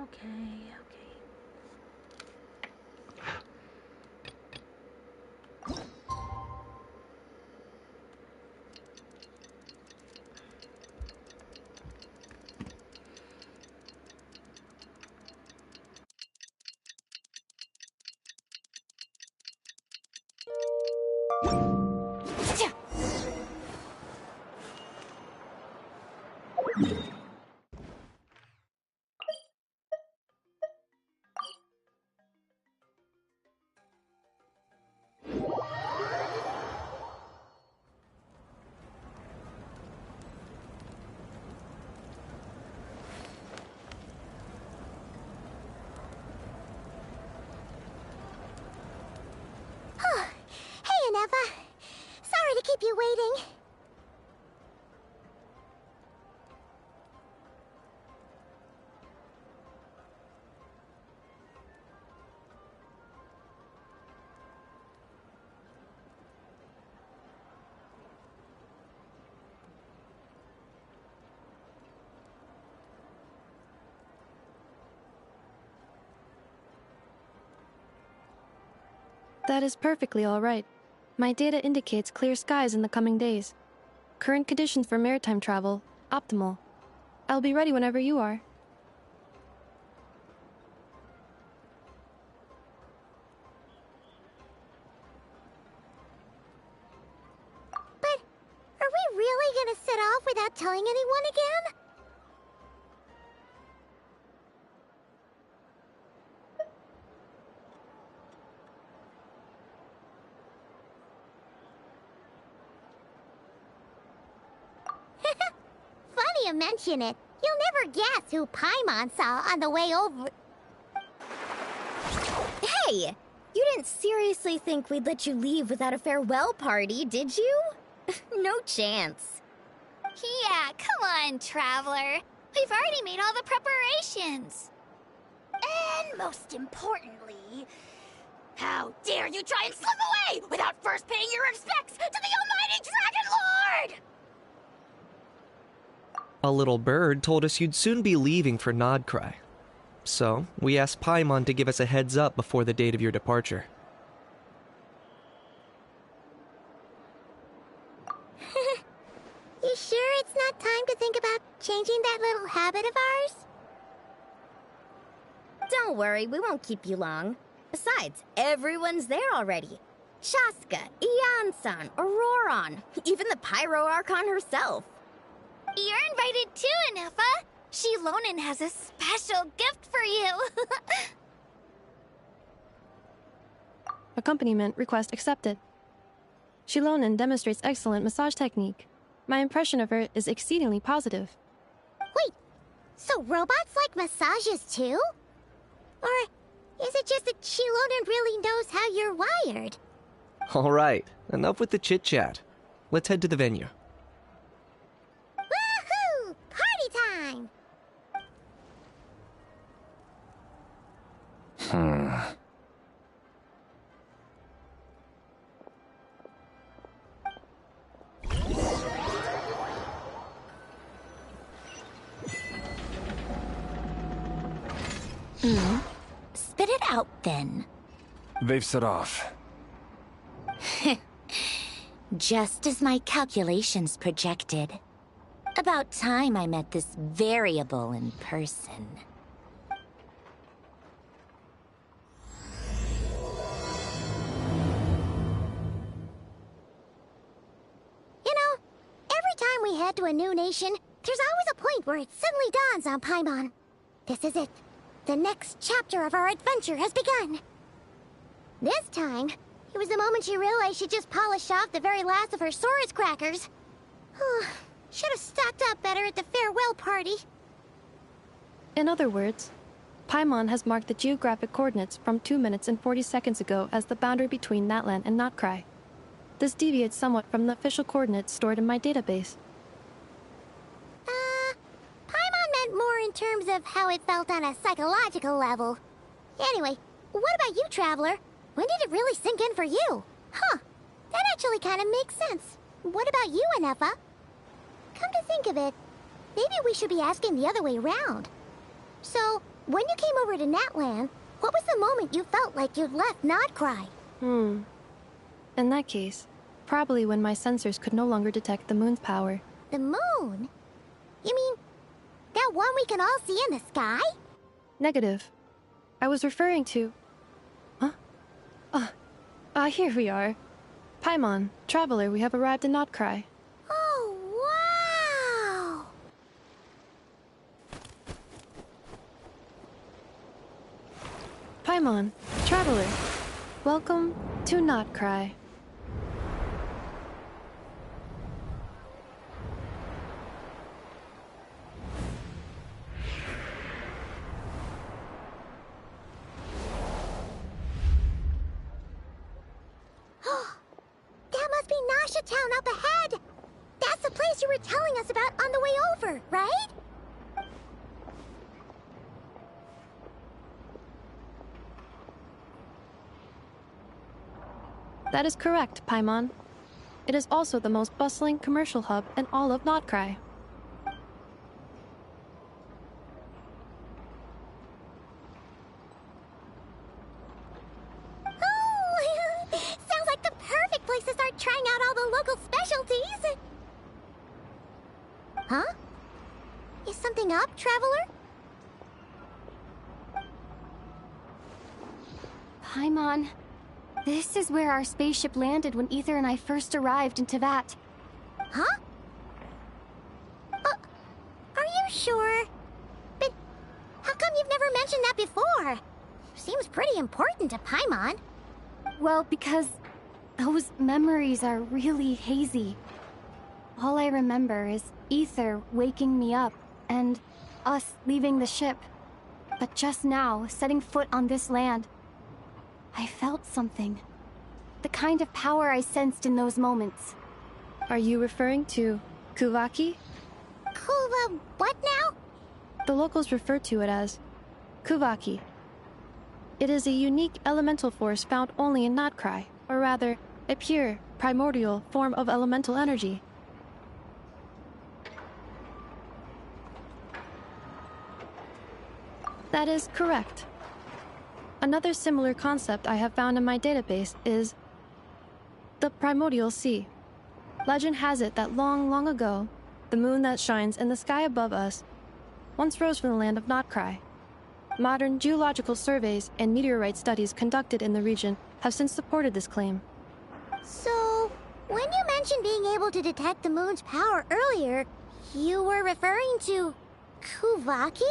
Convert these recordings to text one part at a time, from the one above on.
Okay. Hey, Aneva. Sorry to keep you waiting. That is perfectly all right. My data indicates clear skies in the coming days. Current conditions for maritime travel, optimal. I'll be ready whenever you are. But are we really gonna set off without telling anyone again? Funny you mention it. You'll never guess who Paimon saw on the way over. Hey! You didn't seriously think we'd let you leave without a farewell party, did you? No chance. Yeah, come on, Traveler. We've already made all the preparations. And most importantly, how dare you try and slip away without first paying your respects to the almighty Dragon Lord! A little bird told us you'd soon be leaving for Nodcry. So, we asked Paimon to give us a heads up before the date of your departure. You sure it's not time to think about changing that little habit of ours? Don't worry, we won't keep you long. Besides, everyone's there already. Shaska, Ian-san, Auroron, even the Pyro Archon herself. You're invited too, Anefa. Shilonen has a special gift for you. Accompaniment request accepted. Shilonen demonstrates excellent massage technique. My impression of her is exceedingly positive. Wait, so robots like massages too? Or is it just that Shilonen really knows how you're wired? Alright, enough with the chit-chat. Let's head to the venue. Woohoo! Party time! Spit it out, then. They've set off. Just as my calculations projected. About time I met this variable in person. You know, every time we head to a new nation, there's always a point where it suddenly dawns on Paimon. This is it. The next chapter of our adventure has begun. This time, it was the moment she realized she just polished off the very last of her Saurus crackers. Should have stocked up better at the farewell party. In other words, Paimon has marked the geographic coordinates from 2 minutes and 40 seconds ago as the boundary between Natlan and Notcry. This deviates somewhat from the official coordinates stored in my database. Paimon meant more in terms of how it felt on a psychological level. Anyway, what about you, Traveler? When did it really sink in for you? Huh, that actually kind of makes sense. What about you, Anefa? Come to think of it, maybe we should be asking the other way around. So, when you came over to Natlan, what was the moment you felt like you'd left Nodcry? In that case, probably when my sensors could no longer detect the moon's power. The moon? You mean that one we can all see in the sky? Negative. I was referring to... Here we are. Paimon, Traveler, we have arrived in Notcry. Oh, wow! Paimon, Traveler, welcome to Notcry. That must be Nasha Town up ahead! That's the place you were telling us about on the way over, right? That is correct, Paimon. It is also the most bustling commercial hub in all of Notcry. Oh, sounds like the perfect place to start trying out all the local specialties. Huh? Is something up, Traveler? Paimon, this is where our spaceship landed when Ether and I first arrived in Tevat. Huh? Are you sure? But how come you've never mentioned that before? Seems pretty important to Paimon. Well, because those memories are really hazy. All I remember is Ether waking me up and us leaving the ship. But just now, setting foot on this land, I felt something. The kind of power I sensed in those moments. Are you referring to Kuvaki? Kuva, what now? The locals refer to it as Kuvaki. It is a unique elemental force found only in Notcry, or rather, a pure, primordial form of elemental energy. That is correct. Another similar concept I have found in my database is the primordial sea. Legend has it that long, long ago, the moon that shines in the sky above us once rose from the land of Notcry. Modern geological surveys and meteorite studies conducted in the region have since supported this claim. So, when you mentioned being able to detect the moon's power earlier, you were referring to Kuvaki?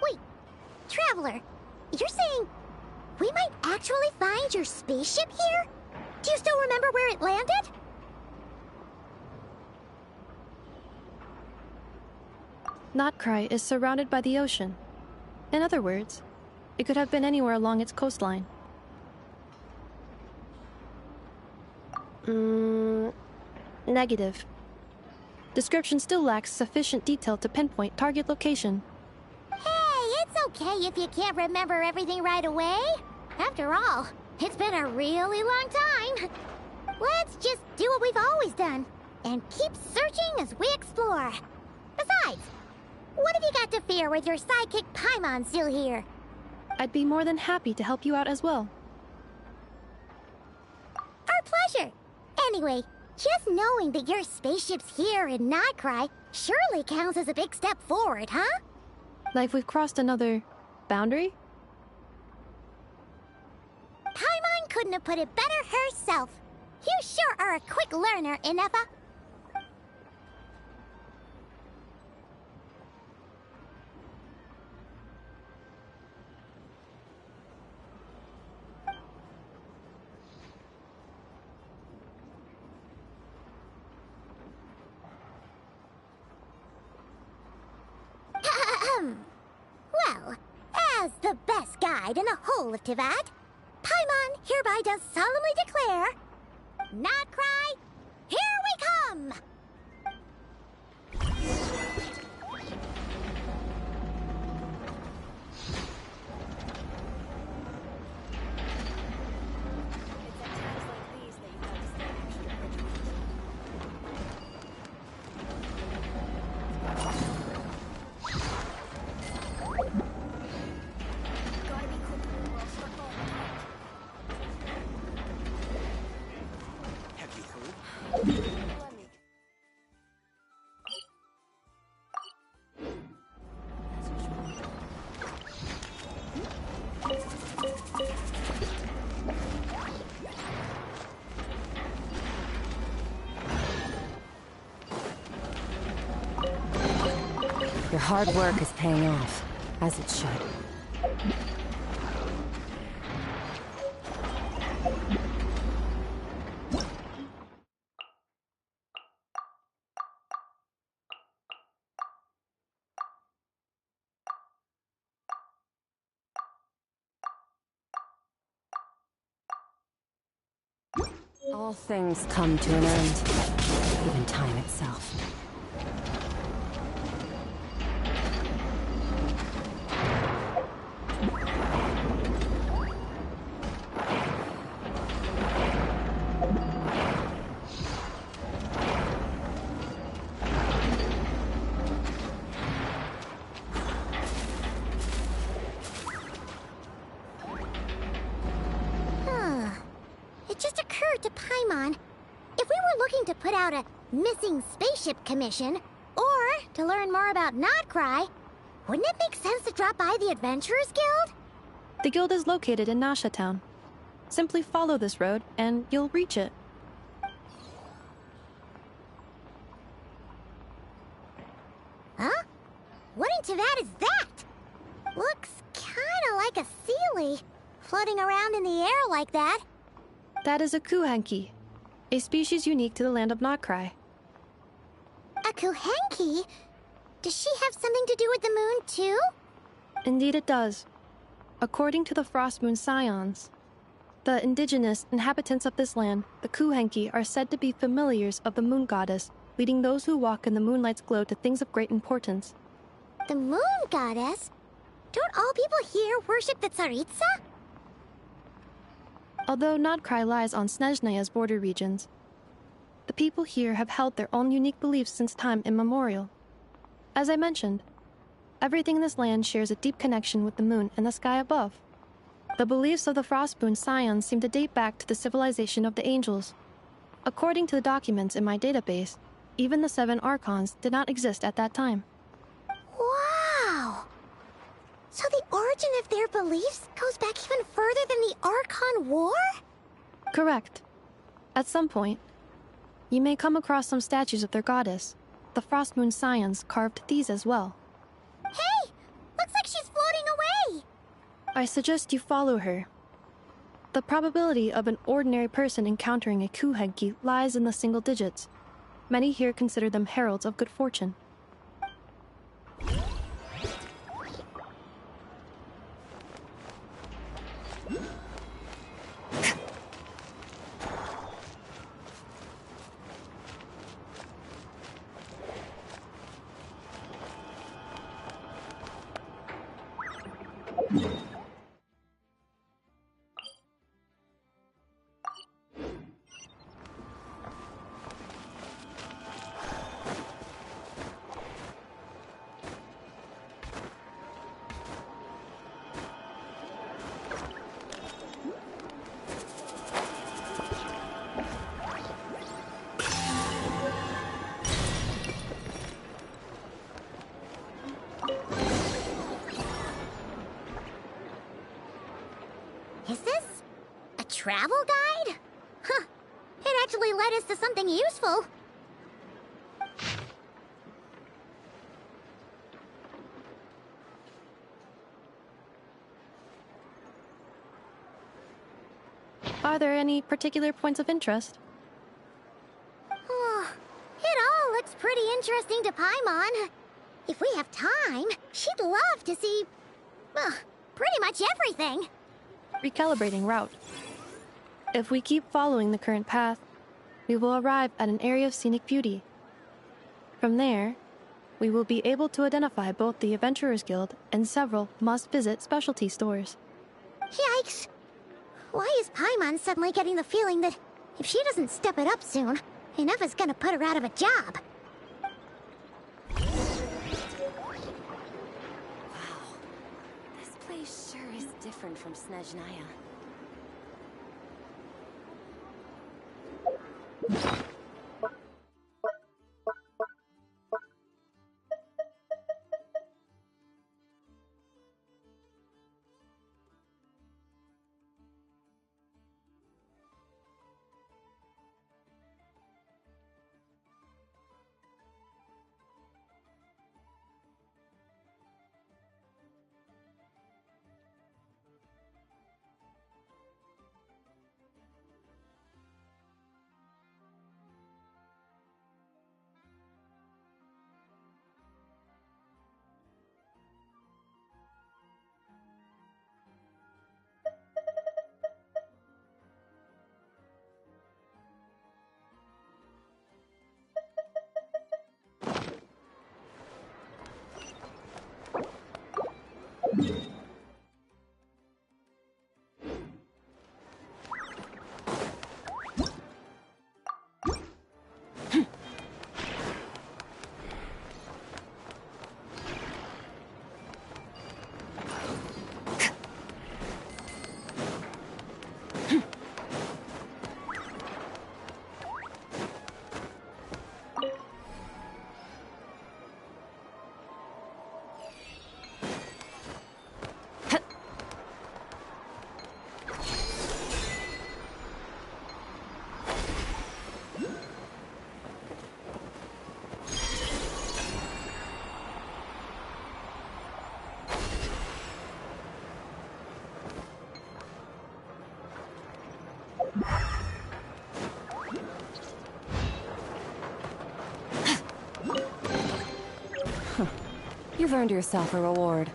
Wait, Traveler, you're saying we might actually find your spaceship here? Do you still remember where it landed? Notcry is surrounded by the ocean. In other words, it could have been anywhere along its coastline. Negative. Description still lacks sufficient detail to pinpoint target location. Hey, it's okay if you can't remember everything right away. After all, it's been a really long time. Let's just do what we've always done and keep searching as we explore. Besides, what have you got to fear with your sidekick Paimon still here? I'd be more than happy to help you out as well. Our pleasure. Anyway, just knowing that your spaceship's here in Notcry surely counts as a big step forward, huh? Like we've crossed another boundary? Paimon couldn't have put it better herself. You sure are a quick learner, Inefa. Well, as the best guide in the whole of Tevat, Paimon hereby does solemnly declare, Notcry him! Your hard work is paying off, as it should. All things come to an end, even time itself. It just occurred to Paimon, if we were looking to put out a missing spaceship commission, or to learn more about Notcry, wouldn't it make sense to drop by the Adventurers Guild? The guild is located in Nasha Town. Simply follow this road, and you'll reach it. Huh? What in Teyvat is that? Looks kinda like a Sealy, floating around in the air like that. That is a Kuhanki, a species unique to the land of Notcry. A Kuhenki? Does she have something to do with the moon, too? Indeed it does. According to the Frost Moon Scions, the indigenous inhabitants of this land, the Kuhenki, are said to be familiars of the moon goddess, leading those who walk in the moonlight's glow to things of great importance. The moon goddess? Don't all people here worship the Tsaritsa? Although Notcry lies on Snezhnaya's border regions, the people here have held their own unique beliefs since time immemorial. As I mentioned, everything in this land shares a deep connection with the moon and the sky above. The beliefs of the Frostmoon Scions seem to date back to the civilization of the angels. According to the documents in my database, even the 7 Archons did not exist at that time. Wow! So the origin of their beliefs goes back even further than the Archon War? Correct. At some point, you may come across some statues of their goddess. The Frostmoon Scions carved these as well. Hey! Looks like she's floating away! I suggest you follow her. The probability of an ordinary person encountering a Kuhenki lies in the single digits. Many here consider them heralds of good fortune. Is this a travel guide? Huh. It actually led us to something useful. Are there any particular points of interest? Oh, it all looks pretty interesting to Paimon. If we have time, she'd love to see, pretty much everything. Recalibrating route. If we keep following the current path, we will arrive at an area of scenic beauty. From there, we will be able to identify both the Adventurers Guild and several must-visit specialty stores. Yikes! Why is Paimon suddenly getting the feeling that if she doesn't step it up soon, Ineffa's gonna put her out of a job? Wow. This place sure is different from Snezhnaya. You've earned yourself a reward.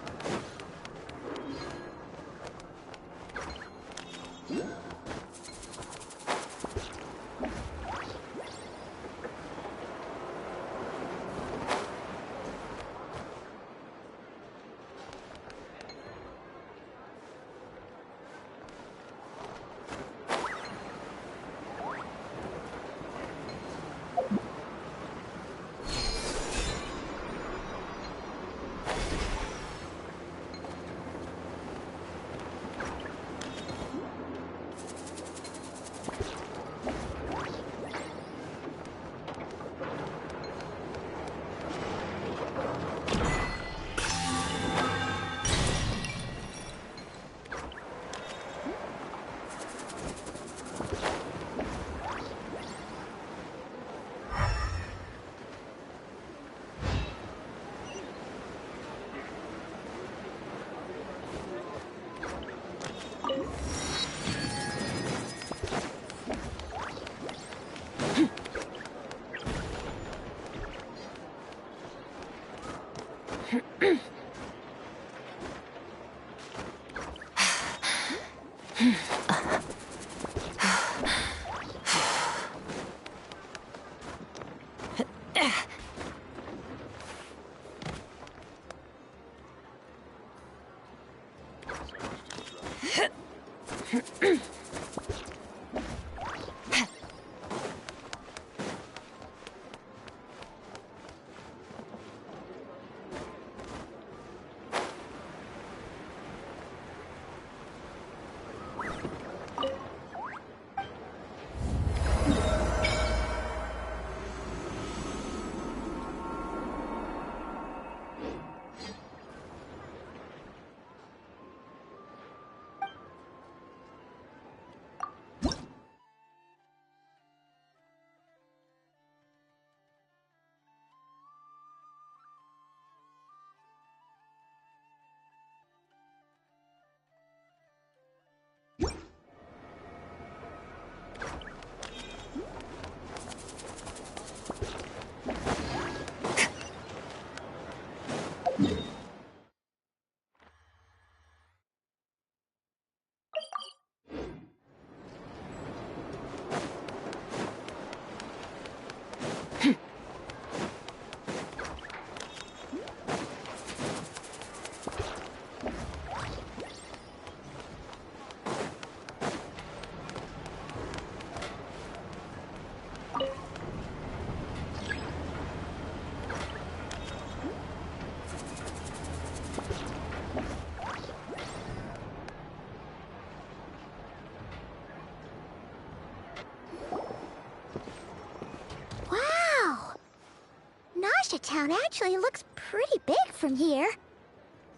Town actually looks pretty big from here.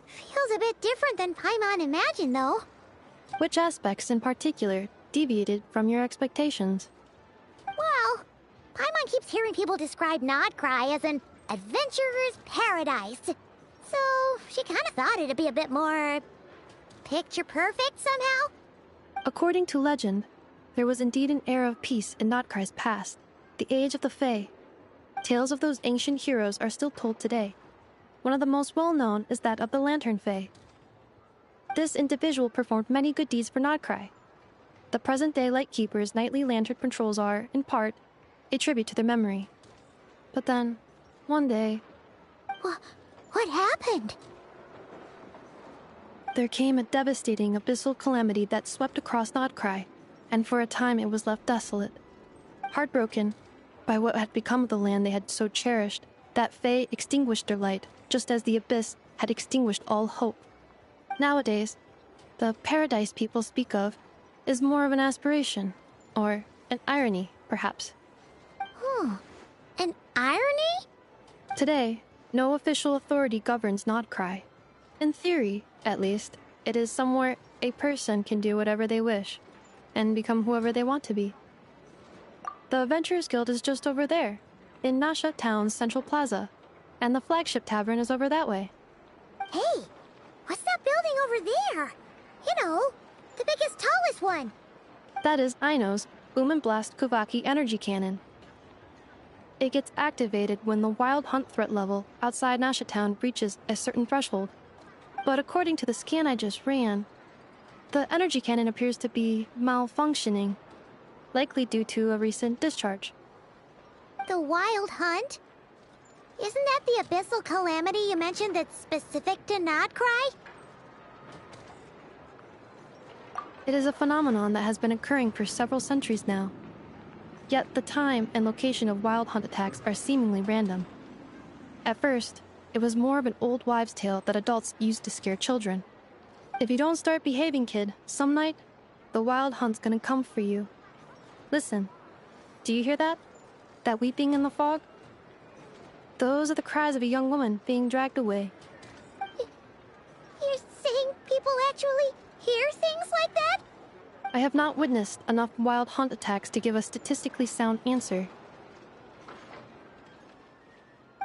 Feels a bit different than Paimon imagined, though. Which aspects in particular deviated from your expectations? Well, Paimon keeps hearing people describe Nodcry as an adventurer's paradise. So, she kind of thought it'd be a bit more picture perfect somehow. According to legend, there was indeed an era of peace in Notcry's past, the age of the Fae. Tales of those ancient heroes are still told today. One of the most well-known is that of the Lantern Fae. This individual performed many good deeds for Nodcry. The present-day Lightkeeper's nightly lantern patrols are, in part, a tribute to their memory. But then, one day... What happened? There came a devastating abyssal calamity that swept across Nodcry, and for a time it was left desolate. Heartbroken by what had become of the land they had so cherished, that Fae extinguished their light, just as the abyss had extinguished all hope. Nowadays, the paradise people speak of is more of an aspiration, or an irony, perhaps. An irony? Today, no official authority governs Nodcry. In theory, at least, it is somewhere a person can do whatever they wish, and become whoever they want to be. The Adventurers Guild is just over there, in Nasha Town's Central Plaza, and the flagship tavern is over that way. Hey, what's that building over there? You know, the biggest, tallest one. That is Aino's Boom and Blast Kuvaki energy cannon. It gets activated when the wild hunt threat level outside Nasha Town reaches a certain threshold. But according to the scan I just ran, the energy cannon appears to be malfunctioning, likely due to a recent discharge. The Wild Hunt? Isn't that the abyssal calamity you mentioned that's specific to Nodcry? It is a phenomenon that has been occurring for several centuries now. Yet the time and location of wild hunt attacks are seemingly random. At first, it was more of an old wives' tale that adults used to scare children. If you don't start behaving, kid, some night, the wild hunt's gonna come for you. Listen, do you hear that? That weeping in the fog? Those are the cries of a young woman being dragged away. You're saying people actually hear things like that? I have not witnessed enough wild hunt attacks to give a statistically sound answer.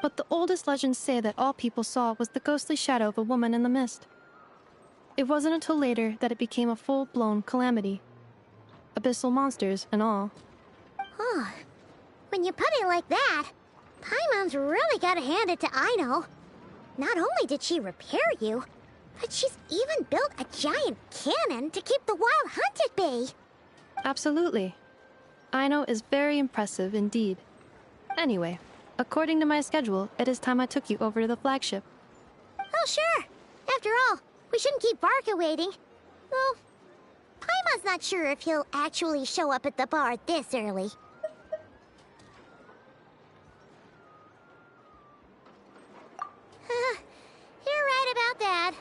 But the oldest legends say that all people saw was the ghostly shadow of a woman in the mist. It wasn't until later that it became a full-blown calamity. Abyssal monsters and all. Huh. When you put it like that, Paimon's really gotta hand it to Aino. Not only did she repair you, but she's even built a giant cannon to keep the wild hunt at bay. Absolutely. Aino is very impressive indeed. Anyway, according to my schedule, it is time I took you over to the flagship. Oh, sure. After all, we shouldn't keep Barca waiting. Well, Paimon's not sure if he'll actually show up at the bar this early. You're right about that.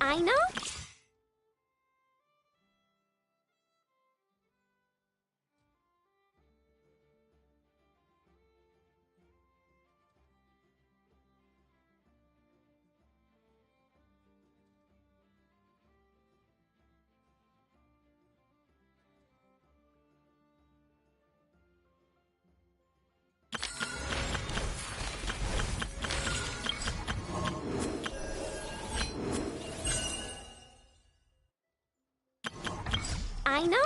I know. I know.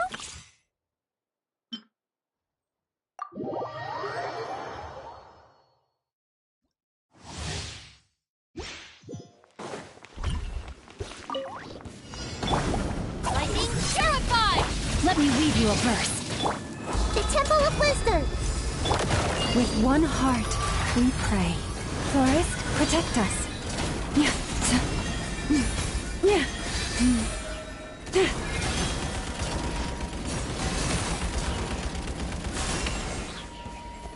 Lightning purified! Let me weave you a verse. The Temple of Wisdom. With one heart, we pray. Forest, protect us.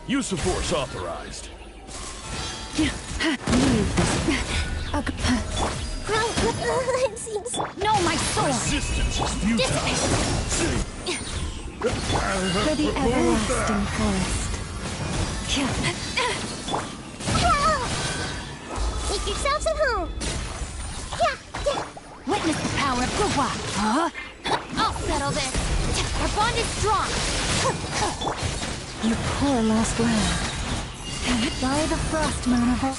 Use of force authorized. It seems. No, my sword! Resistance is futile. For the everlasting forest. Make yourselves at home. Witness the power of Guhua. Huh? I'll settle this! Our bond is strong! You poor lost lamb. By the frost moon of all.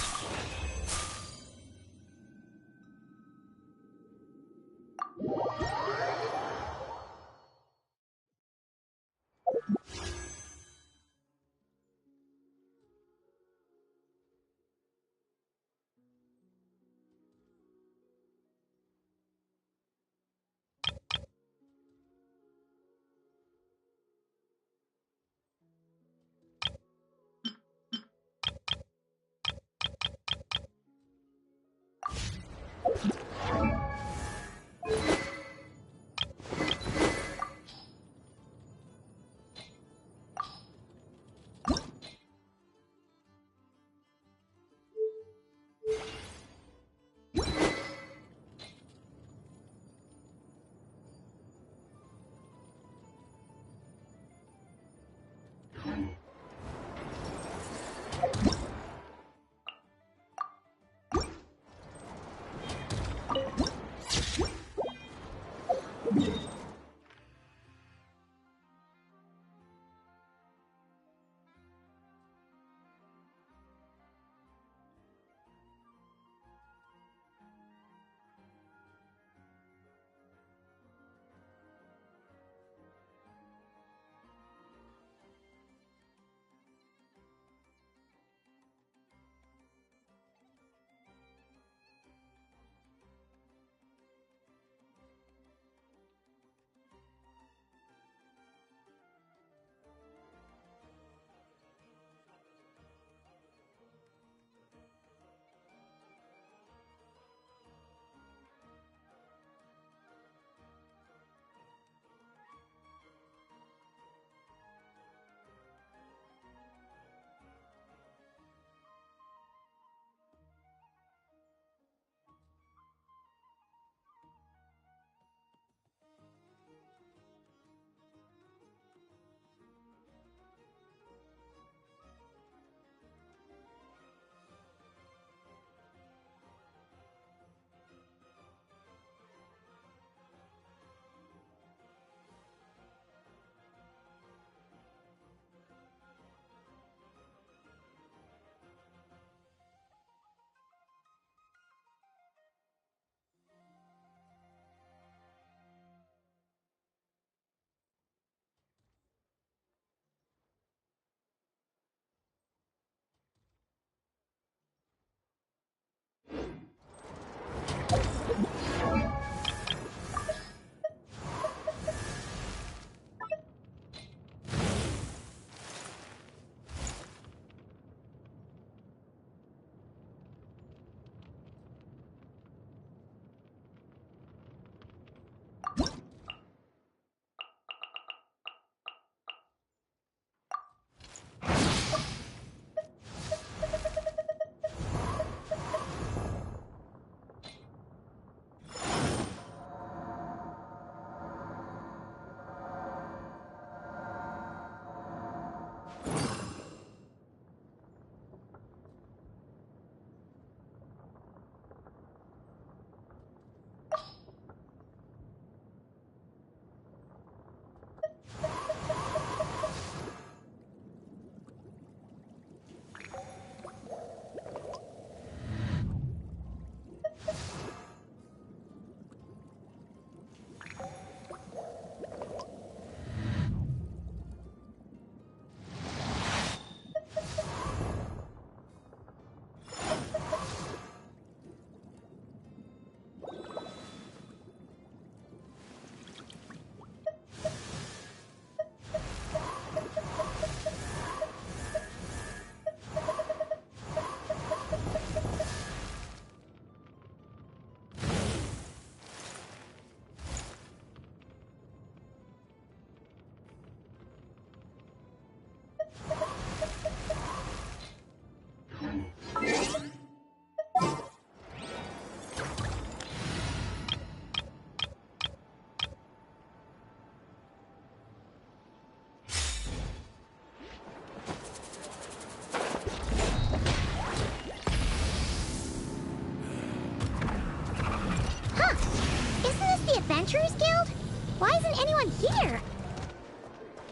here.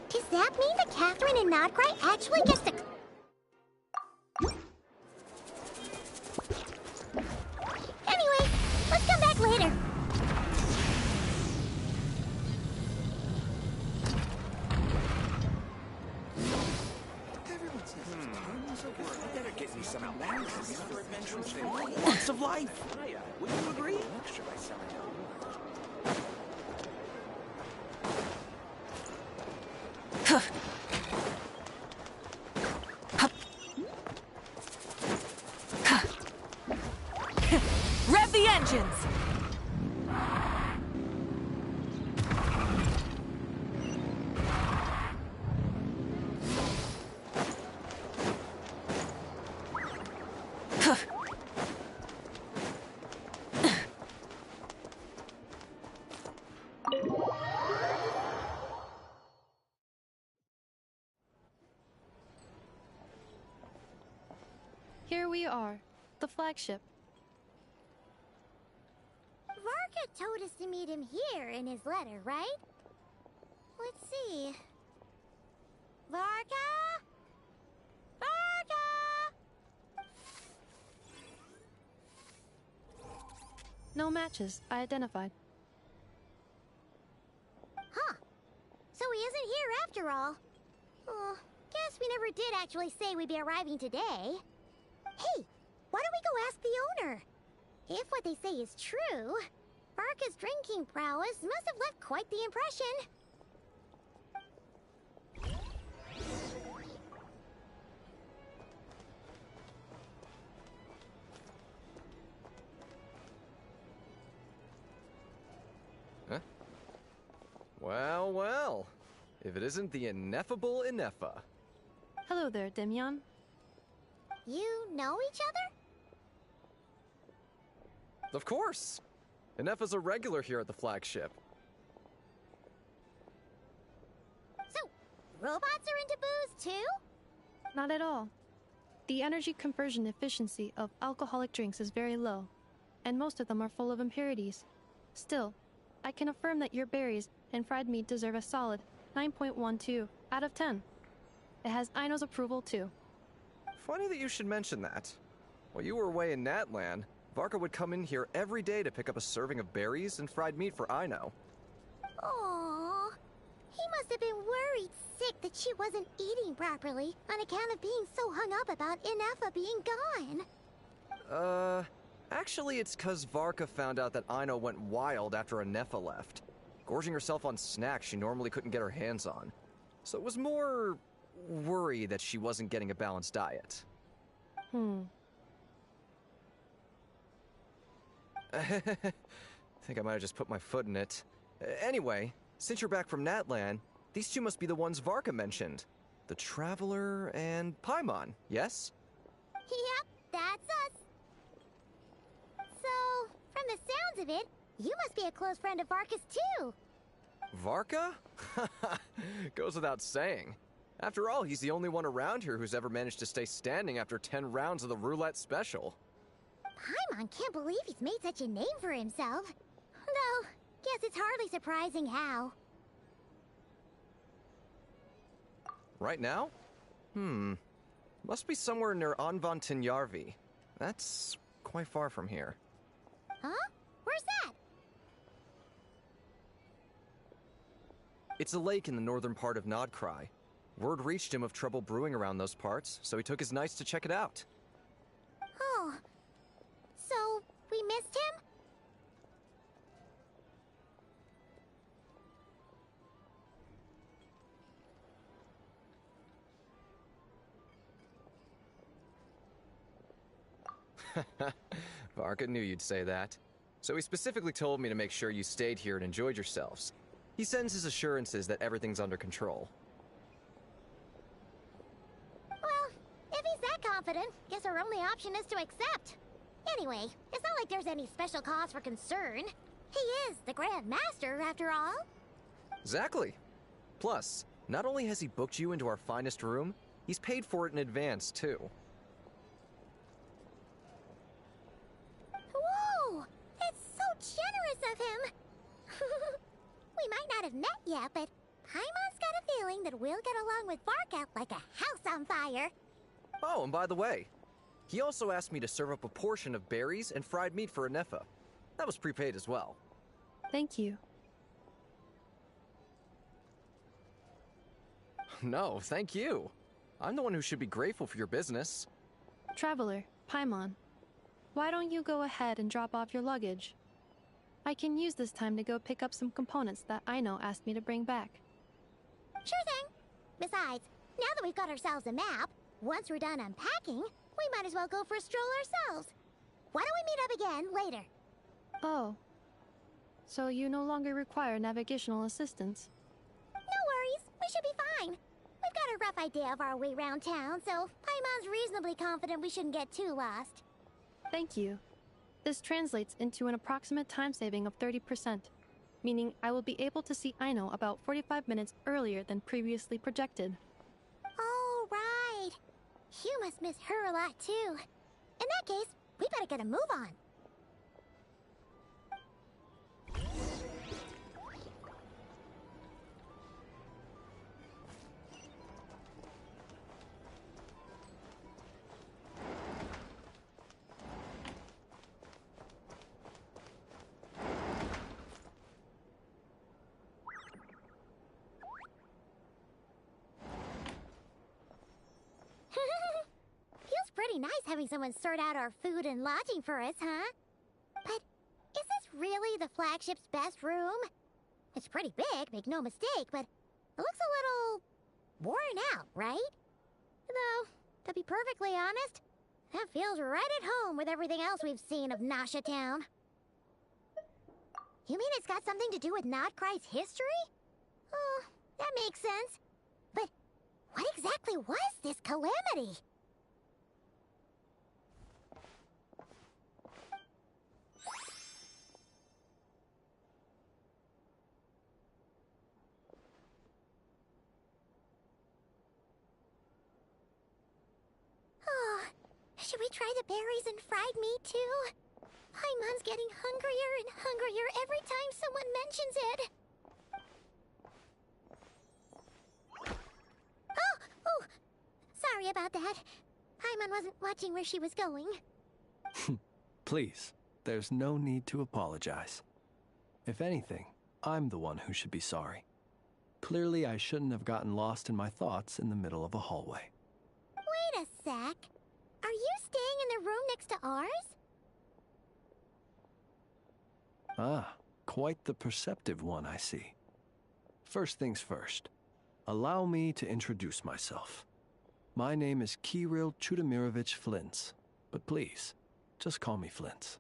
Does that mean that Catherine and Nodcry actually gets to... Anyway, let's come back later. Lots of life. Would you agree? Rev the engines! Here we are, the flagship. Varka told us to meet him here in his letter, right? Let's see. Varka? Varka! No matches, I identified. Huh. So he isn't here after all. Oh, guess we never did actually say we'd be arriving today. Hey, why don't we go ask the owner? If what they say is true, Varka's drinking prowess must have left quite the impression. Huh? Well, well. If it isn't the ineffable Ineffa. Hello there, Demyon. You know each other? Of course! Ineffa's a regular here at the flagship. So, robots are into booze too? Not at all. The energy conversion efficiency of alcoholic drinks is very low, and most of them are full of impurities. Still, I can affirm that your berries and fried meat deserve a solid 9.12 out of 10. It has Aino's approval too. Funny that you should mention that. While you were away in Natlan, Varka would come in here every day to pick up a serving of berries and fried meat for Aino. Aww. He must have been worried sick that she wasn't eating properly on account of being so hung up about Ineffa being gone. Actually it's 'cause Varka found out that Aino went wild after Ineffa left, gorging herself on snacks she normally couldn't get her hands on. So it was more worry that she wasn't getting a balanced diet. Think I might have just put my foot in it. Anyway, since you're back from Natlan, these two must be the ones Varka mentioned. The Traveler and Paimon, yes? Yep, that's us. So, from the sounds of it, you must be a close friend of Varka's too. Varka? Goes without saying. After all, he's the only one around here who's ever managed to stay standing after 10 rounds of the roulette special. Paimon can't believe he's made such a name for himself. Though, guess it's hardly surprising how. Right now? Must be somewhere near Anvan Tinyarvi. That's quite far from here. Huh? Where's that? It's a lake in the northern part of Nodcry. Word reached him of trouble brewing around those parts, so he took his knights to check it out. Oh. So, we missed him? Varka knew you'd say that. So he specifically told me to make sure you stayed here and enjoyed yourselves. He sends his assurances that everything's under control. Well, if he's that confident, guess our only option is to accept. Anyway, it's not like there's any special cause for concern. He is the Grand Master, after all. Exactly. Plus, not only has he booked you into our finest room, he's paid for it in advance, too. Whoa! It's so generous of him! We might not have met yet, but Paimon's got a feeling that we'll get along with Varka like a house on fire. Oh, and by the way, he also asked me to serve up a portion of berries and fried meat for Anefa. That was prepaid as well. Thank you. No, thank you. I'm the one who should be grateful for your business. Traveler, Paimon, why don't you go ahead and drop off your luggage? I can use this time to go pick up some components that Aino asked me to bring back. Sure thing. Besides, now that we've got ourselves a map, once we're done unpacking, we might as well go for a stroll ourselves. Why don't we meet up again later? Oh. So you no longer require navigational assistance? No worries. We should be fine. We've got a rough idea of our way around town, so Paimon's reasonably confident we shouldn't get too lost. Thank you. This translates into an approximate time saving of 30%, meaning I will be able to see Aino about 45 minutes earlier than previously projected. Oh, right. You must miss her a lot, too. In that case, we better get a move on. Feels pretty nice having someone sort out our food and lodging for us, huh? But is this really the flagship's best room? It's pretty big, make no mistake, but it looks a little worn out, right? Though, to be perfectly honest, that feels right at home with everything else we've seen of Nasha Town. You mean it's got something to do with Nodcry's history? Oh, that makes sense. But what exactly was this calamity? Oh, should we try the berries and fried meat too? Paimon's getting hungrier and hungrier every time someone mentions it. Oh, sorry about that. Paimon wasn't watching where she was going. Please, there's no need to apologize. If anything, I'm the one who should be sorry. Clearly, I shouldn't have gotten lost in my thoughts in the middle of a hallway. Wait a sec. Are you staying in the room next to ours? Ah, quite the perceptive one, I see. First things first, allow me to introduce myself. My name is Kirill Chudamirovich Flintz, but please, just call me Flintz.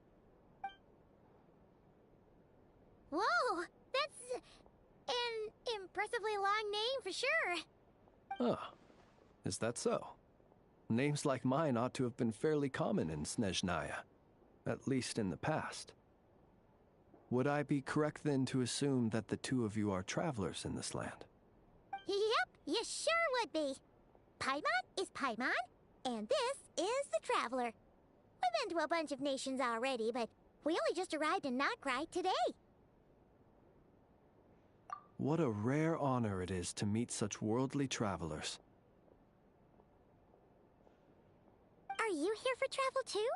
Whoa, that's an impressively long name for sure. Ah, is that so? Names like mine ought to have been fairly common in Snezhnaya, at least in the past. Would I be correct then to assume that the two of you are travelers in this land? Yep, you sure would be. Paimon is Paimon, and this is the Traveler. We've been to a bunch of nations already, but we only just arrived in Nodcry today. What a rare honor it is to meet such worldly travelers. Are you here for travel too?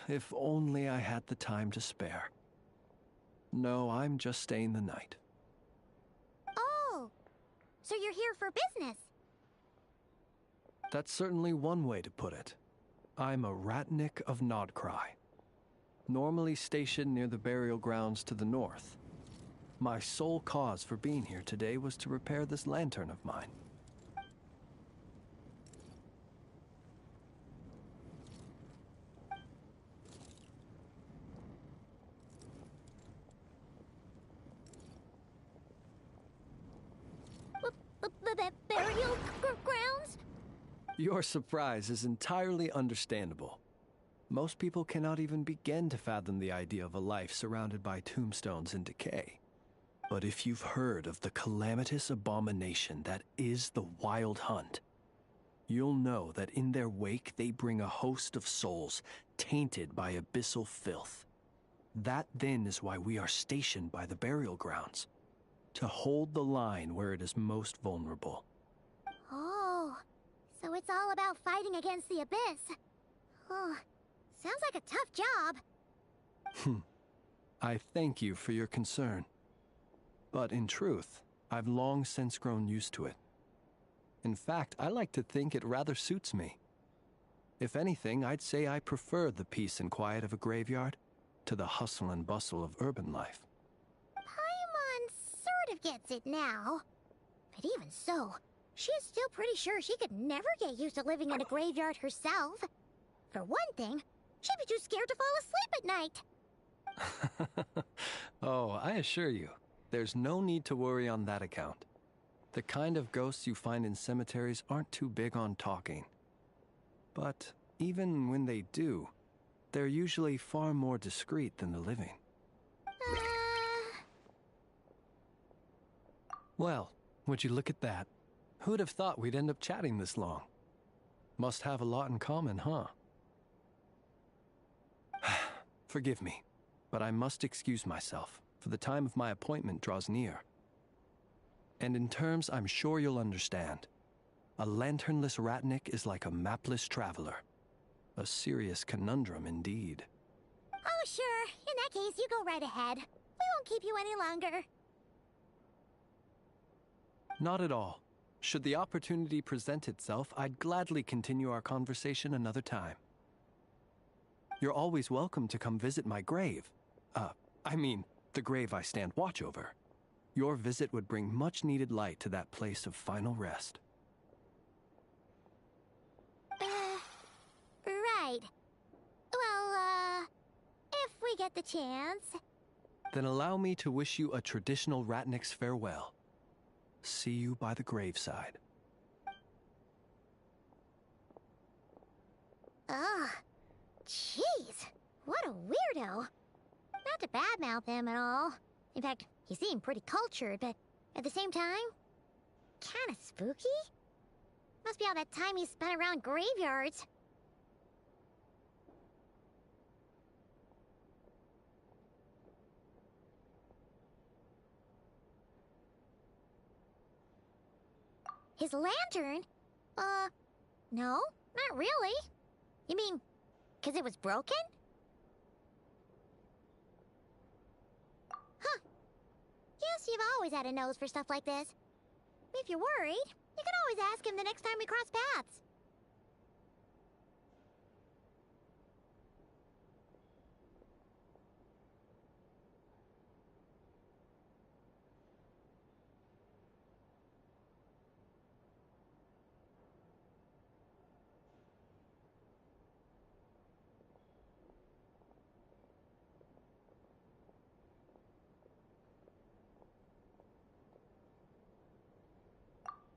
If only I had the time to spare. No, I'm just staying the night. Oh, so you're here for business? That's certainly one way to put it. I'm a Ratnik of Nodcry, normally stationed near the burial grounds to the north. My sole cause for being here today was to repair this lantern of mine. Burial grounds? Your surprise is entirely understandable. Most people cannot even begin to fathom the idea of a life surrounded by tombstones and decay. But if you've heard of the calamitous abomination that is the Wild Hunt, you'll know that in their wake they bring a host of souls tainted by abyssal filth. That then is why we are stationed by the burial grounds. To hold the line where it is most vulnerable. Oh, so it's all about fighting against the abyss. Oh, sounds like a tough job. I thank you for your concern. But in truth, I've long since grown used to it. In fact, I like to think it rather suits me. If anything, I'd say I prefer the peace and quiet of a graveyard to the hustle and bustle of urban life. Paimon sort of gets it now. But even so, she's still pretty sure she could never get used to living in a graveyard herself. For one thing, she'd be too scared to fall asleep at night. Oh, I assure you, there's no need to worry on that account. The kind of ghosts you find in cemeteries aren't too big on talking. But even when they do, they're usually far more discreet than the living. Well, would you look at that? Who'd have thought we'd end up chatting this long? Must have a lot in common, huh? Forgive me, but I must excuse myself, for the time of my appointment draws near. And in terms I'm sure you'll understand, a lanternless ratnik is like a mapless traveler. A serious conundrum indeed. Oh, sure. In that case, you go right ahead. We won't keep you any longer. Not at all. Should the opportunity present itself, I'd gladly continue our conversation another time. You're always welcome to come visit my grave. I mean, the grave I stand watch over. Your visit would bring much-needed light to that place of final rest. Right. Well, if we get the chance. Then allow me to wish you a traditional ratnik's farewell. See you by the graveside. Ugh. Jeez. What a weirdo. Not to badmouth him at all. In fact, he seemed pretty cultured, but at the same time, kinda spooky? Must be all that time he spent around graveyards. His lantern? No, not really. You mean, 'cause it was broken? Huh. Guess you've always had a nose for stuff like this. If you're worried, you can always ask him the next time we cross paths.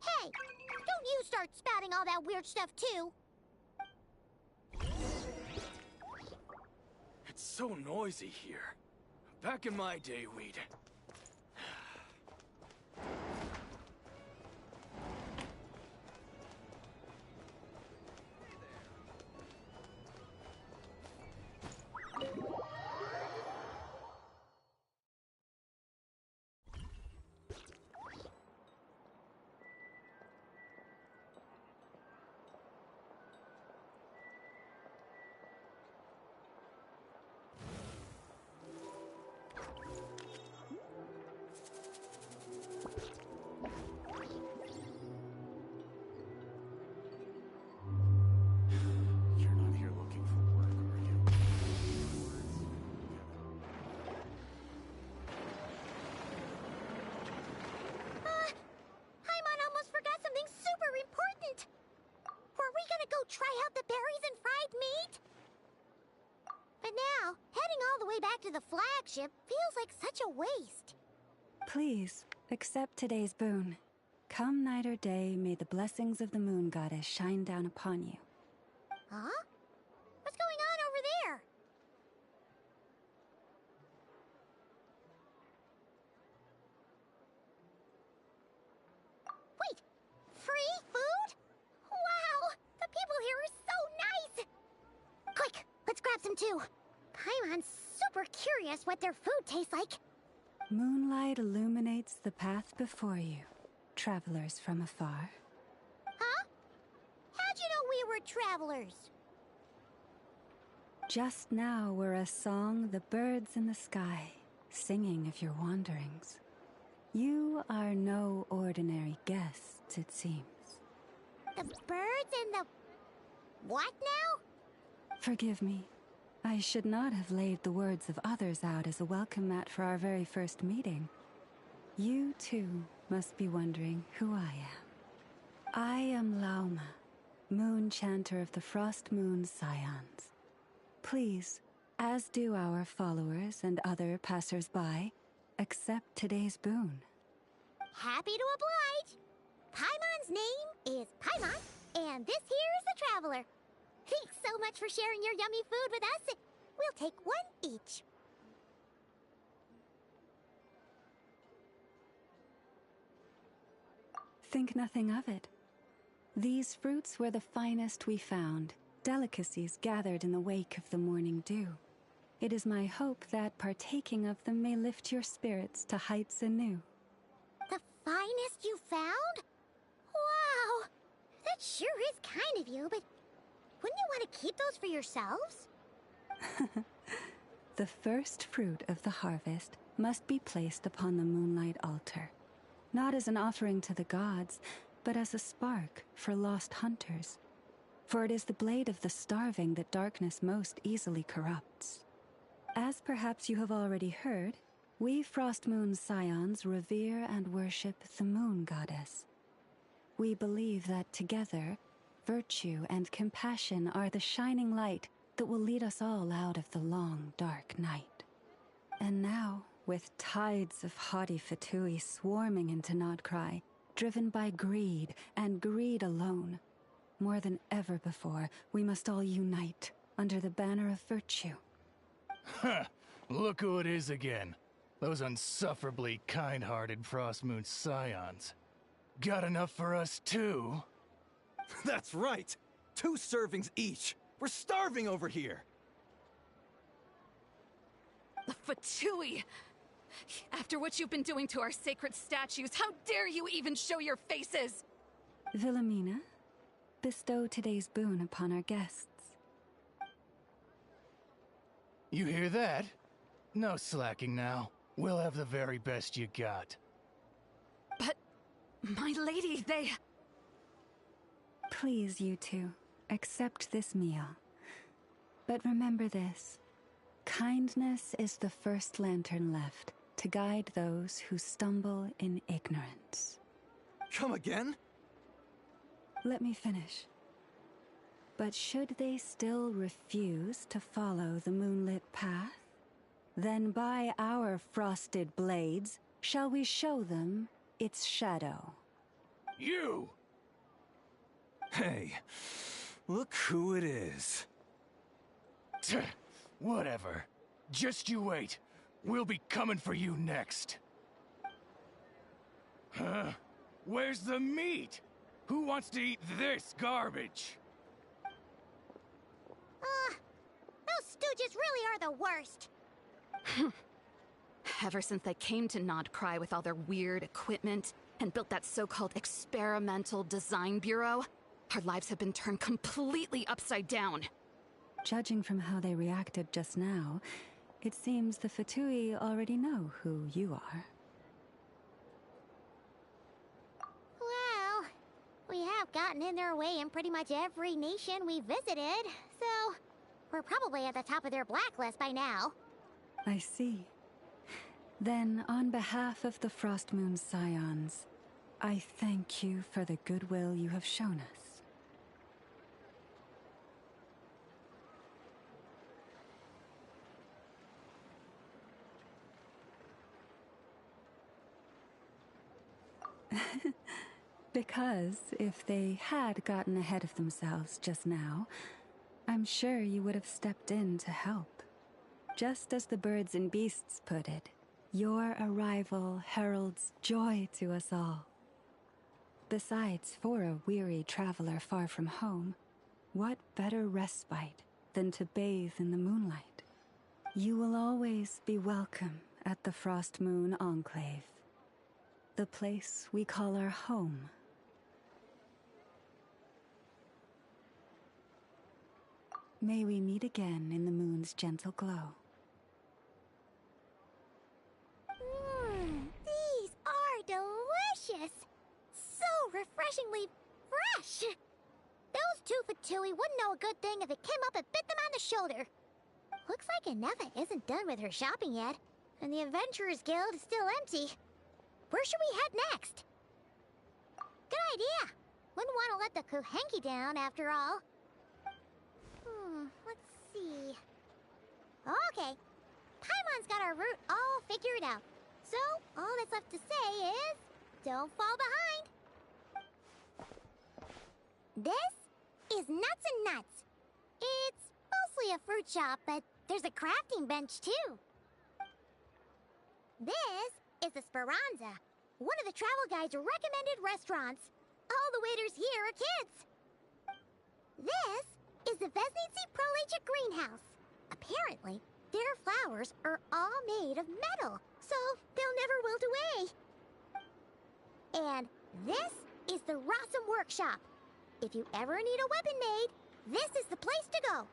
Hey, don't you start spouting all that weird stuff too. It's so noisy here. Back in my day, we'd... Try out the berries and fried meat? But now, heading all the way back to the flagship feels like such a waste. Please, accept today's boon. Come night or day, may the blessings of the moon goddess shine down upon you. Huh? What's going on over there? Wait, free food? Wow, the people here are so nice! Quick, let's grab some too. Paimon's super super curious what their food tastes like. Moonlight illuminates the path before you, travelers from afar. Huh? How'd you know we were travelers? Just now were a song the birds in the sky, singing of your wanderings. You are no ordinary guests, it seems. The birds and the... what now? Forgive me. I should not have laid the words of others out as a welcome mat for our very first meeting. You, too, must be wondering who I am. I am Lauma, moon chanter of the Frost Moon Scions. Please, as do our followers and other passers-by, accept today's boon. Happy to oblige. Paimon's name is Paimon, and this here is the Traveler. Thanks so much for sharing your yummy food with us. We'll take one each. Think nothing of it. These fruits were the finest we found, delicacies gathered in the wake of the morning dew. It is my hope that partaking of them may lift your spirits to heights anew. The finest you found? Wow! That sure is kind of you, but wouldn't you want to keep those for yourselves? The first fruit of the harvest must be placed upon the moonlight altar, not as an offering to the gods, but as a spark for lost hunters. For it is the blade of the starving that darkness most easily corrupts. As perhaps you have already heard, we Frost Moon Scions revere and worship the moon goddess. We believe that together, virtue and compassion are the shining light that will lead us all out of the long, dark night. And now, with tides of haughty Fatui swarming into Nodcry, driven by greed, and greed alone, more than ever before, we must all unite under the banner of virtue. Huh! Look who it is again. Those unsufferably kind-hearted Frost Moon Scions. Got enough for us too? That's right! 2 servings each! We're starving over here! The Fatui! After what you've been doing to our sacred statues, how dare you even show your faces? Wilhelmina, bestow today's boon upon our guests. You hear that? No slacking now. We'll have the very best you got. But, my lady, they... Please, you two, accept this meal. But remember this. Kindness is the first lantern left to guide those who stumble in ignorance. Come again? Let me finish. But should they still refuse to follow the moonlit path, then by our frosted blades shall we show them its shadow. You! Hey, look who it is. Whatever. Just you wait. We'll be coming for you next. Huh? Where's the meat? Who wants to eat this garbage? Those stooges really are the worst. Ever since they came to Nodcry with all their weird equipment and built that so-called experimental design bureau, our lives have been turned completely upside down. Judging from how they reacted just now, it seems the Fatui already know who you are. Well, we have gotten in their way in pretty much every nation we visited, so we're probably at the top of their blacklist by now. I see. Then, on behalf of the Frost Moon Scions, I thank you for the goodwill you have shown us. Because if they had gotten ahead of themselves just now, I'm sure you would have stepped in to help. Just as the birds and beasts put it, your arrival heralds joy to us all. Besides, for a weary traveler far from home, what better respite than to bathe in the moonlight? You will always be welcome at the Frost Moon Enclave, the place we call our home. May we meet again in the moon's gentle glow. These are delicious! So refreshingly fresh! Those two Fatui wouldn't know a good thing if it came up and bit them on the shoulder. Looks like Inefa isn't done with her shopping yet, and the Adventurers Guild is still empty. Where should we head next? Good idea! Wouldn't want to let the Kuhenki down, after all. Let's see... Okay. Paimon's got our route all figured out. So, all that's left to say is... don't fall behind. This is Nuts and Nuts. It's mostly a fruit shop, but there's a crafting bench, too. This is the Speranza, one of the travel guide's recommended restaurants. All the waiters here are kids. This is the Vesnitsi Prolecha greenhouse. Apparently, their flowers are all made of metal, so they'll never wilt away. And this is the Rossum Workshop. If you ever need a weapon made, this is the place to go.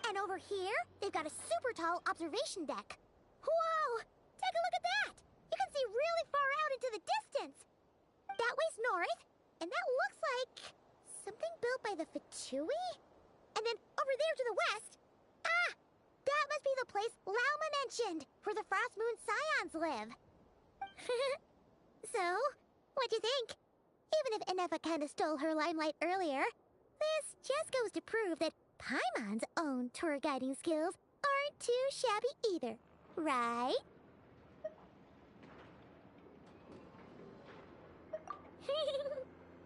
And over here, they've got a super tall observation deck. Whoa! Take a look at that! You can see really far out into the distance. That way's north, and that looks like something built by the Fatui? And then over there to the west, that must be the place Lauma mentioned, where the Frost Moon Scions live. So, what'd you think? Even if Inefa kinda stole her limelight earlier, this just goes to prove that Paimon's own tour guiding skills aren't too shabby either, right?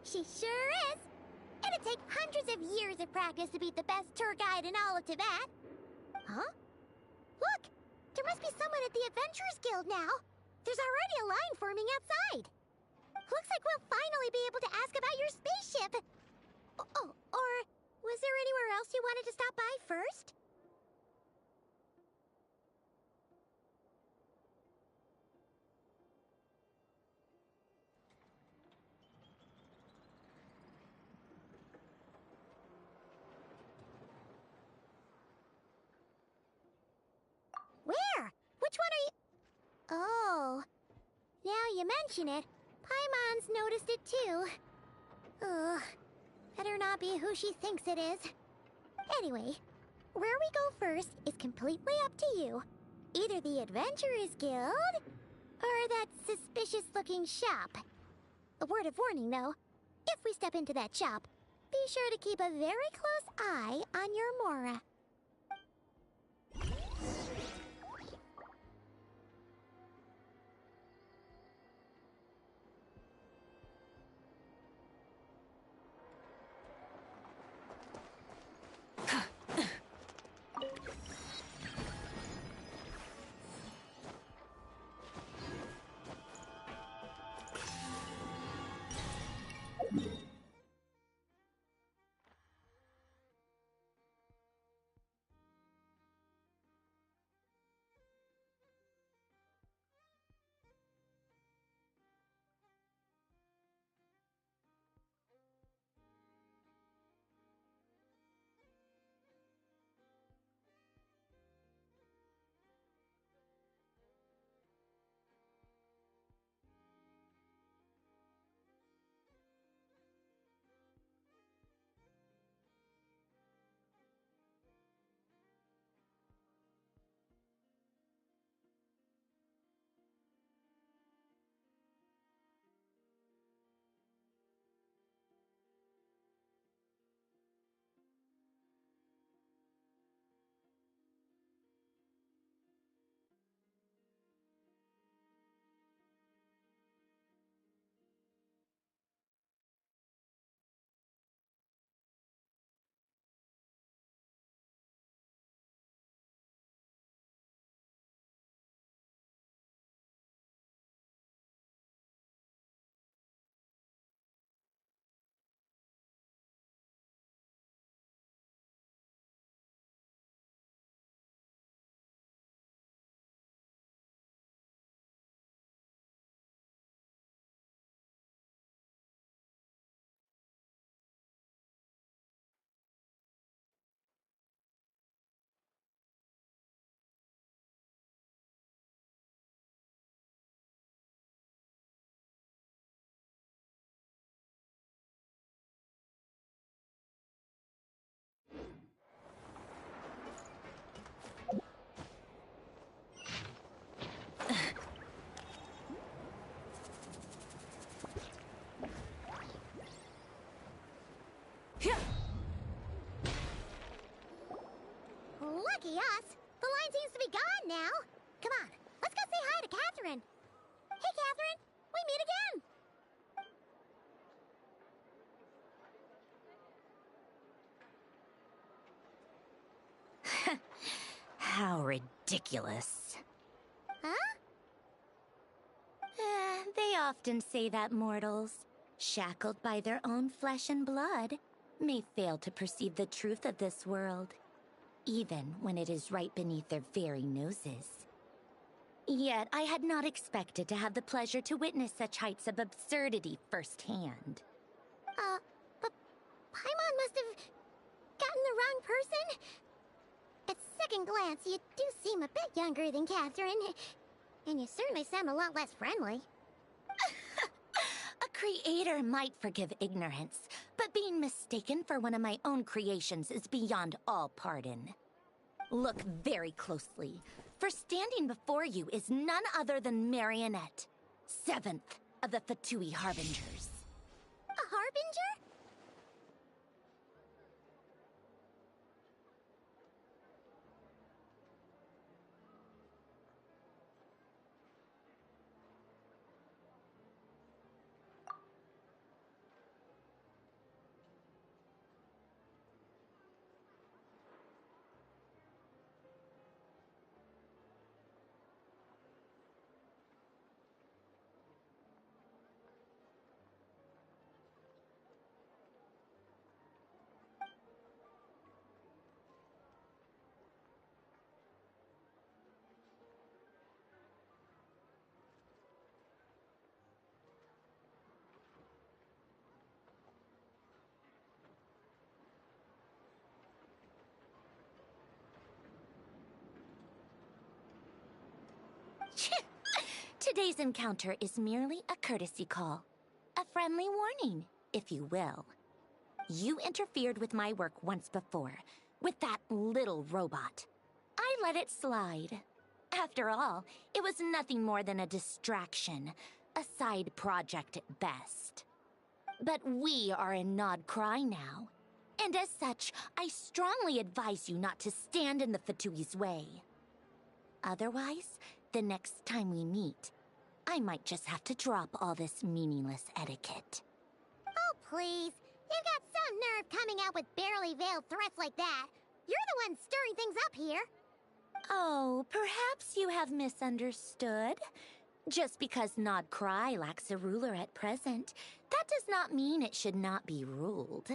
She sure is! It'd take hundreds of years of practice to beat the best tour guide in all of Tibet. Huh? Look! There must be someone at the Adventurers Guild now! There's already a line forming outside! Looks like we'll finally be able to ask about your spaceship! Oh, or was there anywhere else you wanted to stop by first? Where? Which one are you... Oh. Now you mention it, Paimon's noticed it too. Ugh. Better not be who she thinks it is. Anyway, where we go first is completely up to you. Either the Adventurers Guild, or that suspicious-looking shop. A word of warning, though. If we step into that shop, be sure to keep a very close eye on your Mora. Lucky us. The line seems to be gone now. Come on, let's go say hi to Catherine. Hey, Catherine, we meet again. How ridiculous. Huh? They often say that mortals, shackled by their own flesh and blood, may fail to perceive the truth of this world, even when it is right beneath their very noses. Yet I had not expected to have the pleasure to witness such heights of absurdity firsthand. But Paimon must have gotten the wrong person. At second glance, you do seem a bit younger than Catherine. And you certainly sound a lot less friendly. A creator might forgive ignorance, but being mistaken for one of my own creations is beyond all pardon. Look very closely, for standing before you is none other than Marionette, 7th of the Fatui Harbingers. A harbinger? Today's encounter is merely a courtesy call. A friendly warning, if you will. You interfered with my work once before, with that little robot. I let it slide. After all, it was nothing more than a distraction, a side project at best. But we are in Nod Cry now, and as such, I strongly advise you not to stand in the Fatui's way. Otherwise, the next time we meet, I might just have to drop all this meaningless etiquette. Oh, please. You've got some nerve coming out with barely veiled threats like that. You're the one stirring things up here. Oh, perhaps you have misunderstood. Just because Nod Cry lacks a ruler at present, that does not mean it should not be ruled.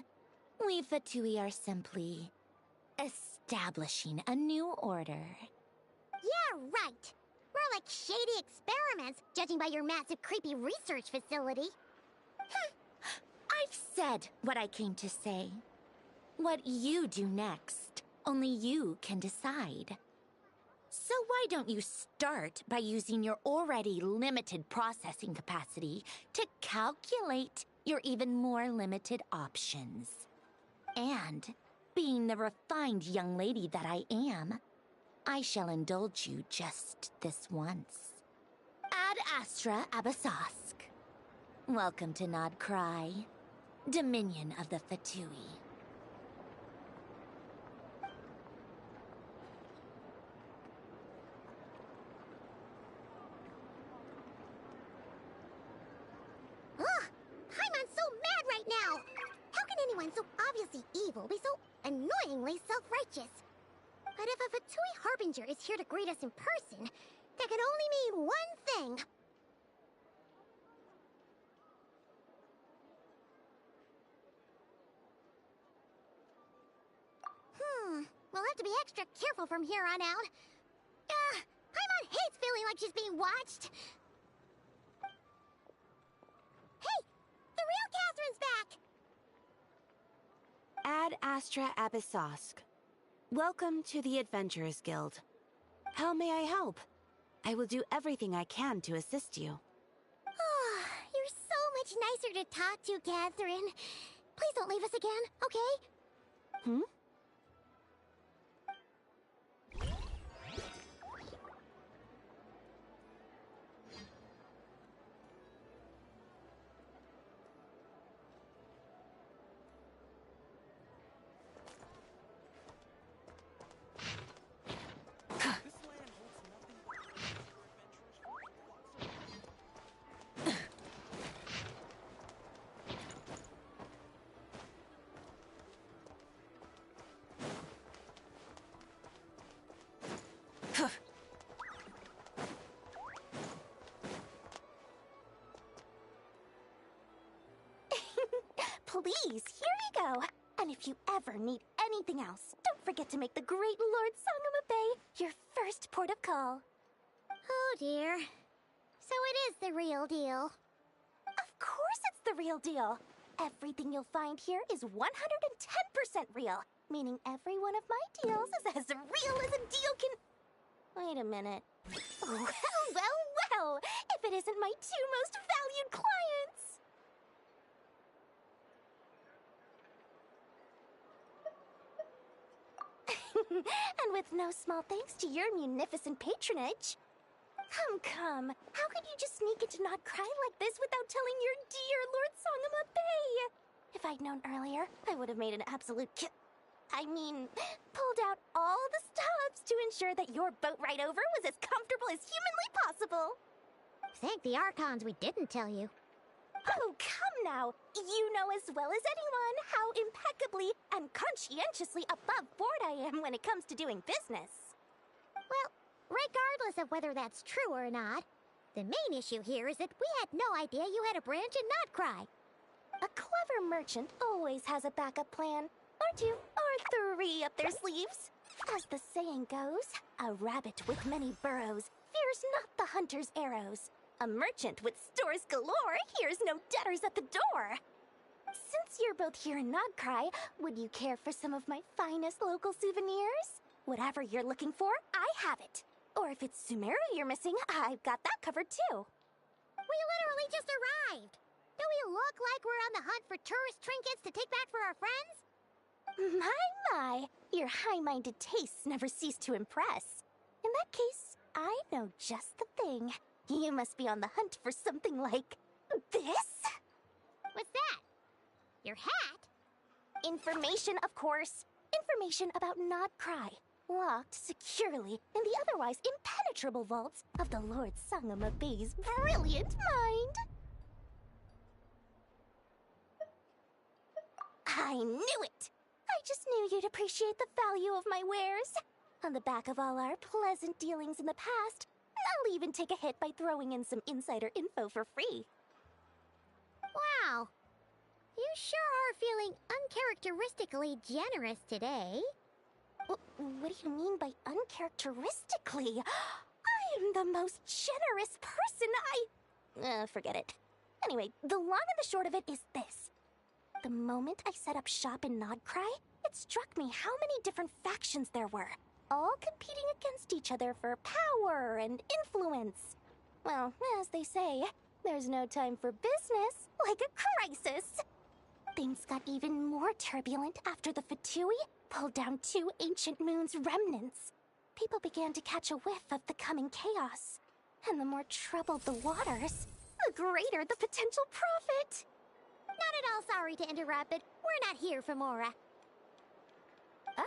We Fatui are simply establishing a new order. Yeah, right. More like shady experiments, judging by your massive, creepy research facility. I've said what I came to say. What you do next, only you can decide. So why don't you start by using your already limited processing capacity to calculate your even more limited options? And, being the refined young lady that I am, I shall indulge you just this once. Ad Astra Abasask. Welcome to Nod Cry, Dominion of the Fatui. Ugh! Paimon's so mad right now! How can anyone so obviously evil be so annoyingly self-righteous? But if a Fatui Harbinger is here to greet us in person, that can only mean one thing. We'll have to be extra careful from here on out. Paimon hates feeling like she's being watched. Hey! The real Catherine's back! Ad Astra Abyssosque. Welcome to the Adventurers Guild. How may I help? I will do everything I can to assist you. You're so much nicer to talk to, Catherine. Please don't leave us again, okay? Hmm? Please, here you go. And if you ever need anything else, don't forget to make the great Lord Sangama Bay your first port of call. Oh dear. So it is the real deal. Of course it's the real deal. Everything you'll find here is 110% real, meaning every one of my deals is as real as a deal can... Wait a minute. Well, if it isn't my two most valued clients! And with no small thanks to your munificent patronage. Come. How could you just sneak into Not Cry like this without telling your dear Lord Sangama Bay? If I'd known earlier, I would have made an absolute pulled out all the stops to ensure that your boat ride over was as comfortable as humanly possible. Thank the Archons we didn't tell you. Oh, come now. You know as well as anyone how impeccably and conscientiously above board I am when it comes to doing business. Well, regardless of whether that's true or not, the main issue here is that we had no idea you had a branch in Notcry. A clever merchant always has a backup plan, or two, or three up their sleeves. As the saying goes, a rabbit with many burrows fears not the hunter's arrows. A merchant with stores galore hears no debtors at the door. Since you're both here in Nodcry, would you care for some of my finest local souvenirs? Whatever you're looking for, I have it. Or if it's Sumeru you're missing, I've got that covered too. We literally just arrived. Do we look like we're on the hunt for tourist trinkets to take back for our friends? My, your high-minded tastes never cease to impress. In that case, I know just the thing. You must be on the hunt for something like this? What's that? Your hat? Information, of course. Information about Nodcry, locked securely in the otherwise impenetrable vaults of the Lord Sangama Bay's brilliant mind. I knew it! I just knew you'd appreciate the value of my wares. On the back of all our pleasant dealings in the past, I'll even take a hit by throwing in some insider info for free. Wow. You sure are feeling uncharacteristically generous today. What do you mean by uncharacteristically? I am the most generous person forget it. Anyway, the long and the short of it is this. The moment I set up shop in Nodcry, it struck me how many different factions there were, all competing against each other for power and influence. Well, as they say, there's no time for business like a crisis. Things got even more turbulent after the Fatui pulled down 2 ancient moon's remnants. People began to catch a whiff of the coming chaos. And the more troubled the waters, the greater the potential profit. Not at all sorry to interrupt, but we're not here for Mora.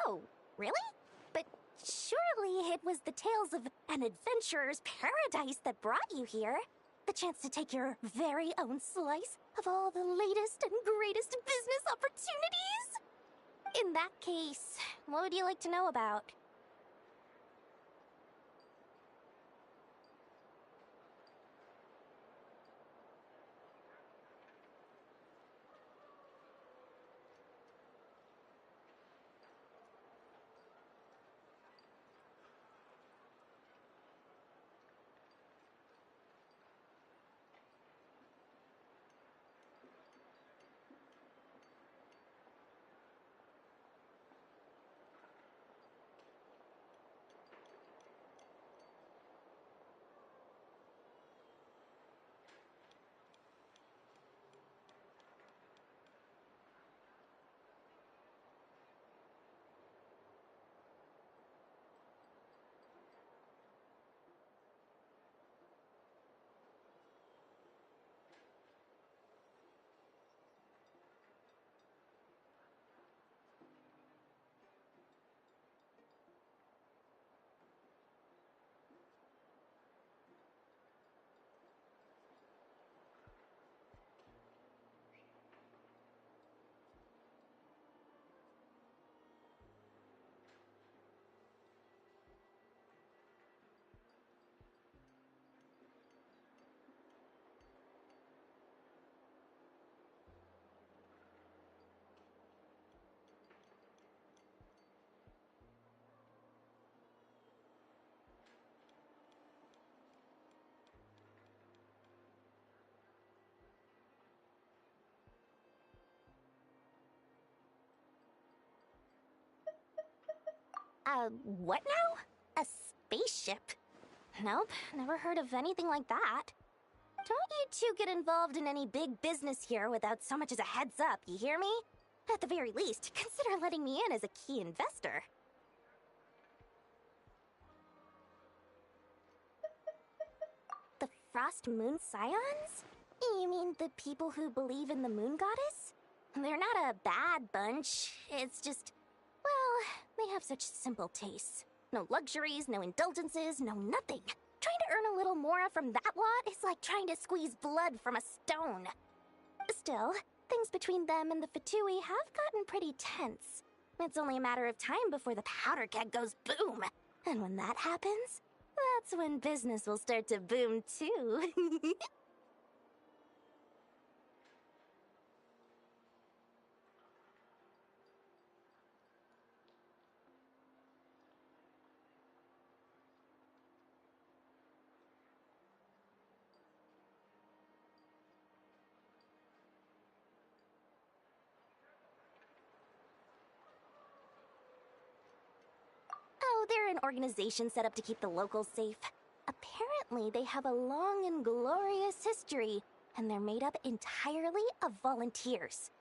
Oh, really? But surely it was the tales of an adventurer's paradise that brought you here. The chance to take your very own slice of all the latest and greatest business opportunities? In that case, what would you like to know about? What now? A spaceship? Nope, never heard of anything like that. Don't you two get involved in any big business here without so much as a heads up, you hear me? At the very least, consider letting me in as a key investor. The Frost Moon Scions? You mean the people who believe in the Moon Goddess? They're not a bad bunch, it's just... well, they have such simple tastes. No luxuries, no indulgences, no nothing. Trying to earn a little more from that lot is like trying to squeeze blood from a stone. Still, things between them and the Fatui have gotten pretty tense. It's only a matter of time before the powder keg goes boom. And when that happens, that's when business will start to boom too. Oh, they're an organization set up to keep the locals safe. Apparently, they have a long and glorious history, and they're made up entirely of volunteers.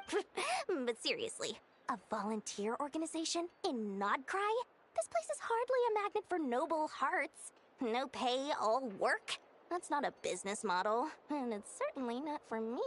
But seriously, a volunteer organization in Nodcry? This place is hardly a magnet for noble hearts. No pay, all work. That's not a business model, and it's certainly not for me.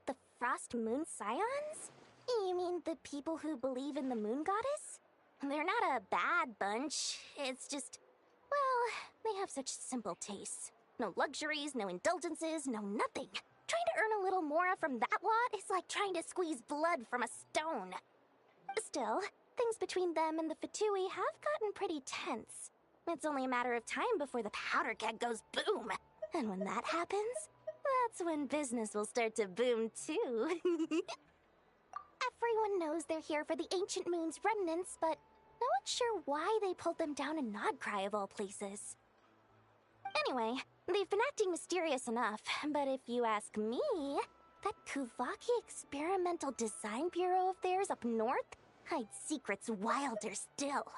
The Frost Moon Scions? You mean the people who believe in the Moon Goddess? They're not a bad bunch, it's just... well, they have such simple tastes. No luxuries, no indulgences, no nothing. Trying to earn a little more from that lot is like trying to squeeze blood from a stone. Still, things between them and the Fatui have gotten pretty tense. It's only a matter of time before the powder keg goes boom. And when that happens, that's when business will start to boom too. Everyone knows they're here for the Ancient Moon's remnants, but no one's sure why they pulled them down in Nodcry of all places. Anyway, they've been acting mysterious enough, but if you ask me, that Kuvaki Experimental Design Bureau of theirs up north hides secrets wilder still.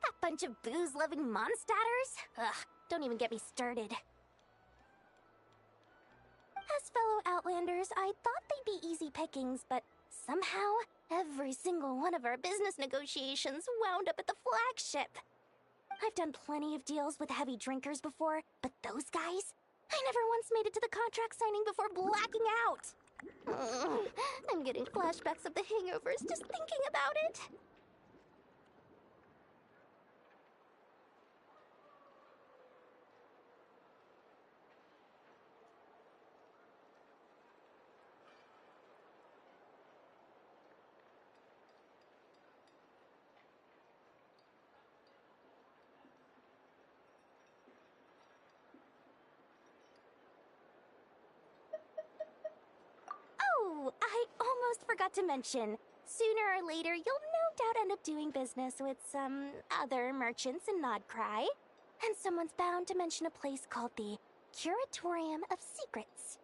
That bunch of booze-loving monstatters? Ugh, don't even get me started. As fellow Outlanders, I thought they'd be easy pickings, but somehow, every single one of our business negotiations wound up at the flagship. I've done plenty of deals with heavy drinkers before, but those guys? I never once made it to the contract signing before blacking out. I'm getting flashbacks of the hangovers just thinking about it. Oh, I almost forgot to mention. Sooner or later, you'll no doubt end up doing business with some other merchants in Nodcry. And someone's bound to mention a place called the Curatorium of Secrets.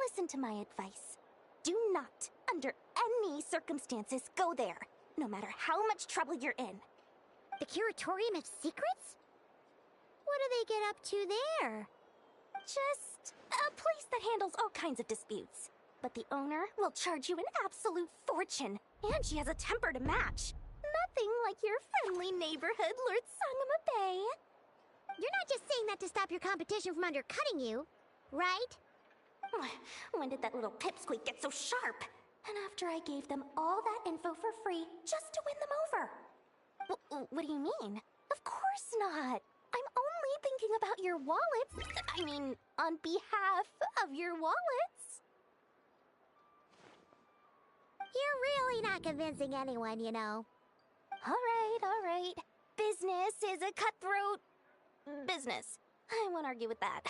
Listen to my advice. Do not, under any circumstances, go there, no matter how much trouble you're in. The Curatorium of Secrets? What do they get up to there? Just a place that handles all kinds of disputes. But the owner will charge you an absolute fortune, and she has a temper to match. Nothing like your friendly neighborhood Lord Sangama Bay. You're not just saying that to stop your competition from undercutting you. right? When did that little pipsqueak get so sharp? And after I gave them all that info for free just to win them over. What do you mean? Of course not. I'm only thinking about your wallets. I mean, on behalf of your wallets. You're really not convincing anyone, you know. All right. Business is a cutthroat business. I won't argue with that.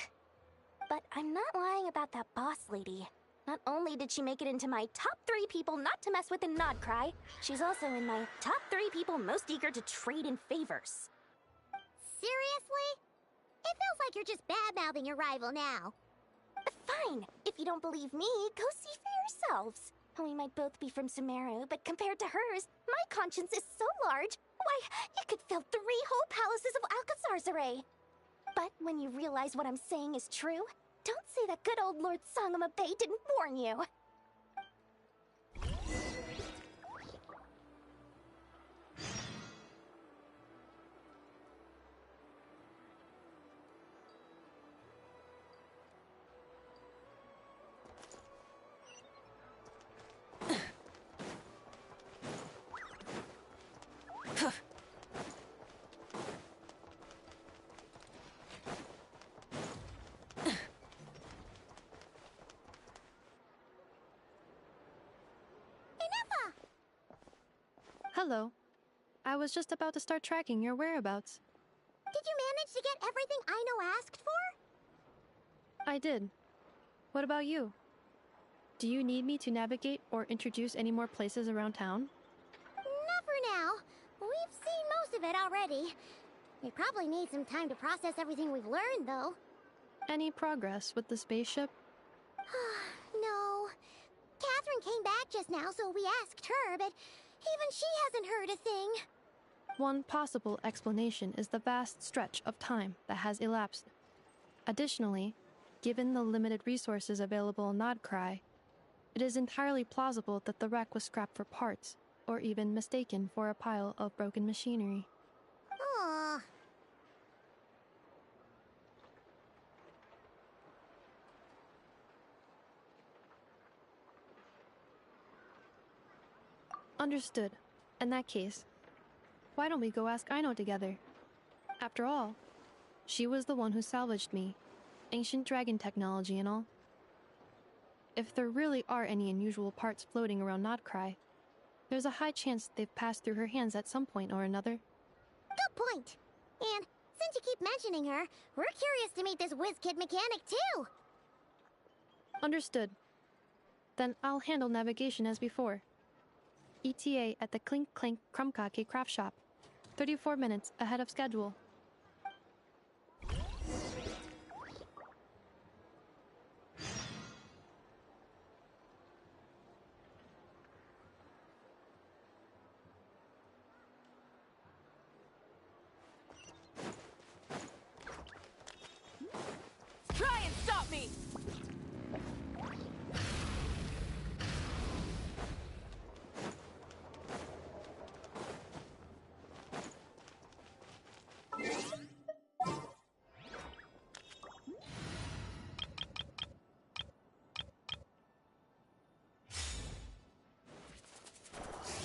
But I'm not lying about that boss lady. Not only did she make it into my top 3 people not to mess with in Nodcry, she's also in my top 3 people most eager to trade in favors. Seriously? It feels like you're just bad-mouthing your rival now. Fine. If you don't believe me, go see for yourselves. We might both be from Sumeru, but compared to hers, my conscience is so large, why, it could fill 3 whole palaces of Alcazar's array. But when you realize what I'm saying is true, don't say that good old Lord Sangama Bay didn't warn you. Hello. I was just about to start tracking your whereabouts. Did you manage to get everything Aino asked for? I did. What about you? Do you need me to navigate or introduce any more places around town? Not for now. We've seen most of it already. We probably need some time to process everything we've learned, though. Any progress with the spaceship? No. Catherine came back just now, so we asked her, but even she hasn't heard a thing. One possible explanation is the vast stretch of time that has elapsed. Additionally, given the limited resources available in Nodcry, it is entirely plausible that the wreck was scrapped for parts, or even mistaken for a pile of broken machinery. Aww. Understood. In that case, why don't we go ask Aino together? After all, she was the one who salvaged me. Ancient dragon technology and all. If there really are any unusual parts floating around Nodcry, there's a high chance they've passed through her hands at some point or another. Good point. And since you keep mentioning her, we're curious to meet this whiz-kid mechanic too. Understood. Then I'll handle navigation as before. ETA at the Clink Clank Krumkake craft shop. 34 minutes ahead of schedule. Try and stop me!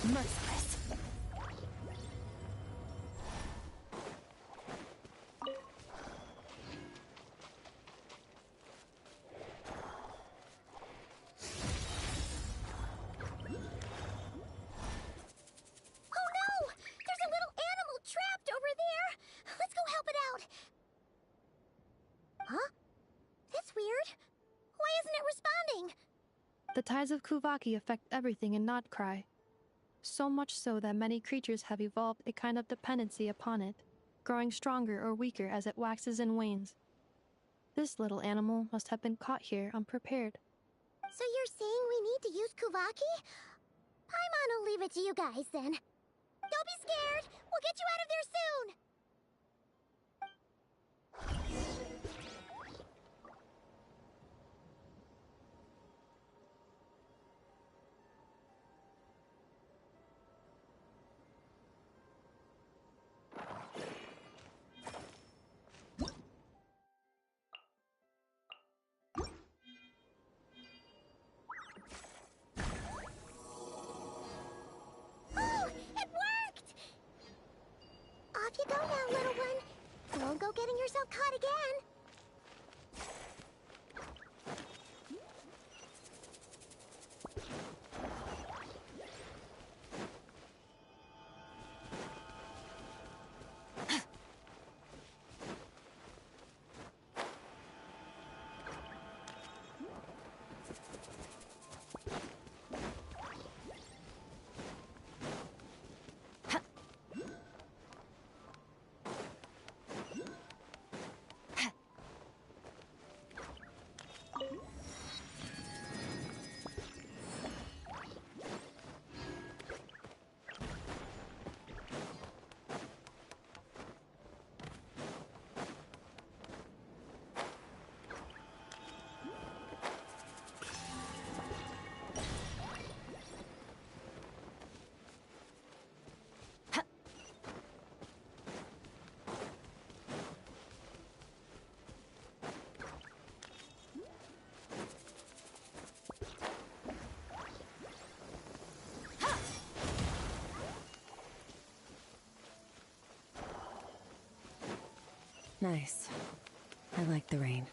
Merciless. Oh no! There's a little animal trapped over there! Let's go help it out! Huh? That's weird. Why isn't it responding? The tides of Kuvaki affect everything in Nodcry. So much so that many creatures have evolved a kind of dependency upon it, growing stronger or weaker as it waxes and wanes. This little animal must have been caught here unprepared. So you're saying we need to use Kuvaki? Paimon will leave it to you guys then. Don't be scared! We'll get you out of there soon! now, little one. Don't go getting yourself caught again. Nice. I like the rain.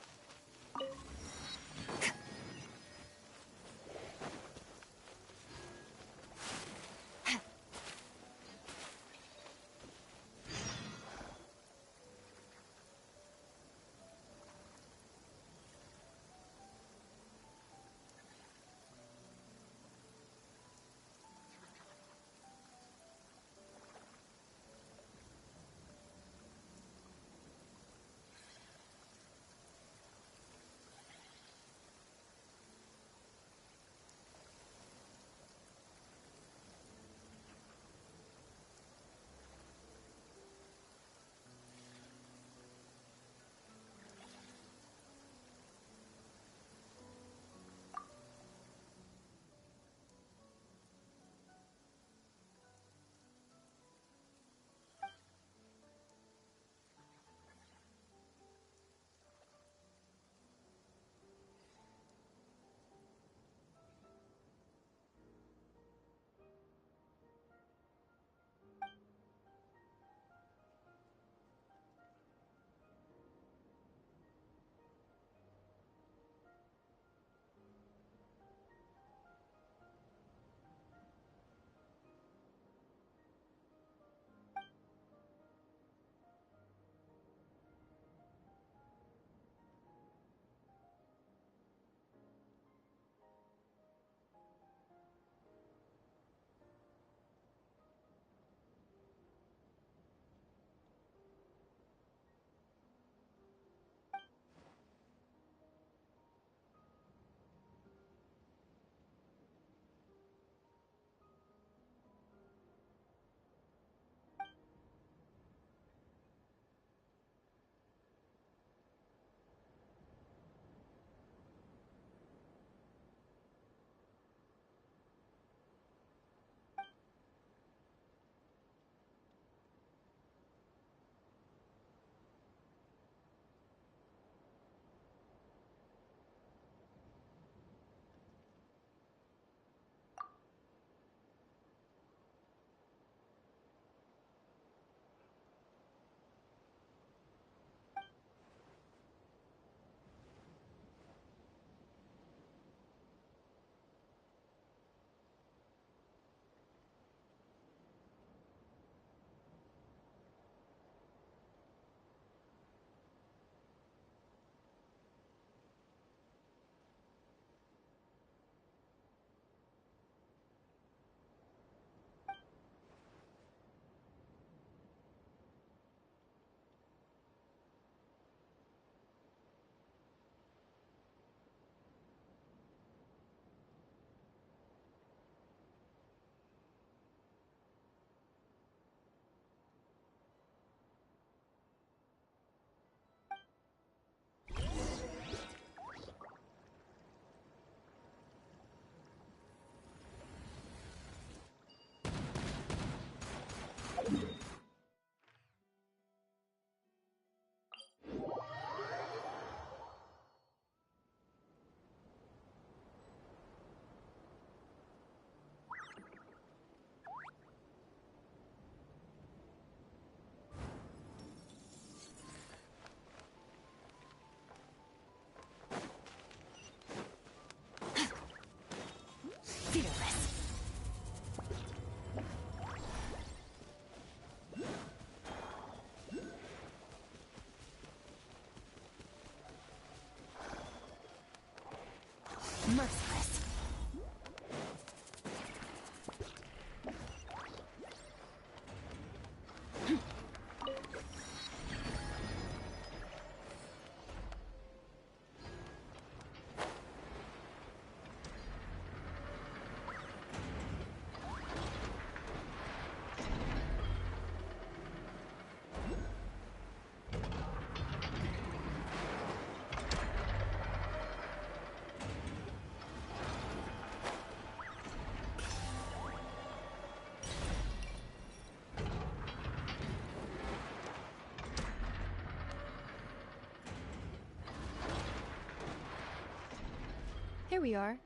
Here we are.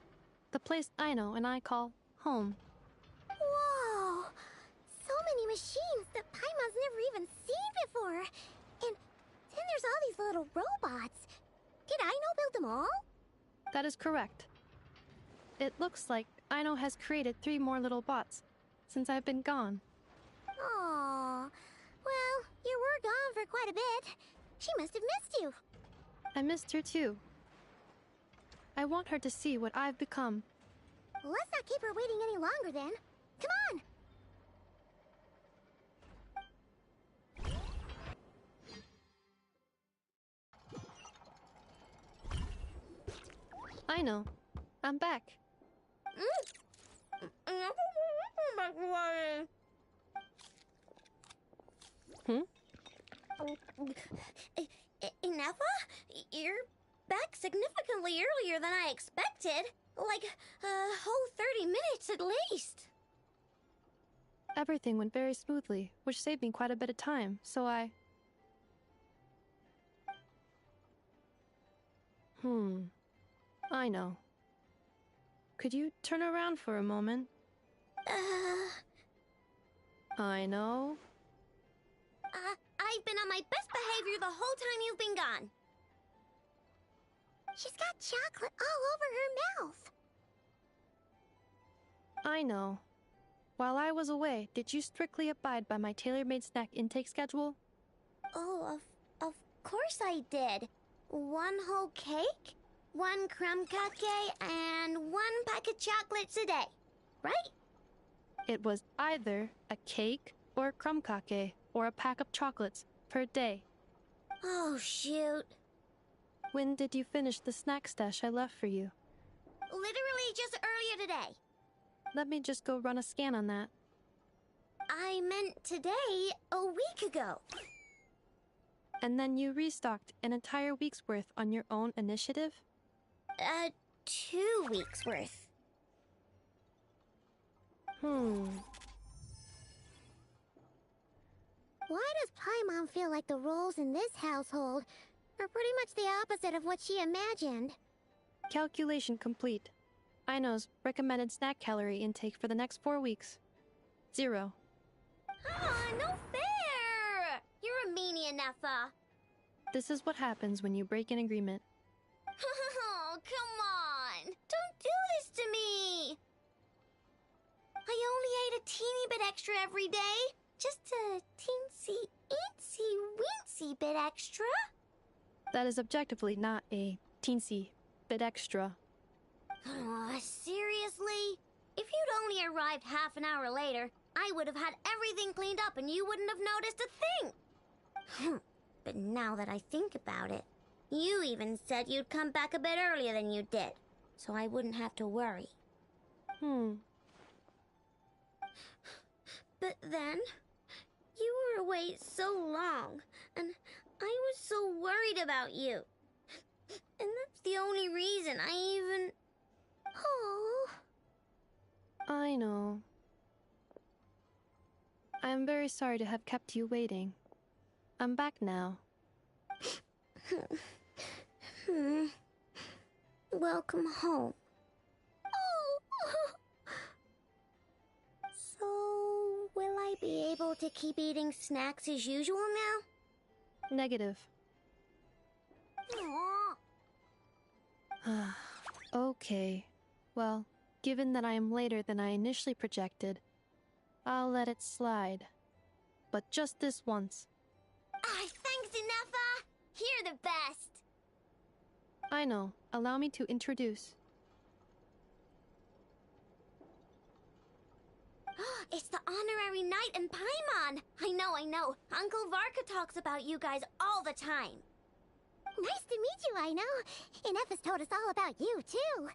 The place Aino and I call home. Whoa! So many machines that Paimon's never even seen before. And then there's all these little robots. Did Aino build them all? That is correct. It looks like Aino has created 3 more little bots since I've been gone. Aww. Well, you were gone for quite a bit. She must have missed you. I missed her too. I want her to see what I've become. Let's not keep her waiting any longer then. Come on! Aino, I'm back. Hmm? Ineffa? You're back significantly earlier than I expected. Like a whole 30 minutes at least. Everything went very smoothly, which saved me quite a bit of time, so I... I know. Could you turn around for a moment? I know. I've been on my best behavior the whole time you've been gone. She's got chocolate all over her mouth. I know. While I was away, did you strictly abide by my tailor-made snack intake schedule? Oh, of course I did. 1 whole cake, 1 crumb cake, and 1 pack of chocolates a day, right? It was either a cake or a crumb cake or a pack of chocolates per day. Oh, shoot. When did you finish the snack stash I left for you? Literally just earlier today. Let me just go run a scan on that. I meant today, a week ago. And then you restocked an entire week's worth on your own initiative? 2 weeks worth. Why does Paimon feel like the roles in this household are pretty much the opposite of what she imagined? Calculation complete. Aino's recommended snack calorie intake for the next 4 weeks. 0. No fair! You're a meanie, Ineffa. This is what happens when you break an agreement. Oh, come on! Don't do this to me! I only ate a teeny bit extra every day. Just a teensy, eensy, weensy bit extra. That is objectively not a teensy bit extra. Seriously? If you'd only arrived half an hour later, I would have had everything cleaned up and you wouldn't have noticed a thing. But now that I think about it, you even said you'd come back a bit earlier than you did, so I wouldn't have to worry. But then, you were away so long, and I was so worried about you. And that's the only reason I even... Oh. I know. I am very sorry to have kept you waiting. I'm back now. Welcome home. So, will I be able to keep eating snacks as usual now? Negative. Okay. Well, given that I am later than I initially projected, I'll let it slide. But just this once. Thanks, Ineffa! You're the best! I know. Allow me to introduce. It's the honorary knight and Paimon! I know. Uncle Varka talks about you guys all the time. Nice to meet you, Aino. Ineffa's told us all about you, too.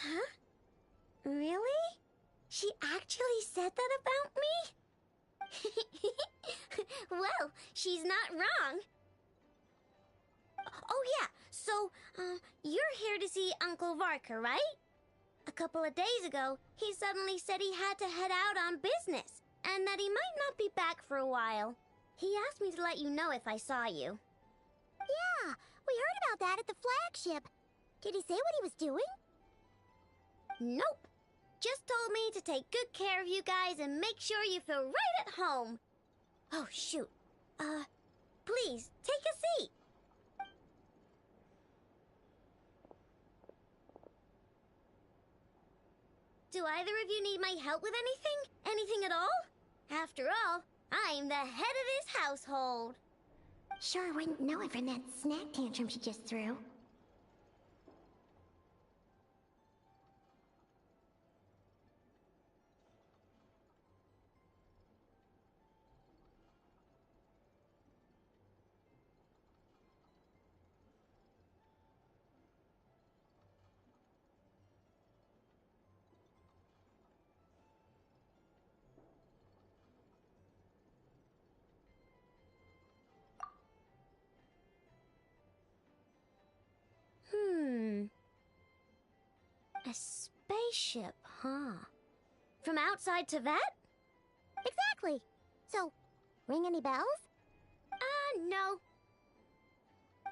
Huh? Really? She actually said that about me? Well, she's not wrong. Oh yeah, so, you're here to see Uncle Varka, right? A couple of days ago, he suddenly said he had to head out on business, and that he might not be back for a while. He asked me to let you know if I saw you. Yeah, we heard about that at the flagship. Did he say what he was doing? Nope. Just told me to take good care of you guys and make sure you feel right at home. Oh, shoot. Please, take a seat. Do either of you need my help with anything? Anything at all? After all, I'm the head of this household. Sure wouldn't know it from that snack tantrum she just threw. A spaceship, huh? From outside to that? Exactly. So, ring any bells? No.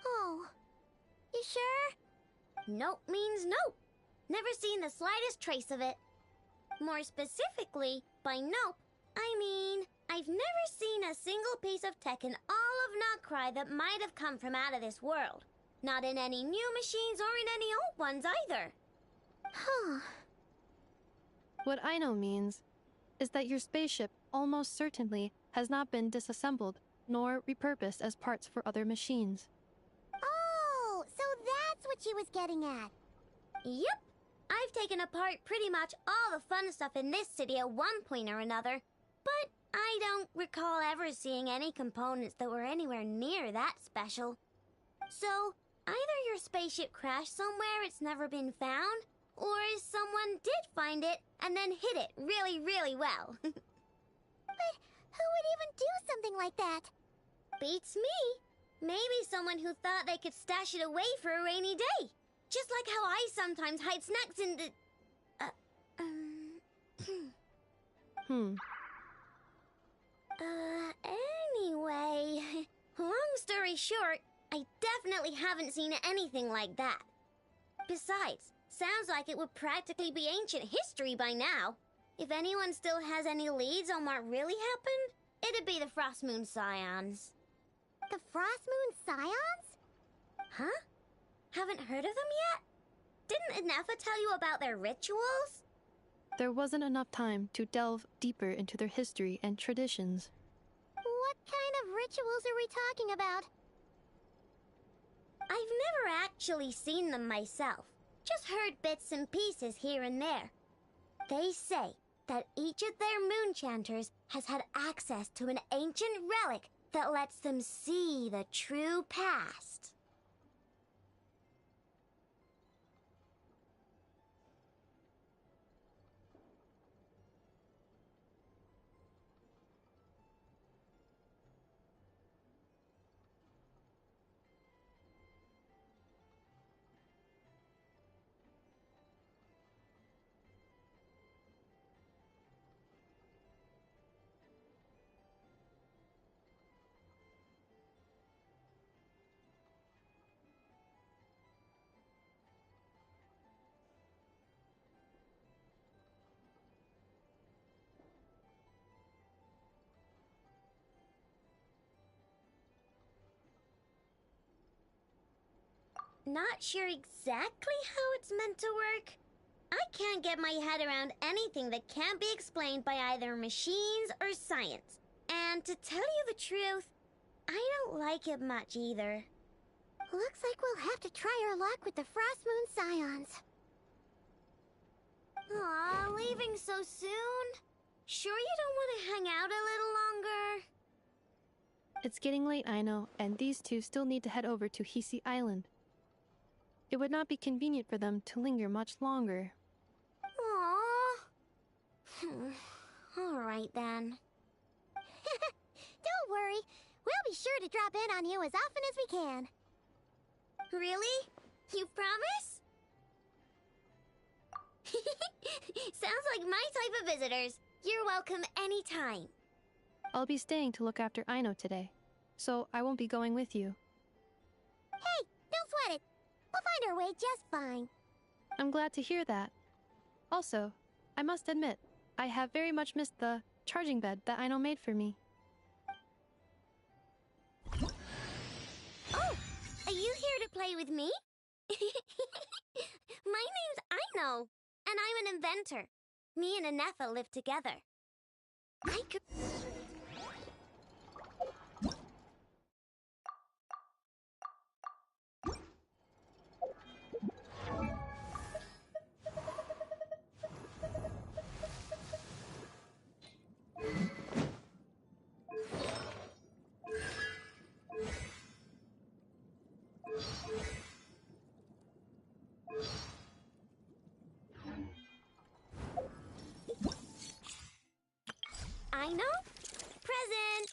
Oh. You sure? Nope means nope. Never seen the slightest trace of it. More specifically, by nope, I mean, I've never seen a single piece of tech in all of Notcry that might have come from out of this world. Not in any new machines or in any old ones either. Huh. What I know means is that your spaceship almost certainly has not been disassembled nor repurposed as parts for other machines. Oh, so that's what she was getting at. Yep. I've taken apart pretty much all the fun stuff in this city at one point or another, but I don't recall ever seeing any components that were anywhere near that special. So, either your spaceship crashed somewhere it's never been found, or someone did find it and then hid it really, really well. But who would even do something like that? Beats me. Maybe someone who thought they could stash it away for a rainy day. Just like how I sometimes hide snacks in the... Anyway, long story short, I definitely haven't seen anything like that. Besides, sounds like it would practically be ancient history by now. If anyone still has any leads on what really happened, it'd be the Frost Moon Scions. The Frost Moon Scions? Huh? Haven't heard of them yet? Didn't Inefa tell you about their rituals? There wasn't enough time to delve deeper into their history and traditions. What kind of rituals are we talking about? I've never actually seen them myself. Just heard bits and pieces here and there. They say that each of their moon chanters has had access to an ancient relic that lets them see the true past. Not sure exactly how it's meant to work. I can't get my head around anything that can't be explained by either machines or science. And to tell you the truth, I don't like it much either. Looks like we'll have to try our luck with the Frost Moon Scions. Aw, leaving so soon? Sure you don't want to hang out a little longer? It's getting late, I know, and these two still need to head over to Hisi Island. It would not be convenient for them to linger much longer, night, then. Don't worry. We'll be sure to drop in on you as often as we can. Really? You promise? Sounds like my type of visitors. You're welcome anytime. I'll be staying to look after Aino today, so I won't be going with you. Hey, don't sweat it. We'll find our way just fine. I'm glad to hear that. Also, I must admit, I have very much missed the charging bed that Aino made for me. Oh, are you here to play with me? My name's Aino, and I'm an inventor. Me and Anefa live together. I could... Aino? Present!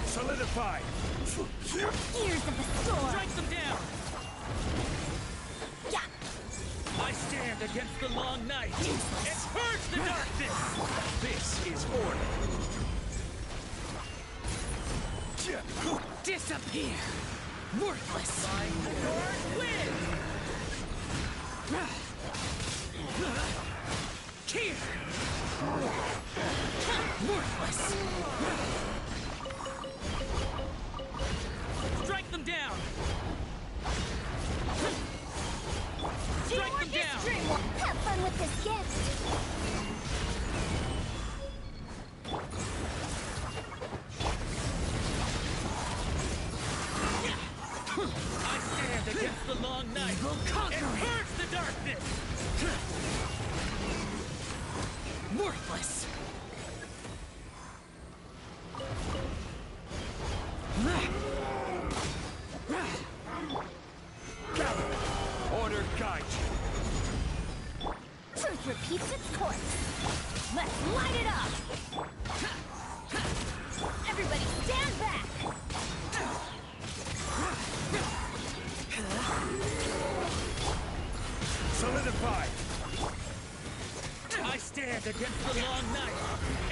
Solidify! Ears of the storm! Strike them down! Yeah! I stand against the long night and purge the darkness! This is order! Disappear! Worthless! Win! Here! Worthless! Strike them down! I stand against the long night and purge the darkness! Worthless! Order guide you! Truth repeats its course. Let's light it up! Everybody stand back! Solidify! I stand against the long night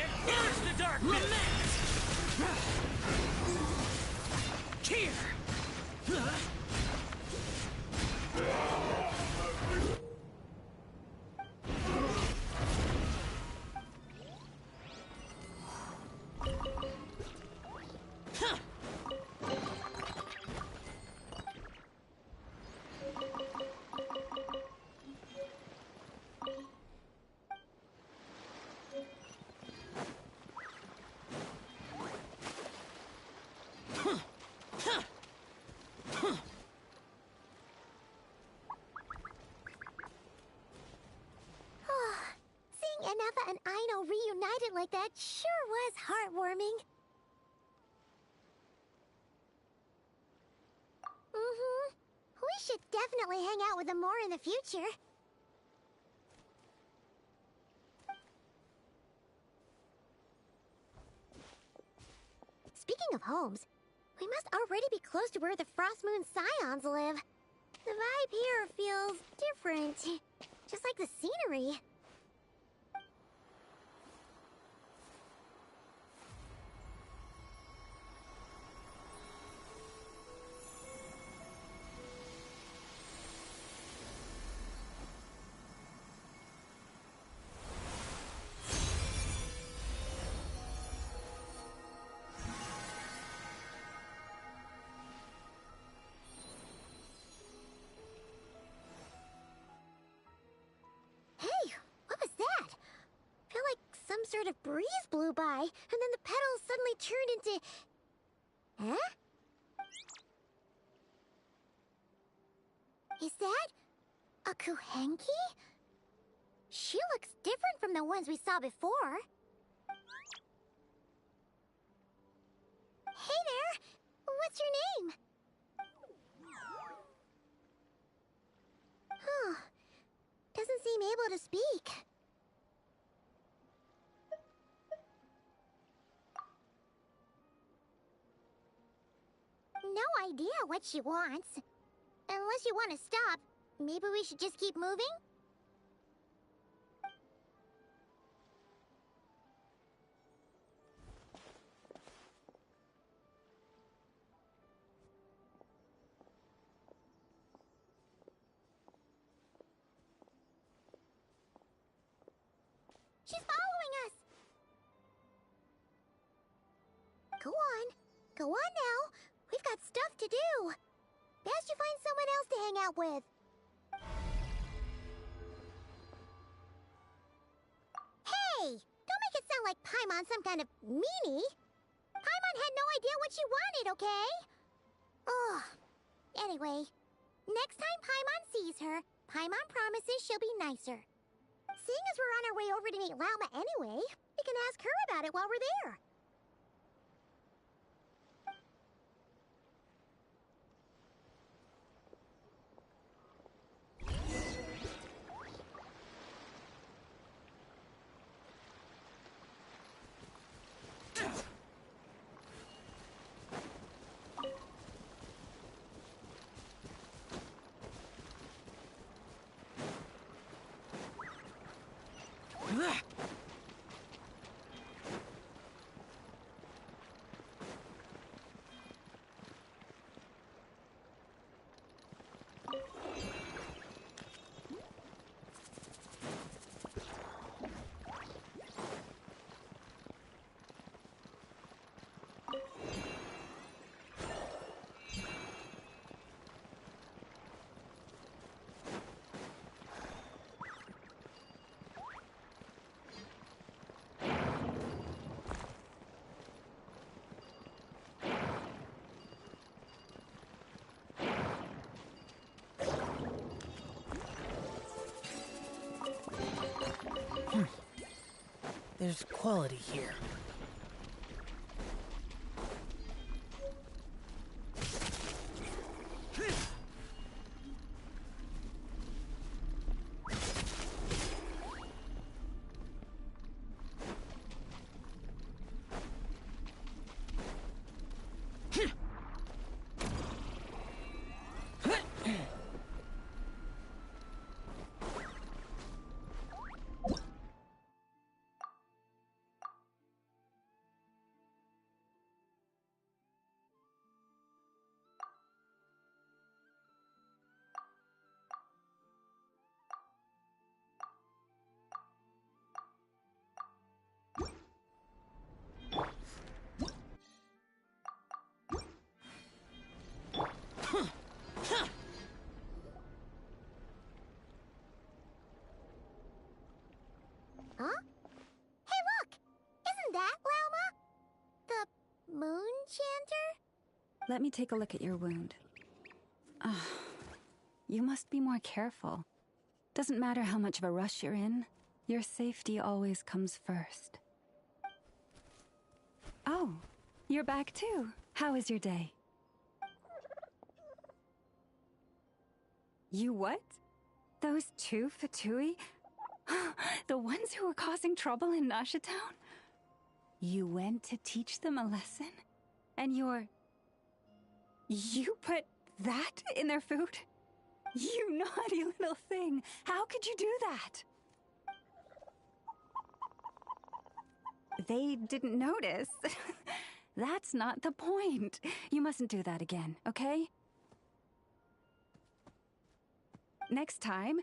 and purge the darkness! Here! Seeing Aneva and Aino reunited like that sure was heartwarming. Mm-hmm. We should definitely hang out with them more in the future. Speaking of homes, we must already be close to where the Frost Moon Scions live. The vibe here feels different, just like the scenery. Hey, what was that? I feel like some sort of breeze blew by, and then the petals suddenly turned into... Huh? Is that a Kuhenki? She looks different from the ones we saw before. Hey there! What's your name? Huh. Doesn't seem able to speak. No idea what she wants. Unless you want to stop, maybe we should just keep moving? She's following us! Go on. Go on now. We've got stuff to do. Best you find someone else to hang out with. Hey! Don't make it sound like Paimon's some kind of meanie. Paimon had no idea what she wanted, okay? Ugh. Anyway, next time Paimon sees her, Paimon promises she'll be nicer. Seeing as we're on our way over to meet Lauma anyway, we can ask her about it while we're there. There's quality here. Huh? Hey, look! Isn't that Lauma? The moon chanter? Let me take a look at your wound. Ah, you must be more careful. Doesn't matter how much of a rush you're in, your safety always comes first. Oh, you're back too. How was your day? You what? Those two Fatui? The ones who were causing trouble in Nasha Town? You went to teach them a lesson? And you put that in their food? You naughty little thing! How could you do that? They didn't notice. That's not the point. You mustn't do that again, okay? Next time,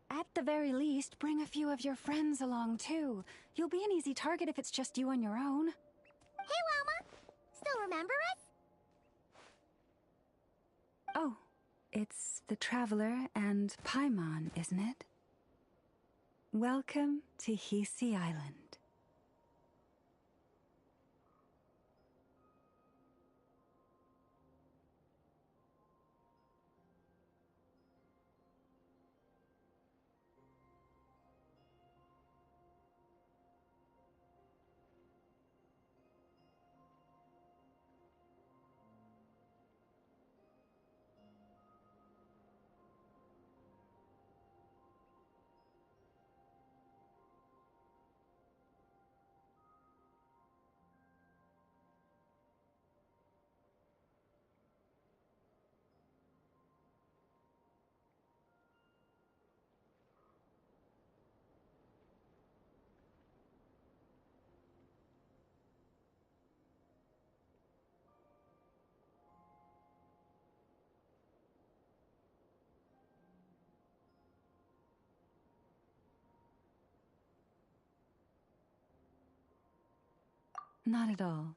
at the very least, bring a few of your friends along too. You'll be an easy target if it's just you on your own. Hey, Lauma! Still remember us? Oh, it's the Traveler and Paimon, isn't it? Welcome to Hisi Island. Not at all.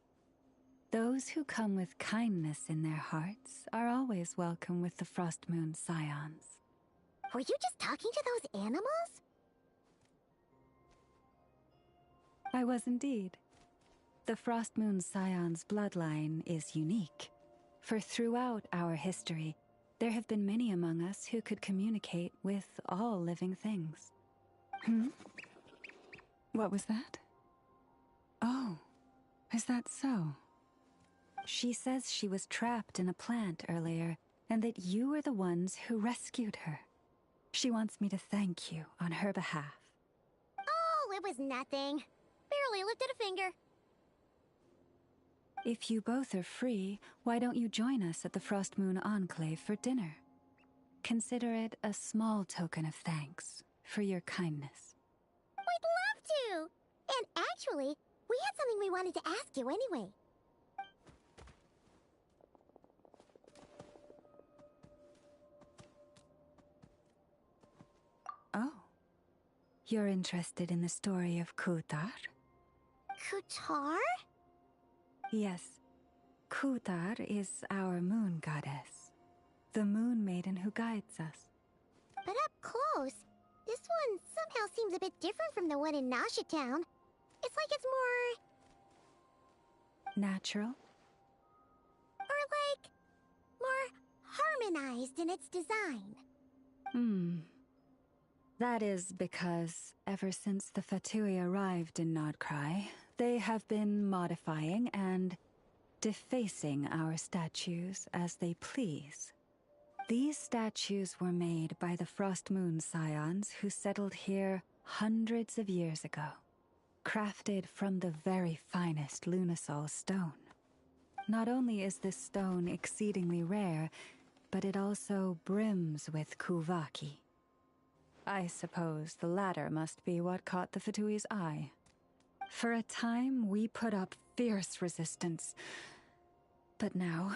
Those who come with kindness in their hearts are always welcome with the Frost Moon Scions. Were you just talking to those animals? I was indeed. The Frost Moon Scions bloodline is unique, for throughout our history, there have been many among us who could communicate with all living things. What was that? Oh, is that so? She says she was trapped in a plant earlier, and that you were the ones who rescued her. She wants me to thank you on her behalf. Oh, it was nothing. Barely lifted a finger. If you both are free, why don't you join us at the Frost Moon Enclave for dinner? Consider it a small token of thanks for your kindness. We'd love to! And actually, we had something we wanted to ask you anyway. Oh. You're interested in the story of Kutar? Kutar? Yes. Kutar is our moon goddess. The moon maiden who guides us. But up close, this one somehow seems a bit different from the one in Nasha Town. It's like it's more... natural? Or like... more harmonized in its design. That is because ever since the Fatui arrived in Nodcry, they have been modifying and defacing our statues as they please. These statues were made by the Frost Moon Scions who settled here hundreds of years ago, crafted from the very finest Lunasol stone. Not only is this stone exceedingly rare, but it also brims with Kuvaki. I suppose the latter must be what caught the Fatui's eye. For a time, we put up fierce resistance, but now,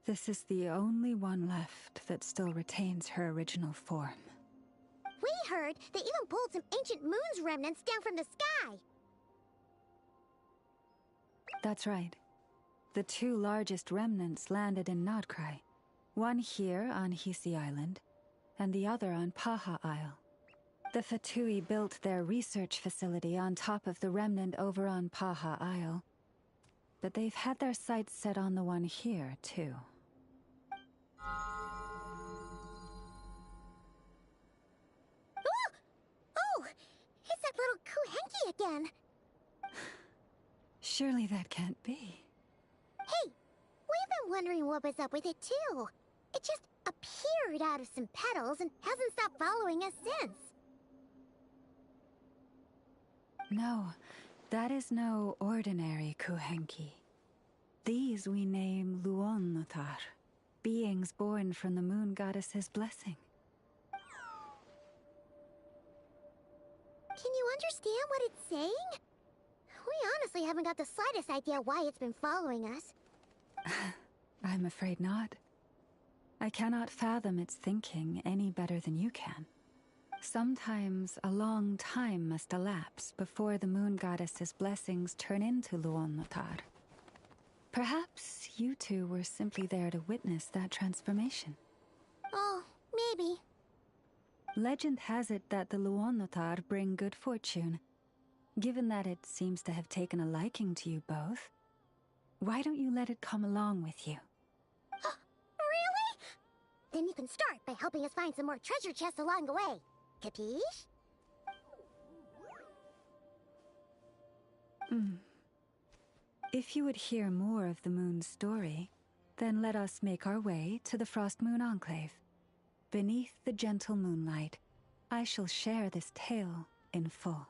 this is the only one left that still retains her original form. We heard they even pulled some ancient moon's remnants down from the sky. That's right. The two largest remnants landed in Nodcry. One here on Hisi Island, and the other on Paha Isle. The Fatui built their research facility on top of the remnant over on Paha Isle. But they've had their sights set on the one here, too. Oh! It's that little Kuhenki again! Surely that can't be. Hey! We've been wondering what was up with it, too. It just appeared out of some petals and hasn't stopped following us since. No, that is no ordinary Kuhenki. These we name Luonnotar, beings born from the moon goddess's blessing. Can you understand what it's saying? We honestly haven't got the slightest idea why it's been following us. I'm afraid not. I cannot fathom its thinking any better than you can. Sometimes a long time must elapse before the moon goddess's blessings turn into Luonnotar. Perhaps you two were simply there to witness that transformation. Oh, maybe. Legend has it that the Luonnotar bring good fortune. Given that it seems to have taken a liking to you both, why don't you let it come along with you? Really? Then you can start by helping us find some more treasure chests along the way. Capiche? If you would hear more of the moon's story, then let us make our way to the Frost Moon Enclave. Beneath the gentle moonlight, I shall share this tale in full.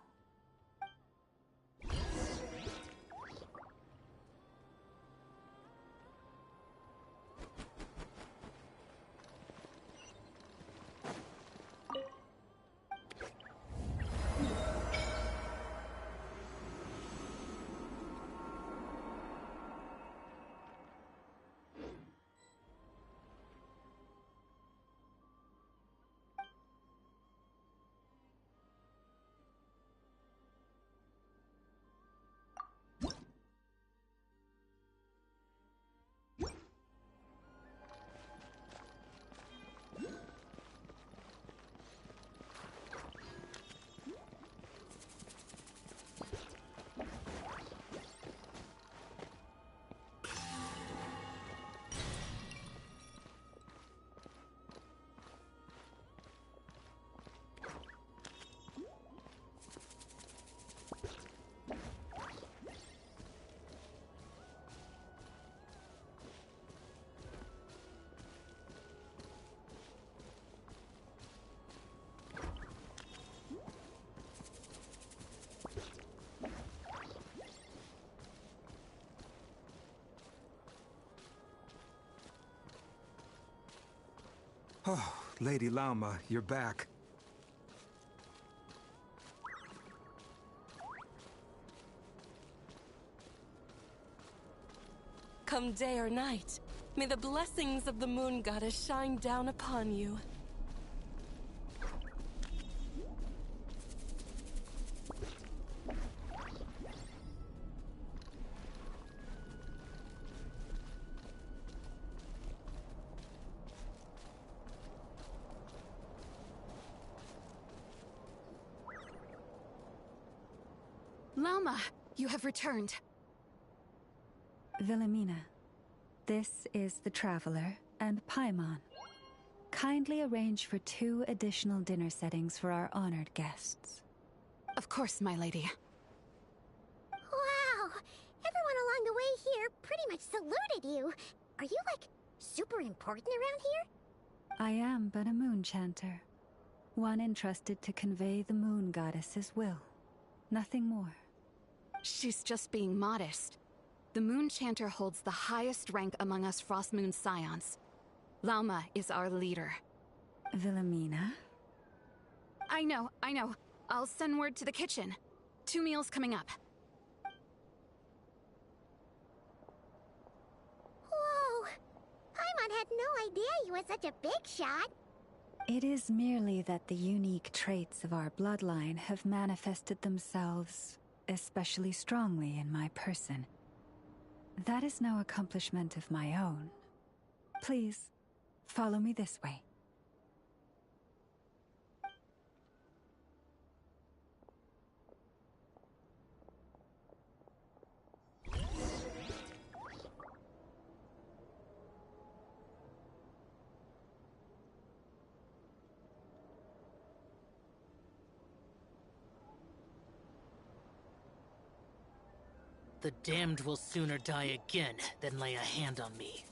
Oh, Lady Lauma, you're back. Come day or night, may the blessings of the moon goddess shine down upon you. Lauma, you have returned. Wilhelmina, this is the Traveler and Paimon. Kindly arrange for 2 additional dinner settings for our honored guests. Of course, my lady. Wow! Everyone along the way here pretty much saluted you. Are you, like, super important around here? I am but a moon chanter. One entrusted to convey the moon goddess's will. Nothing more. She's just being modest. The Moon Chanter holds the highest rank among us Frost Moon Scions. Lauma is our leader. Wilhelmina? I know. I'll send word to the kitchen. 2 meals coming up. Whoa! Paimon had no idea you were such a big shot. It is merely that the unique traits of our bloodline have manifested themselves especially strongly in my person. That is no accomplishment of my own. Please, follow me this way. The damned will sooner die again than lay a hand on me.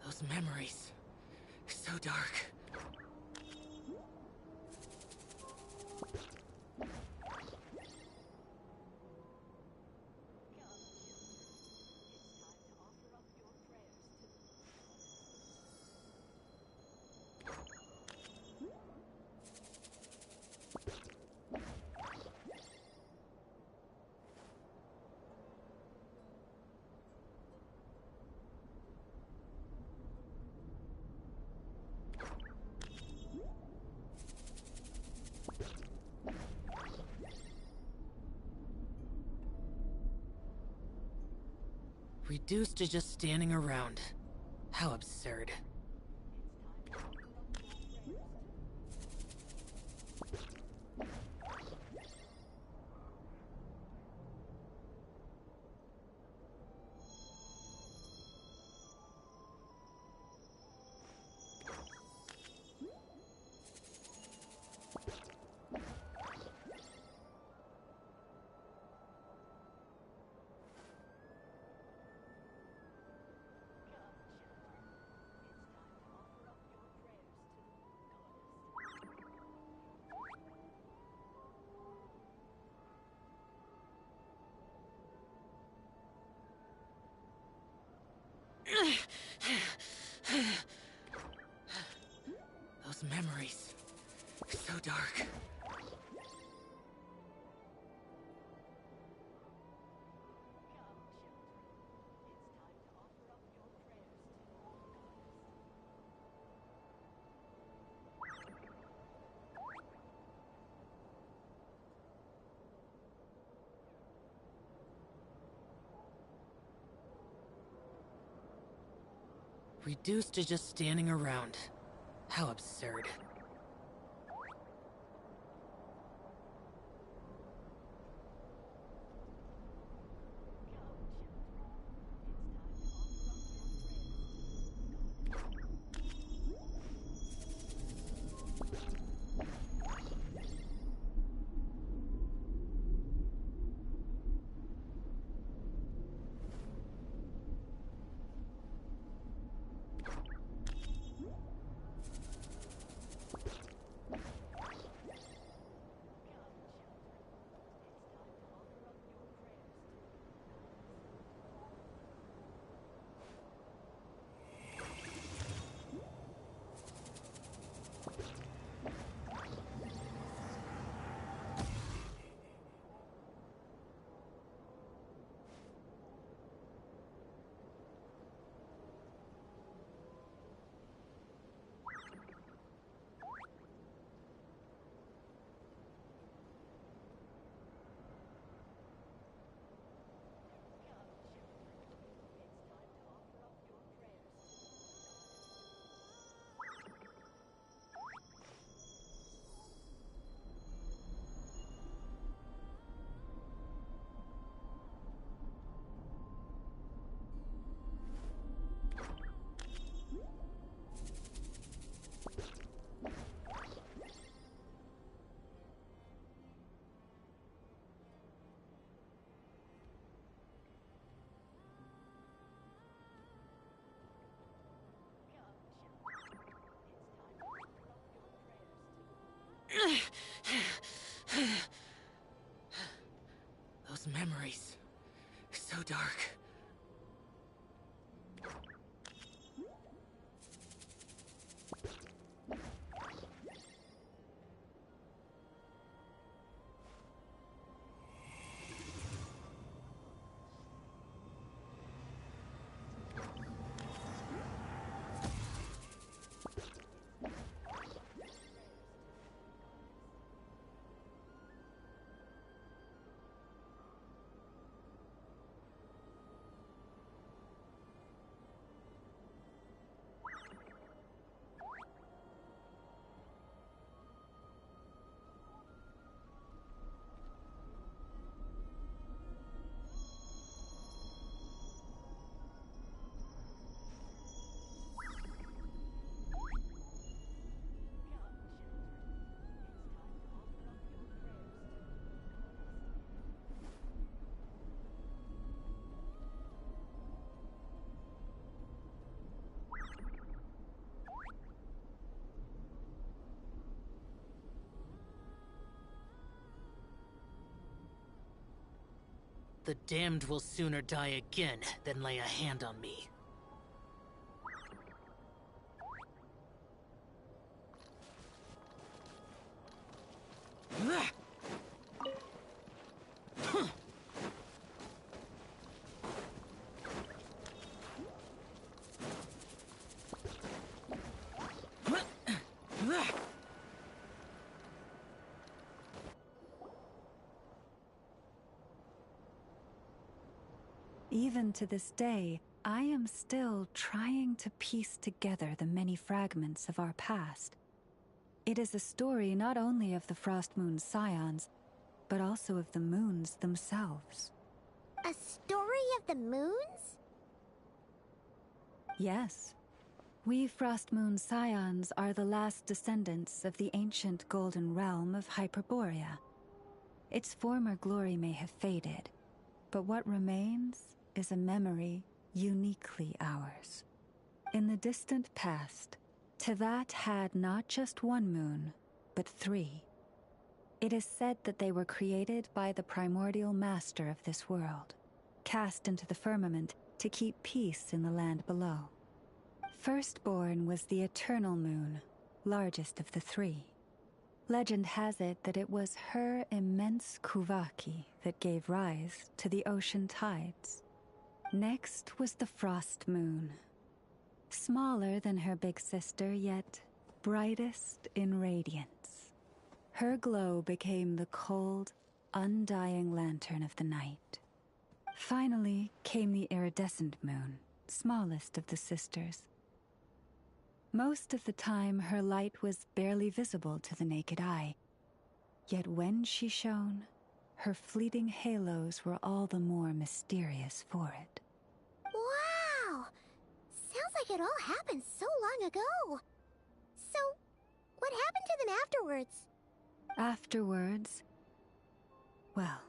Those memories, so dark. Reduced to just standing around. How absurd. Those memories, so dark. Reduced to just standing around. How absurd. Those memories. So dark. The damned will sooner die again than lay a hand on me. Even to this day, I am still trying to piece together the many fragments of our past. It is a story not only of the Frost Moon Scions, but also of the moons themselves. A story of the moons? Yes. We Frost Moon Scions are the last descendants of the ancient golden realm of Hyperborea. Its former glory may have faded, but what remains is a memory uniquely ours. In the distant past, Teyvat had not just one moon, but 3. It is said that they were created by the primordial master of this world, cast into the firmament to keep peace in the land below. Firstborn was the eternal moon, largest of the 3. Legend has it that it was her immense kuvaki that gave rise to the ocean tides. Next was the frost moon. Smaller than her big sister, yet brightest in radiance. Her glow became the cold, undying lantern of the night. Finally came the iridescent moon, smallest of the sisters, Most of the time, her light was barely visible to the naked eye. Yet when she shone, her fleeting halos were all the more mysterious for it. Wow! Sounds like it all happened so long ago. So, what happened to them afterwards? Afterwards, well,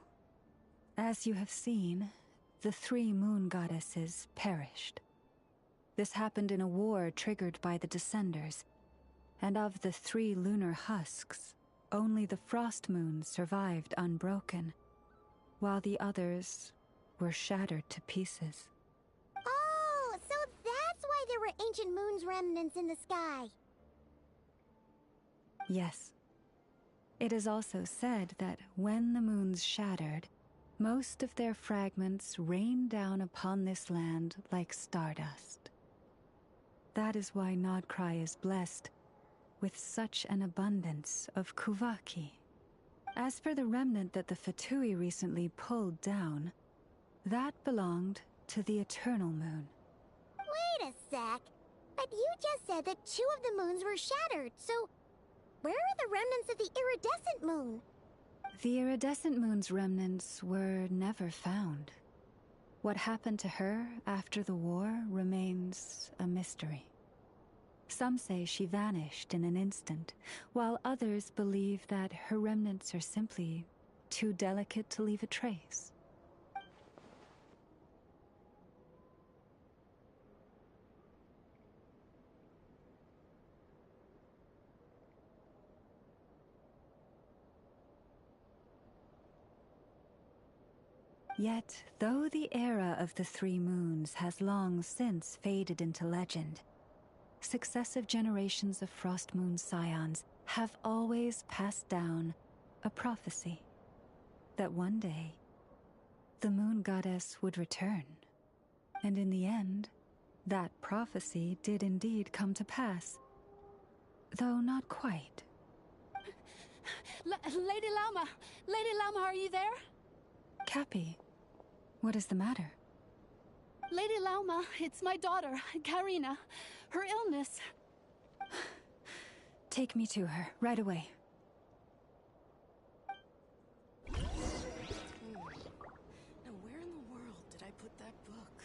as you have seen, the 3 moon goddesses perished. This happened in a war triggered by the Descenders, and of the 3 lunar husks, only the frost moon survived unbroken, while the others were shattered to pieces. Oh, so that's why there were ancient moon's remnants in the sky. Yes. It is also said that when the moons shattered, most of their fragments rained down upon this land like stardust. That is why Nodcry is blessed with such an abundance of Kuvaki. As for the remnant that the Fatui recently pulled down, that belonged to the Eternal Moon. Wait a sec. But you just said that 2 of the moons were shattered, so where are the remnants of the iridescent moon? The iridescent moon's remnants were never found. What happened to her after the war remains a mystery. Some say she vanished in an instant, while others believe that her remnants are simply too delicate to leave a trace. Yet, though the era of the 3 moons has long since faded into legend, successive generations of Frost Moon Scions have always passed down a prophecy that one day the moon goddess would return. And in the end, that prophecy did indeed come to pass, though not quite. Lady Lauma! Lady Lauma, are you there? Cappy, what is the matter? Lady Lauma, it's my daughter, Karina. Her illness. Take me to her, right away. Now where in the world did I put that book?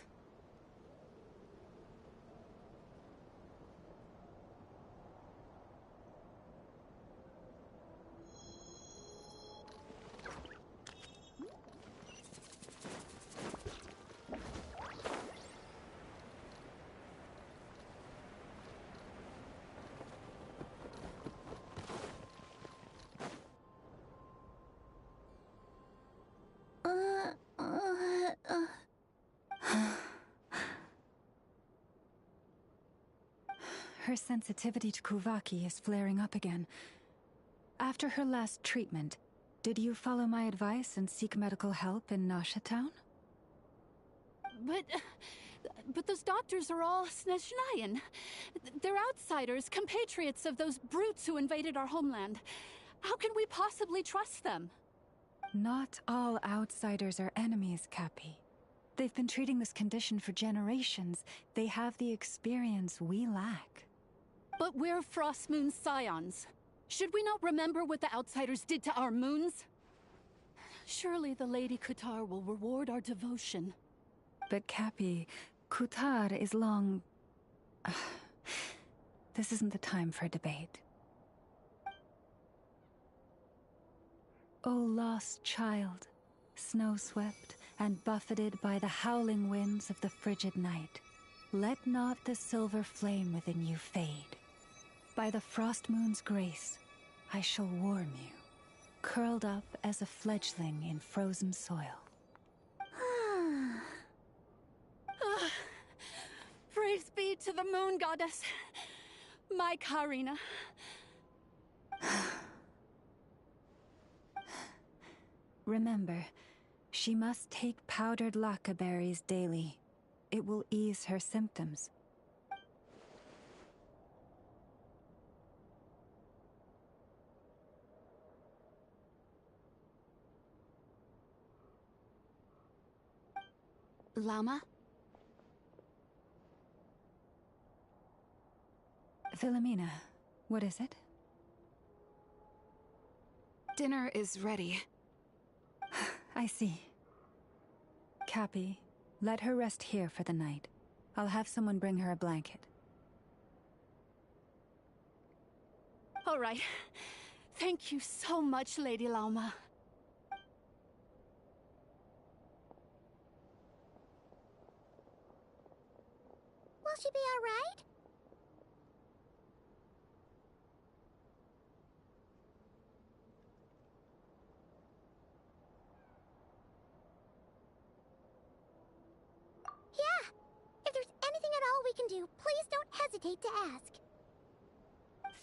Her sensitivity to Kuvaki is flaring up again. After her last treatment, did you follow my advice and seek medical help in Nasha Town? But those doctors are all Snezhnayan. They're outsiders, compatriots of those brutes who invaded our homeland. How can we possibly trust them? Not all outsiders are enemies, Cappy. They've been treating this condition for generations. They have the experience we lack. But we're Frost Moon Scions. Should we not remember what the outsiders did to our moons? Surely the Lady Kutar will reward our devotion. But Cappy, Kutar is long... This isn't the time for debate. O lost child, snow-swept and buffeted by the howling winds of the frigid night, let not the silver flame within you fade. By the frost moon's grace, I shall warm you, curled up as a fledgling in frozen soil. Praise be to the moon goddess, my Karina. Remember, she must take powdered laka berries daily. It will ease her symptoms. Lama? Philomena, what is it? Dinner is ready. I see. Cappy, let her rest here for the night. I'll have someone bring her a blanket. All right. Thank you so much, Lady Lauma. Will she be all right? Yeah. If there's anything at all we can do, please don't hesitate to ask.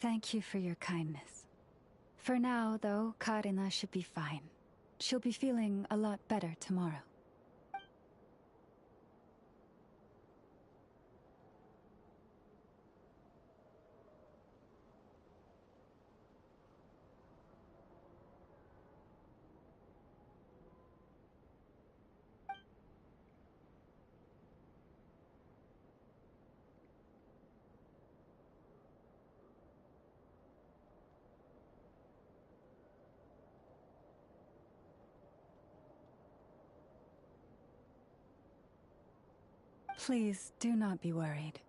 Thank you for your kindness. For now, though, Karina should be fine. She'll be feeling a lot better tomorrow. Please do not be worried.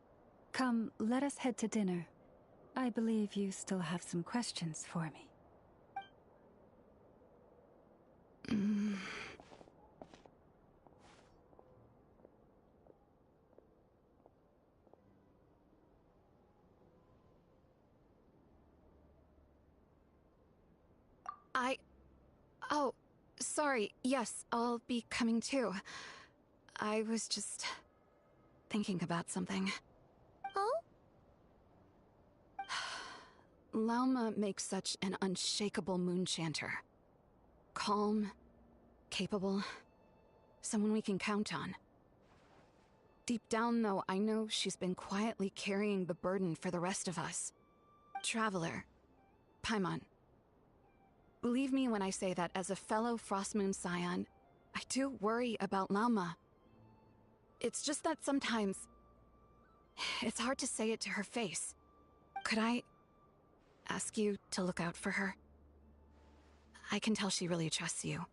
Come, let us head to dinner. I believe you still have some questions for me. Oh, sorry. Yes, I'll be coming too. I was just thinking about something. Oh? Lauma makes such an unshakable moon chanter. Calm, capable, someone we can count on. Deep down, though, I know she's been quietly carrying the burden for the rest of us. Traveler, Paimon. Believe me when I say that as a fellow Frostmoon Scion, I do worry about Lauma. It's just that sometimes it's hard to say it to her face. Could I ask you to look out for her? I can tell she really trusts you.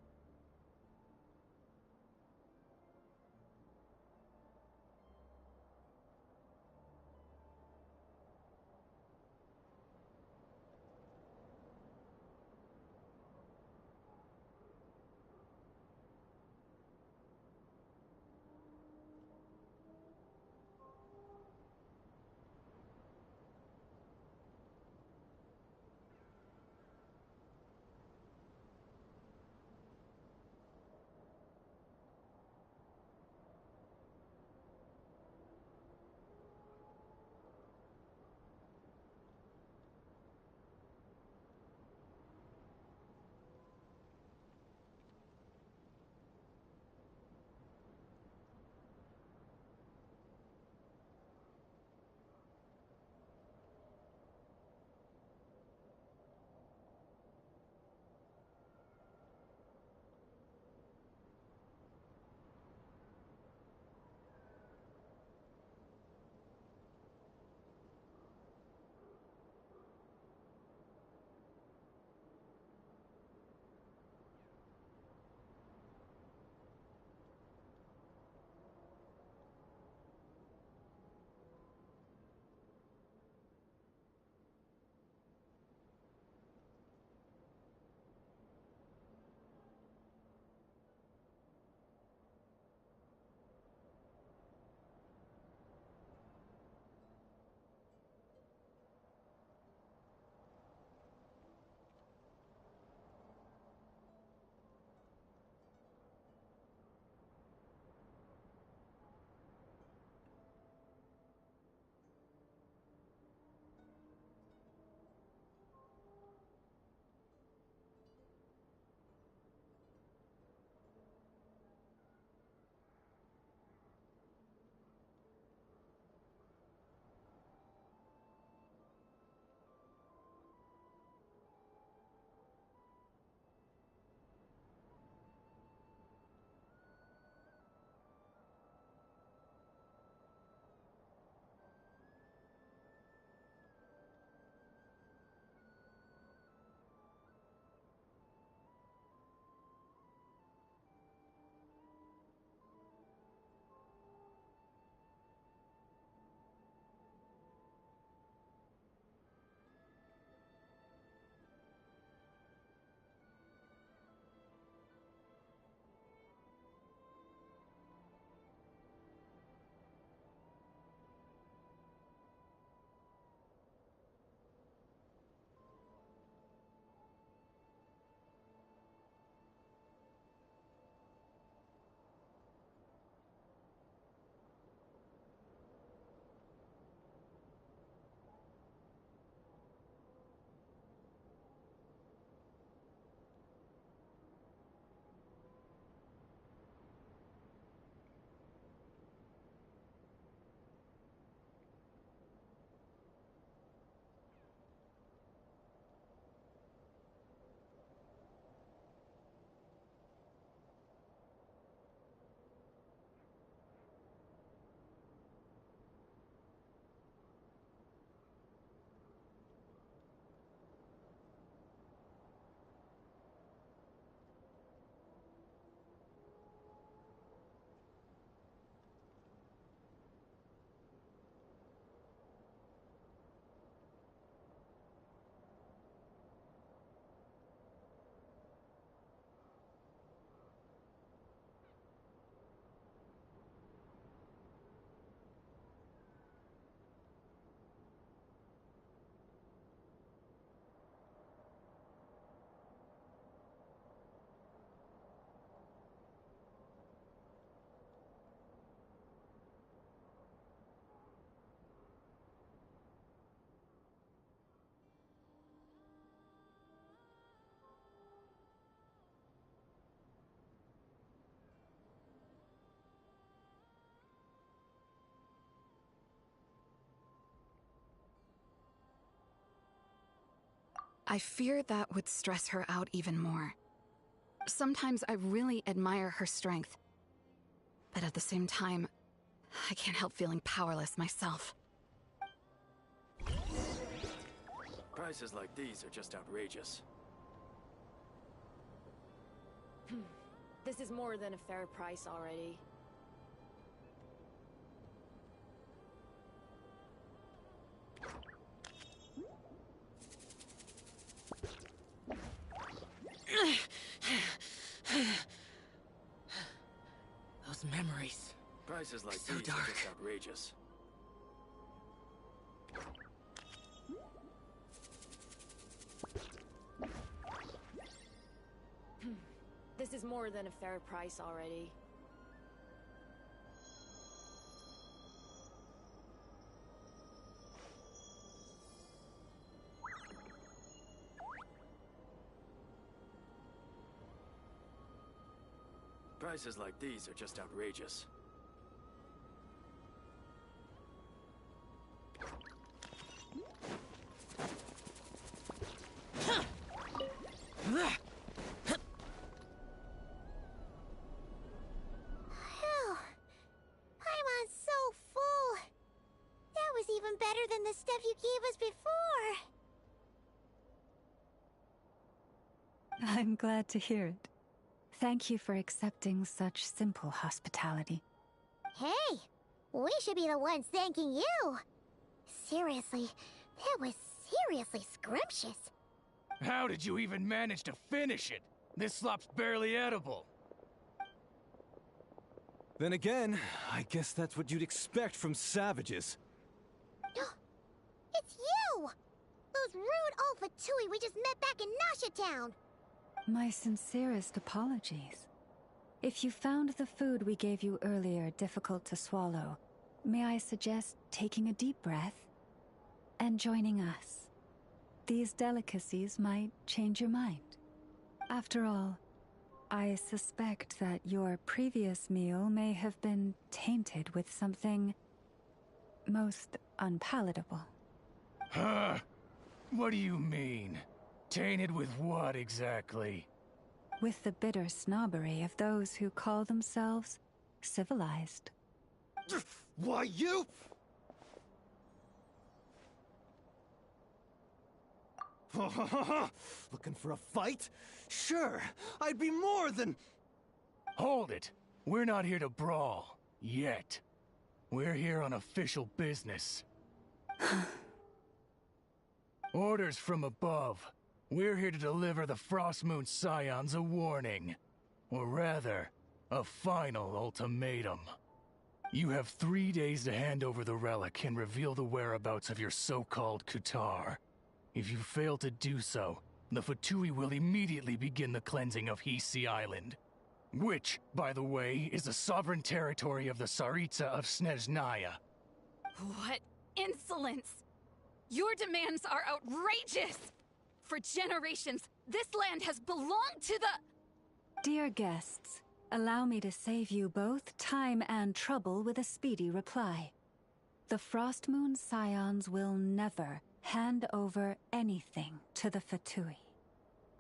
I fear that would stress her out even more. Sometimes I really admire her strength, but at the same time, I can't help feeling powerless myself. Prices like these are just outrageous. This is more than a fair price already. Those memories. Prices like So these dark. are just outrageous. This is more than a fair price already. Prices like these are just outrageous. Phew. Paimon's so full. That was even better than the stuff you gave us before. I'm glad to hear it. Thank you for accepting such simple hospitality. Hey, we should be the ones thanking you. Seriously, that was seriously scrumptious. How did you even manage to finish it? This slop's barely edible. Then again, I guess that's what you'd expect from savages. It's you! Those rude old Fatui we just met back in Nasha Town. My sincerest apologies. If you found the food we gave you earlier difficult to swallow, may I suggest taking a deep breath and joining us? These delicacies might change your mind. After all, I suspect that your previous meal may have been tainted with something most unpalatable. Huh? What do you mean? Tainted with what exactly? With the bitter snobbery of those who call themselves civilized. Why, you? Looking for a fight? Sure, I'd be more than... Hold it! We're not here to brawl. Yet. We're here on official business. Orders from above. We're here to deliver the Frostmoon Scions a warning. Or rather, a final ultimatum. You have 3 days to hand over the relic and reveal the whereabouts of your so-called Kutar. If you fail to do so, the Fatui will immediately begin the cleansing of Hisi Island. Which, by the way, is the sovereign territory of the Tsaritsa of Snezhnaya. What insolence! Your demands are outrageous! For generations, this land has belonged to the... Dear guests, allow me to save you both time and trouble with a speedy reply. The Frostmoon Scions will never hand over anything to the Fatui.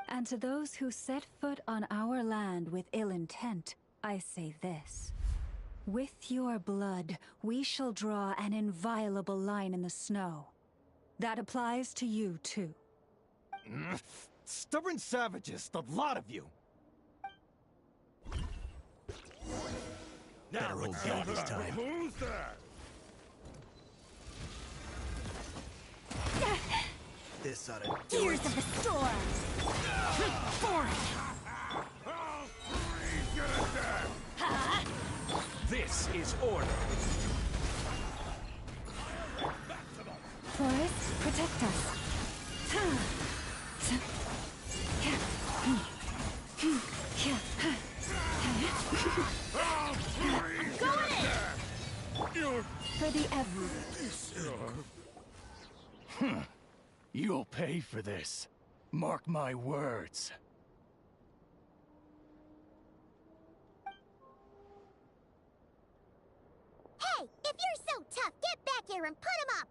And to those who set foot on our land with ill intent, I say this. With your blood, we shall draw an inviolable line in the snow. That applies to you, too. Stubborn savages, the lot of you! Better hold back this time. Who's there? This ought to do Tears it. of the storm! This is order. Forest, protect us. Go in! For the ever. You'll pay for this. Mark my words. Hey, if you're so tough, get back here and put him up!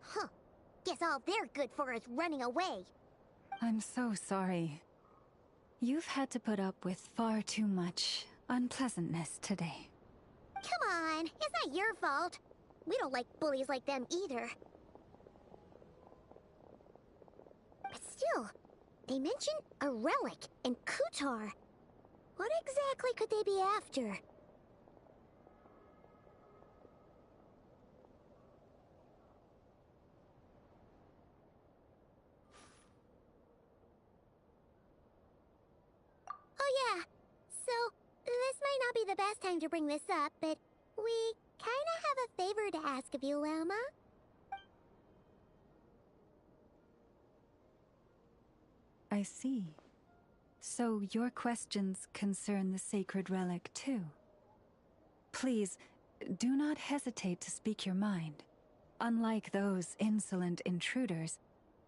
Huh. Guess all they're good for is running away. I'm so sorry. You've had to put up with far too much unpleasantness today. Come on, it's not your fault. We don't like bullies like them either. But still, they mention a relic in Kutar. What exactly could they be after? Oh yeah, so this might not be the best time to bring this up, but we kinda have a favor to ask of you, Lama. I see. So your questions concern the sacred relic too. Please, do not hesitate to speak your mind. Unlike those insolent intruders,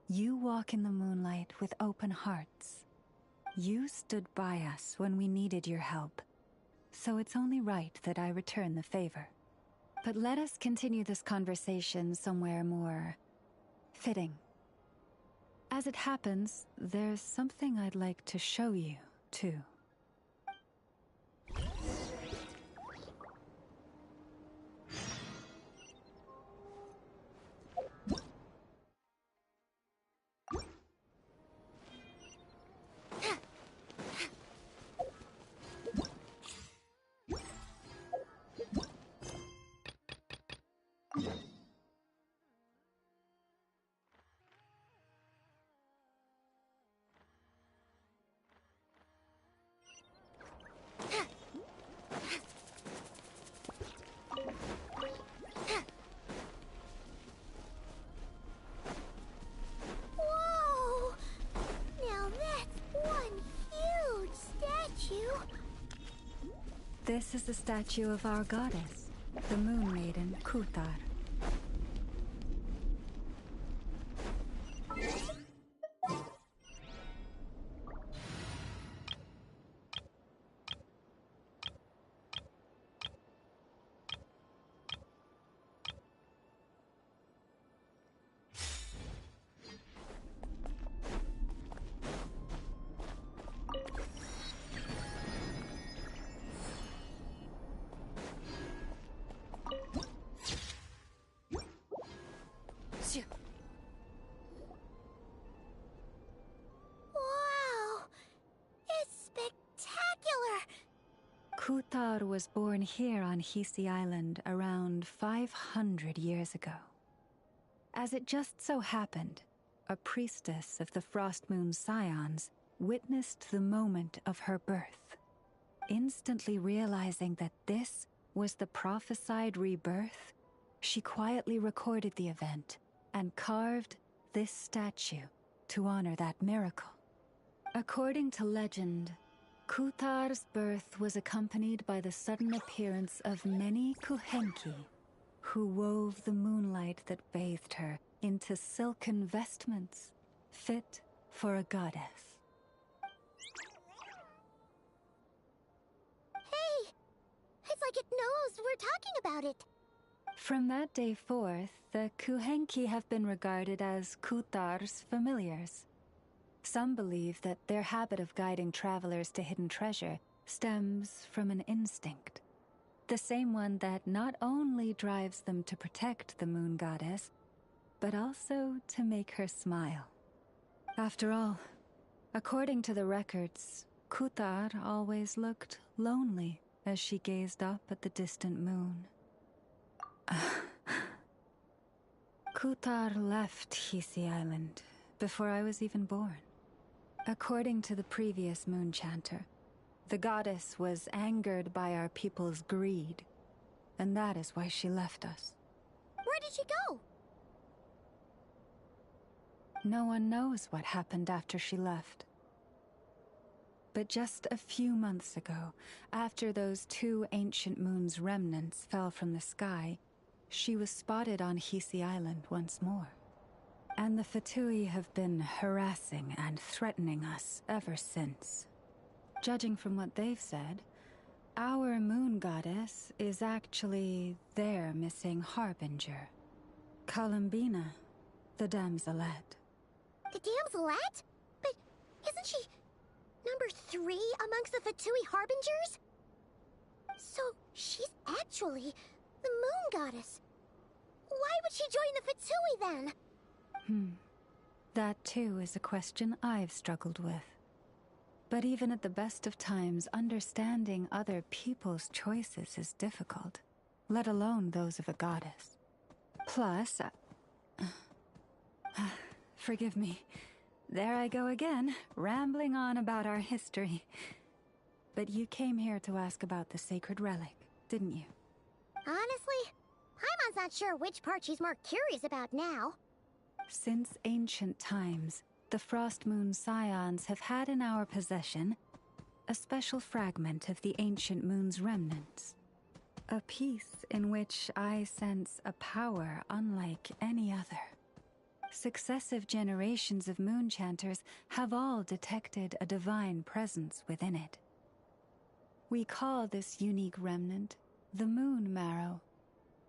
you walk in the moonlight with open hearts. You stood by us when we needed your help, so it's only right that I return the favor. But let us continue this conversation somewhere more fitting. As it happens, there's something I'd like to show you, too. Whoa! Now that's one huge statue! This is the statue of our goddess, the Moon Maiden Kutar. Wow! It's spectacular! Kutar was born here on Hisi Island around 500 years ago. As it just so happened, a priestess of the Frost Moon Scions witnessed the moment of her birth. Instantly realizing that this was the prophesied rebirth, she quietly recorded the event and carved this statue to honor that miracle. According to legend, Kutar's birth was accompanied by the sudden appearance of many Kuhenki, who wove the moonlight that bathed her into silken vestments fit for a goddess. Hey! It's like it knows we're talking about it. From that day forth, the Kuhenki have been regarded as Kutar's familiars. Some believe that their habit of guiding travelers to hidden treasure stems from an instinct. The same one that not only drives them to protect the moon goddess, but also to make her smile. After all, according to the records, Kutar always looked lonely as she gazed up at the distant moon. Kutar left Hisi Island before I was even born. According to the previous moon chanter, the goddess was angered by our people's greed, and that is why she left us. Where did she go? No one knows what happened after she left. But just a few months ago, after those 2 ancient moons' remnants fell from the sky, she was spotted on Hisi Island once more. And the Fatui have been harassing and threatening us ever since. Judging from what they've said, our moon goddess is actually their missing harbinger, Kalumbina, The damselette. The damselette? But isn't she number 3 amongst the Fatui Harbingers? So she's actually the moon goddess. Why would she join the Fatui then? That too is a question I've struggled with. But even at the best of times, understanding other people's choices is difficult, let alone those of a goddess. Plus, forgive me. There I go again, rambling on about our history. But you came here to ask about the sacred relic, didn't you? Honestly, Paimon's not sure which part she's more curious about now. Since ancient times, the Frost Moon Scions have had in our possession a special fragment of the ancient moon's remnants. A piece in which I sense a power unlike any other. Successive generations of moonchanters have all detected a divine presence within it. We call this unique remnant the Moon Marrow.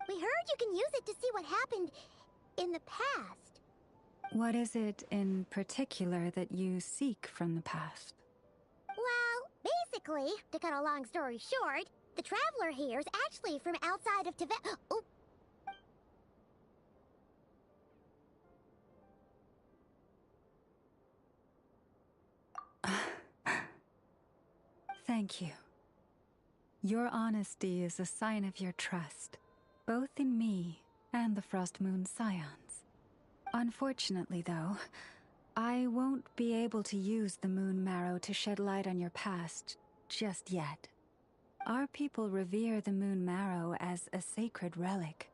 We heard you can use it to see what happened in the past. What is it in particular that you seek from the past? Well, basically, to cut a long story short, the traveler here is actually from outside of Tibet. Oh. Thank you. Your honesty is a sign of your trust, both in me and the Frost Moon Scions. Unfortunately, though, I won't be able to use the Moon Marrow to shed light on your past just yet. Our people revere the Moon Marrow as a sacred relic.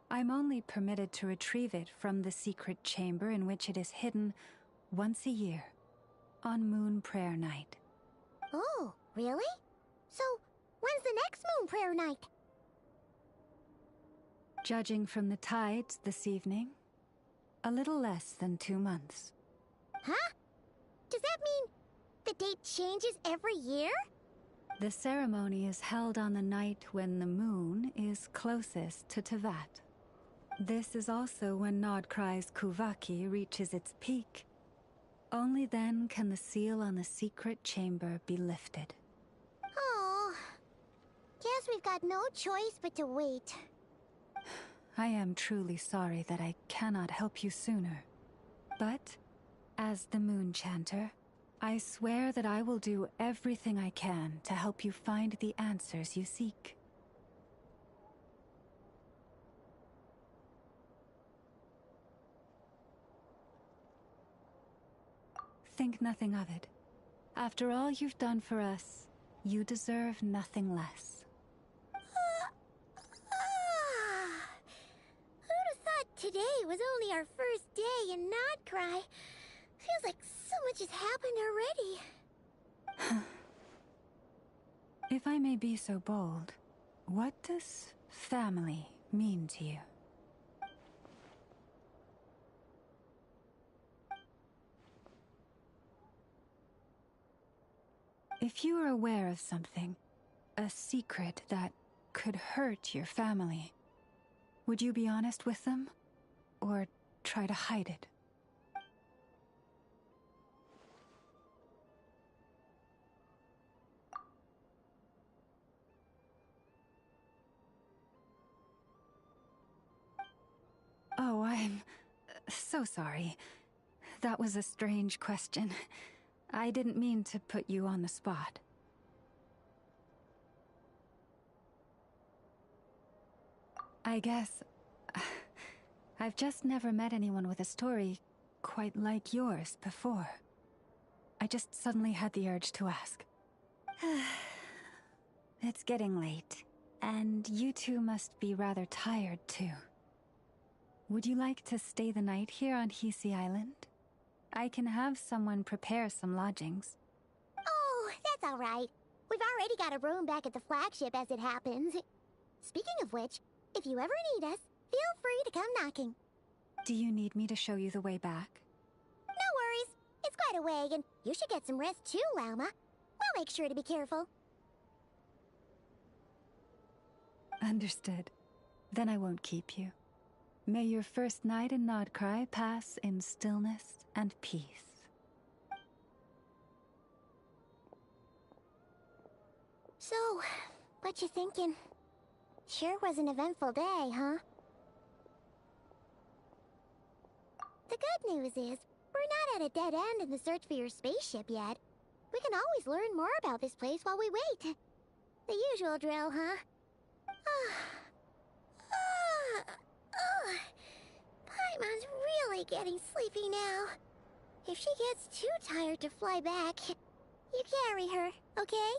I'm only permitted to retrieve it from the secret chamber in which it is hidden once a year, on Moon Prayer Night. Oh, really? So, when's the next Moon Prayer Night? Judging from the tides this evening, a little less than 2 months. Huh? Does that mean the date changes every year? The ceremony is held on the night when the moon is closest to Tevat. This is also when Nodkrai's Kuvaki reaches its peak. Only then can the seal on the secret chamber be lifted. Oh, guess we've got no choice but to wait. I am truly sorry that I cannot help you sooner. But, as the Moon Chanter, I swear that I will do everything I can to help you find the answers you seek. Think nothing of it. After all you've done for us, you deserve nothing less. Who'd have thought today was only our first day in Nodcry? Feels like so much has happened already. If I may be so bold, what does family mean to you? If you are aware of something, a secret that could hurt your family, would you be honest with them? Or try to hide it? Oh, I'm so sorry. That was a strange question. I didn't mean to put you on the spot. I guess I've just never met anyone with a story quite like yours before. I just suddenly had the urge to ask. It's getting late, and you two must be rather tired too. Would you like to stay the night here on Hisi Island? I can have someone prepare some lodgings. Oh, that's all right. We've already got a room back at the flagship as it happens. Speaking of which, if you ever need us, feel free to come knocking. Do you need me to show you the way back? No worries. It's quite a way, and you should get some rest too, Lauma. We'll make sure to be careful. Understood. Then I won't keep you. May your first night in Nodcry pass in stillness and peace. So, what you thinking? Sure was an eventful day, huh? The good news is, we're not at a dead end in the search for your spaceship yet. We can always learn more about this place while we wait. The usual drill, huh? Paimon's really getting sleepy now. If she gets too tired to fly back, you carry her, okay?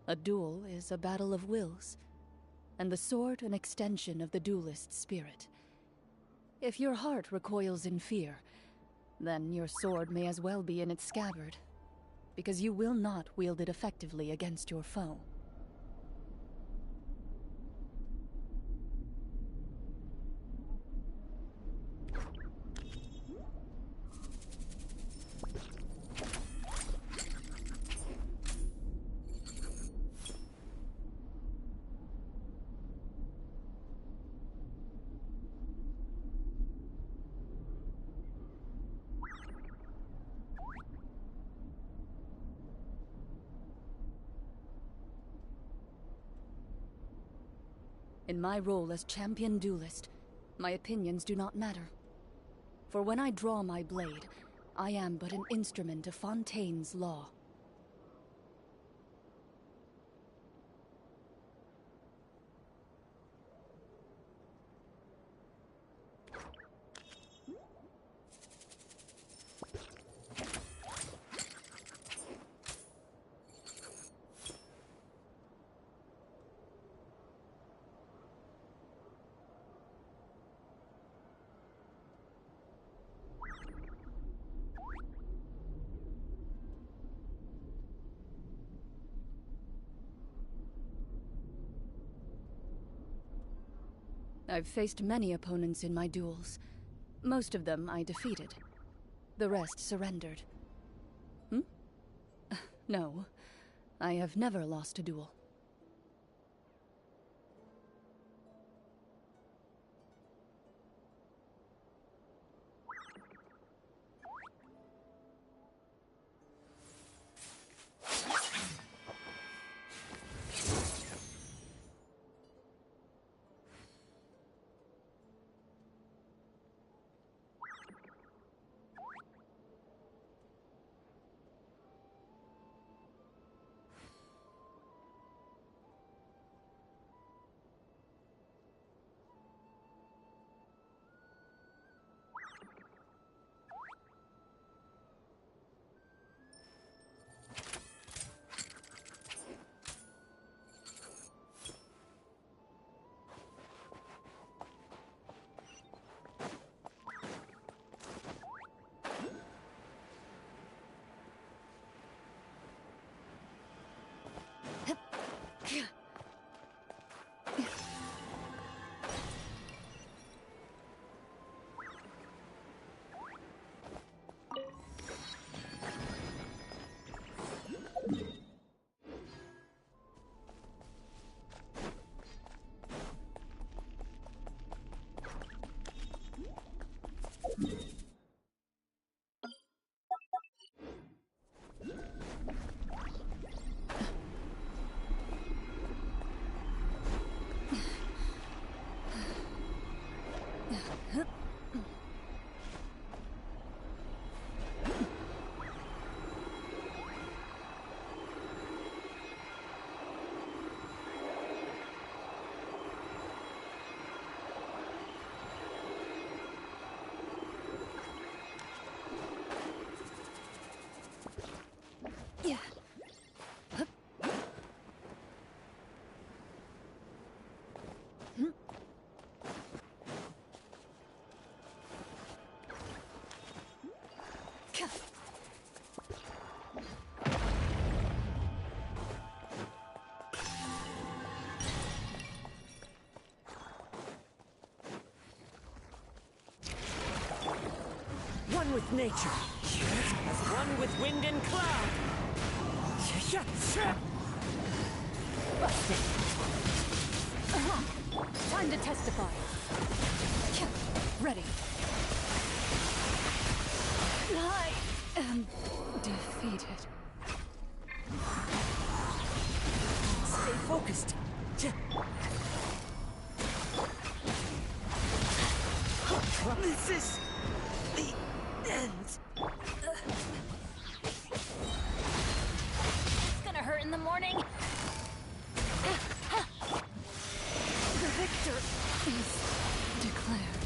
A duel is a battle of wills, and the sword an extension of the duelist's spirit. If your heart recoils in fear, then your sword may as well be in its scabbard, because you will not wield it effectively against your foe. In my role as champion duelist, my opinions do not matter. For when I draw my blade, I am but an instrument of Fontaine's law. I've faced many opponents in my duels. Most of them I defeated. The rest surrendered. No, I have never lost a duel. with nature, as one with wind and cloud. Busted. Time to testify. Ready. I am defeated. Stay focused. This is the end. It's gonna hurt in the morning. The victor is declared.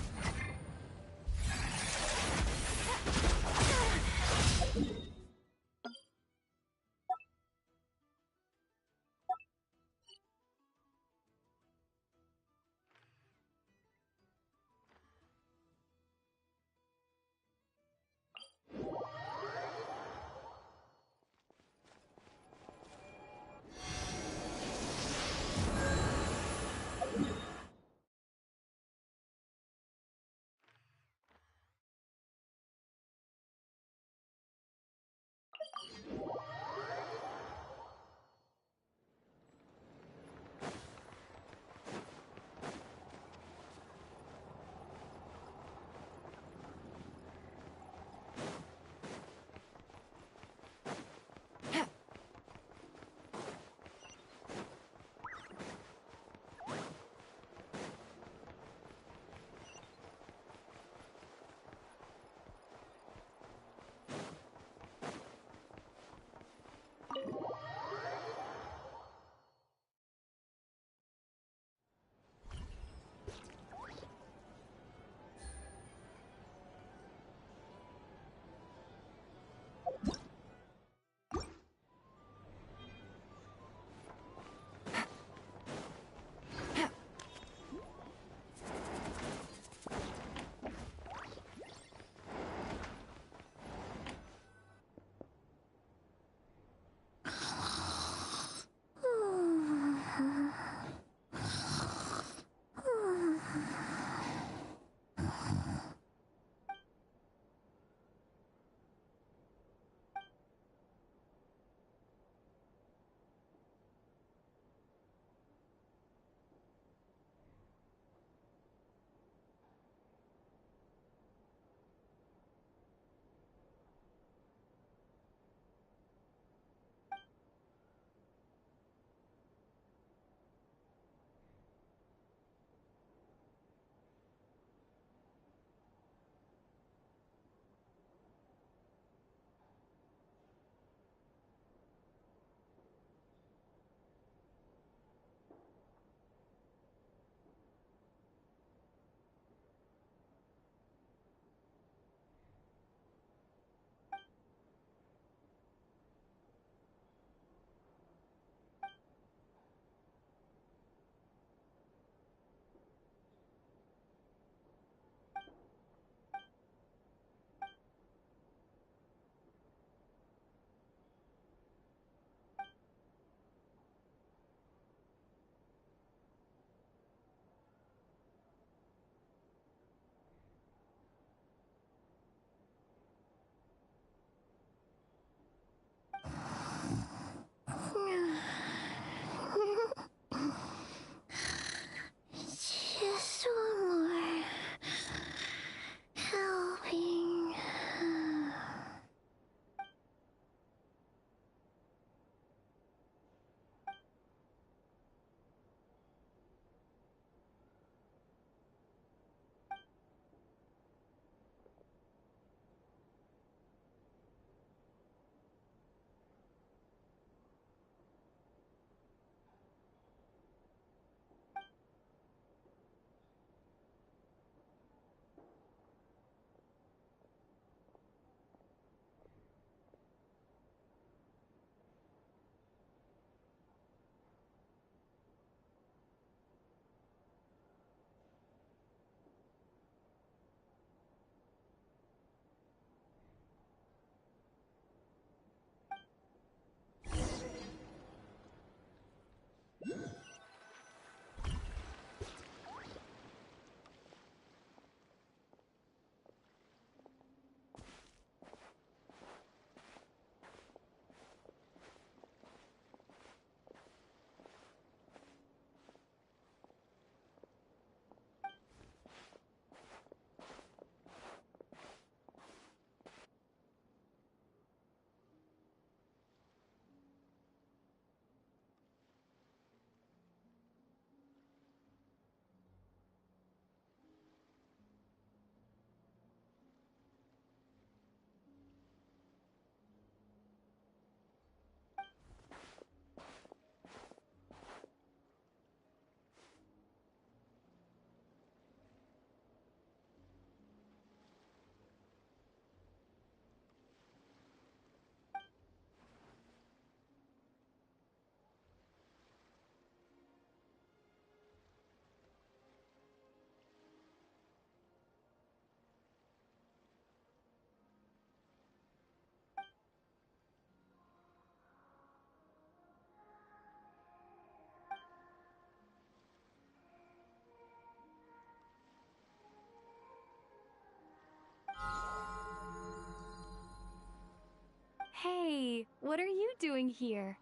Hey, what are you doing here?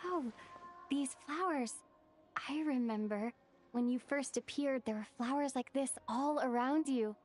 Oh, these flowers. I remember. When you first appeared, there were flowers like this all around you.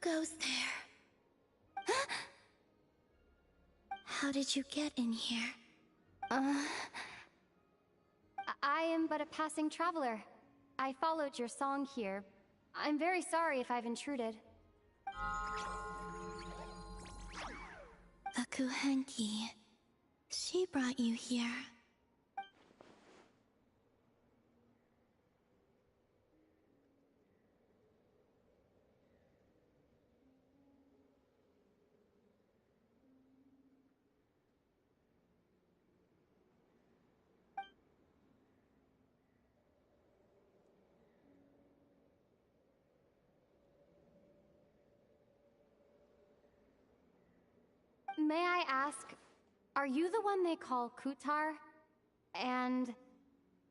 Who goes there? How did you get in here? I am but a passing traveler. I followed your song here. I'm very sorry if I've intruded. A Kuhenki. She brought you here. May I ask, are you the one they call Kutar? And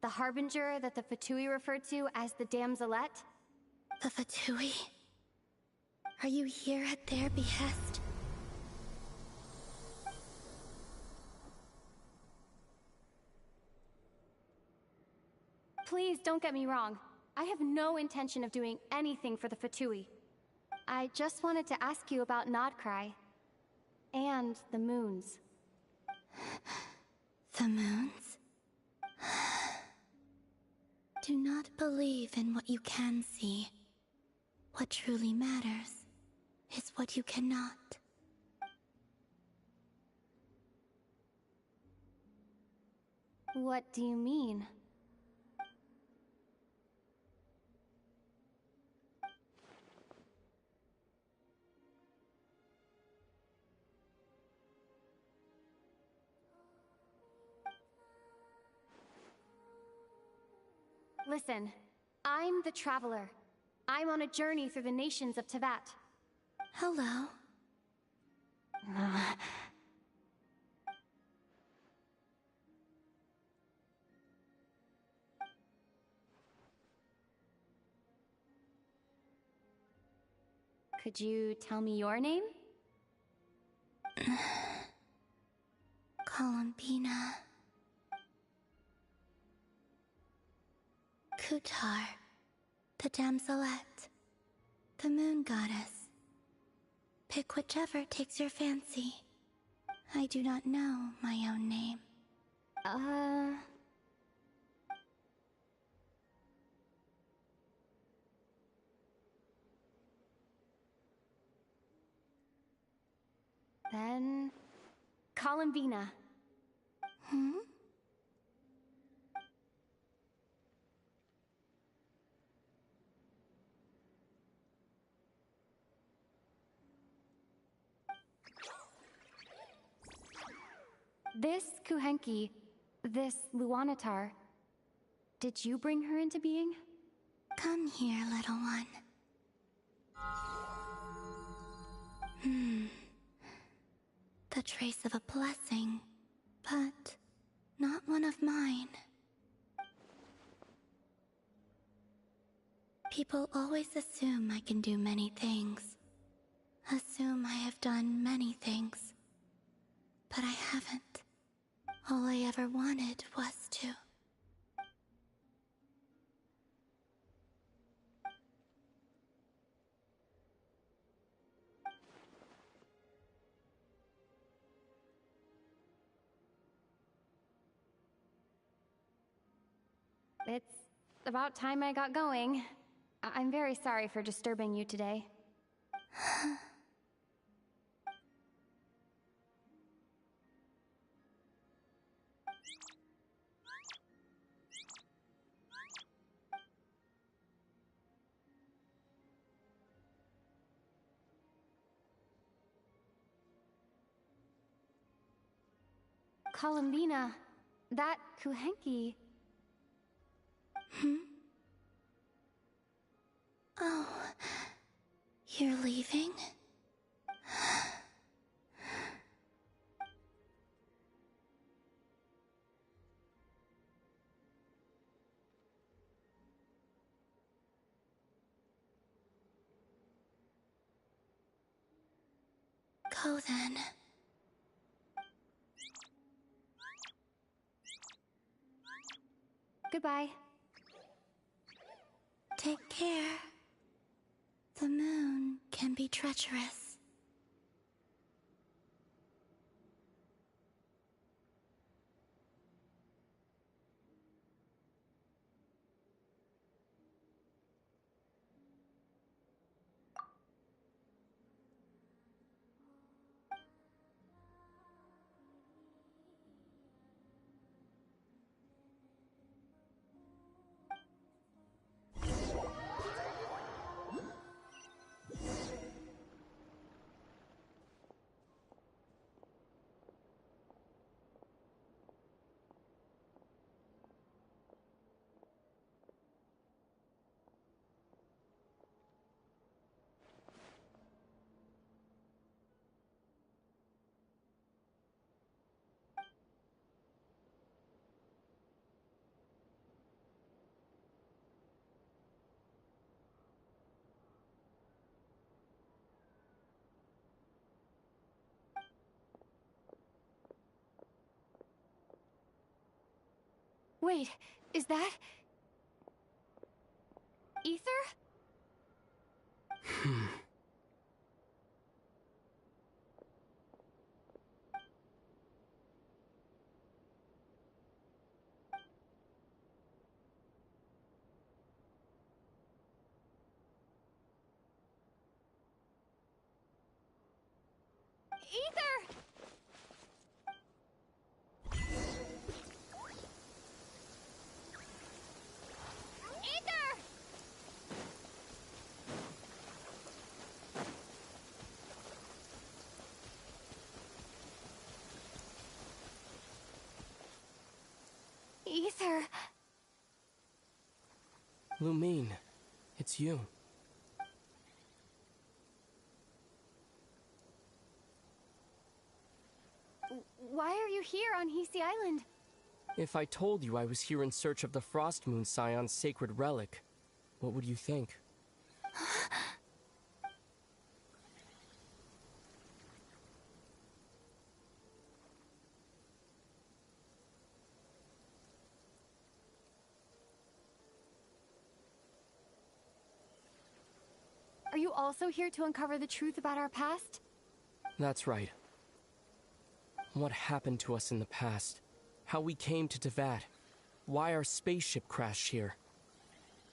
the Harbinger that the Fatui referred to as the Damselette? The Fatui? Are you here at their behest? Please don't get me wrong. I have no intention of doing anything for the Fatui. I just wanted to ask you about Nodcry. And the moons. The moons? Do not believe in what you can see. What truly matters is what you cannot. What do you mean? Listen, I'm the Traveler. I'm on a journey through the nations of Teyvat. Hello. Could you tell me your name? Columbina. Kutar, the Damselette, the Moon Goddess. Pick whichever takes your fancy. I do not know my own name. Then... Columbina. Hmm? This Kuhenki, this Luanatar, did you bring her into being? Come here, little one. The trace of a blessing, but not one of mine. People always assume I can do many things. Assume I have done many things. But I haven't. All I ever wanted was to. It's about time I got going. I'm very sorry for disturbing you today. Columbina, that Kuhenki... Oh, you're leaving? Go then. Goodbye. Take care. The moon can be treacherous. Wait, is that... Ether? Ether! Ether! Ether... Lumine, it's you. Why are you here on Hisi Island? If I told you I was here in search of the Frost Moon Scion's sacred relic, what would you think? Are you also here to uncover the truth about our past? That's right. What happened to us in the past? How we came to Tevat? Why our spaceship crashed here?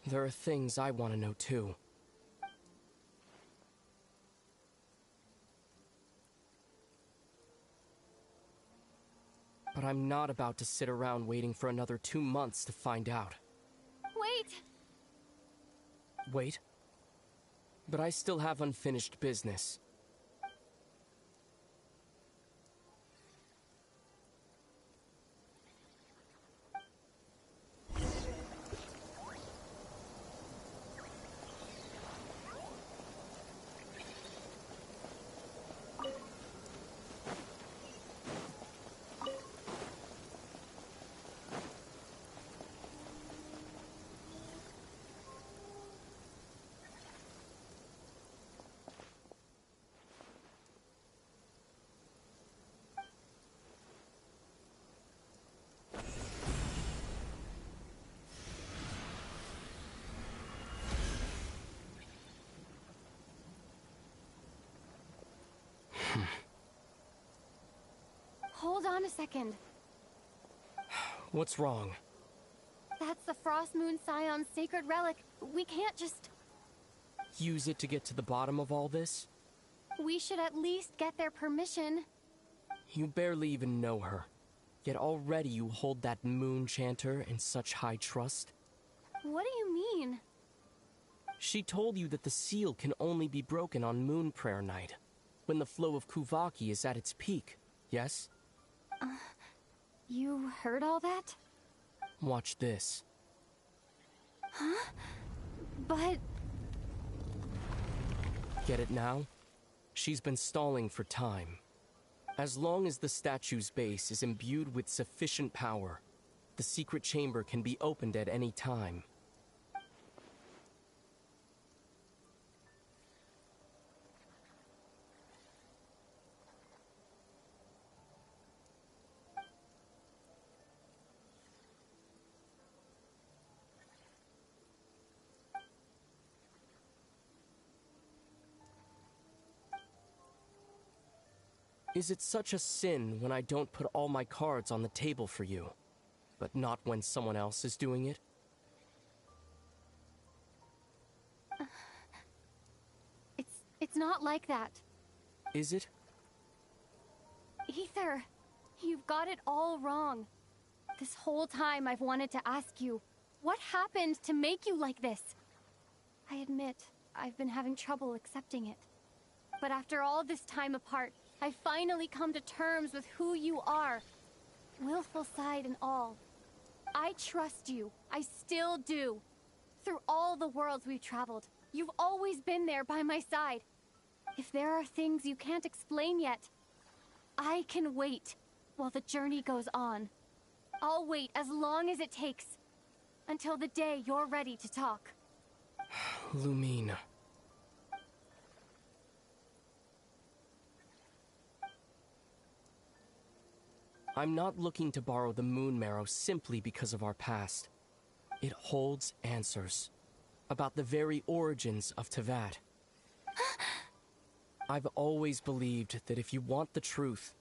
There are things I want to know too. But I'm not about to sit around waiting for another 2 months to find out. Wait! Wait? But I still have unfinished business. Hold on a second. What's wrong? That's the Frost Moon Scion's sacred relic. We can't just... Use it to get to the bottom of all this? We should at least get their permission. You barely even know her. Yet already you hold that moon chanter in such high trust. What do you mean? She told you that the seal can only be broken on Moon Prayer Night, when the flow of Kuvaki is at its peak, yes? You heard all that? Watch this. Huh? But... Get it now? She's been stalling for time. As long as the statue's base is imbued with sufficient power, the secret chamber can be opened at any time. Is it such a sin when I don't put all my cards on the table for you, but not when someone else is doing it? It's not like that. Is it? Ether, you've got it all wrong. This whole time I've wanted to ask you, what happened to make you like this? I admit, I've been having trouble accepting it. But after all this time apart, I've finally come to terms with who you are. Willful side and all. I trust you. I still do. Through all the worlds we've traveled, you've always been there by my side. If there are things you can't explain yet, I can wait while the journey goes on. I'll wait as long as it takes, until the day you're ready to talk. Lumine. I'm not looking to borrow the Moon Marrow simply because of our past. It holds answers about the very origins of Teyvat. I've always believed that if you want the truth,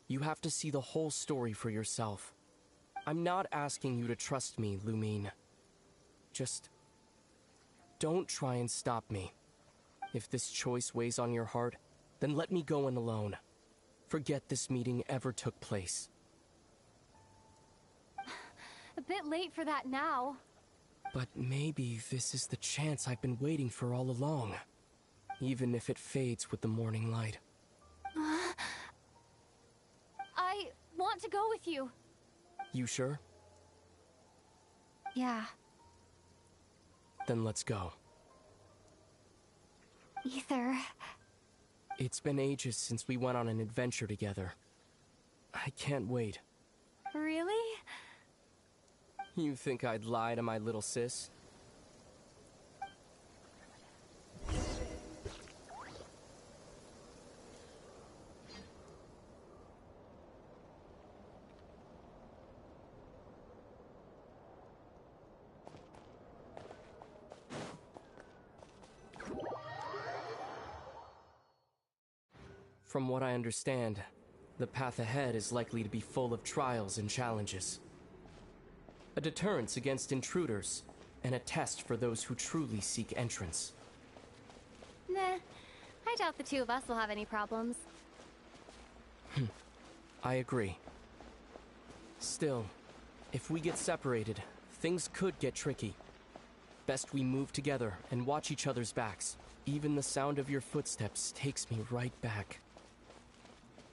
you have to see the whole story for yourself. I'm not asking you to trust me, Lumine. Just don't try and stop me. If this choice weighs on your heart, then let me go in alone. Forget this meeting ever took place. A bit late for that now. But maybe this is the chance I've been waiting for all along. Even if it fades with the morning light. I want to go with you. You sure? Yeah. Then let's go. Ether. It's been ages since we went on an adventure together. I can't wait. Really? You think I'd lie to my little sis? From what I understand, the path ahead is likely to be full of trials and challenges. A deterrence against intruders, and a test for those who truly seek entrance. Nah, I doubt the two of us will have any problems. I agree. Still, if we get separated, things could get tricky. Best we move together and watch each other's backs. Even the sound of your footsteps takes me right back.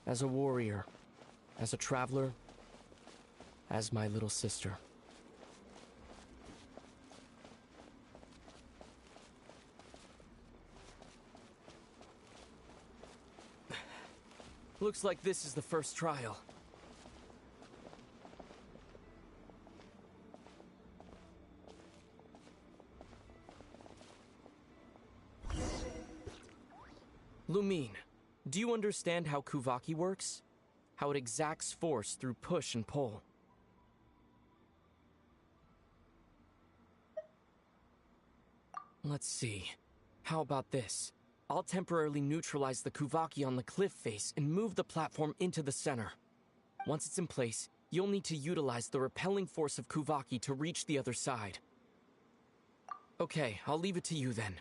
As a warrior, as a traveler, as my little sister. Looks like this is the first trial. Lumine, do you understand how Kuvaki works? How it exacts force through push and pull? Let's see. How about this? I'll temporarily neutralize the Kuvaki on the cliff face and move the platform into the center. Once it's in place, you'll need to utilize the repelling force of Kuvaki to reach the other side. Okay, I'll leave it to you then.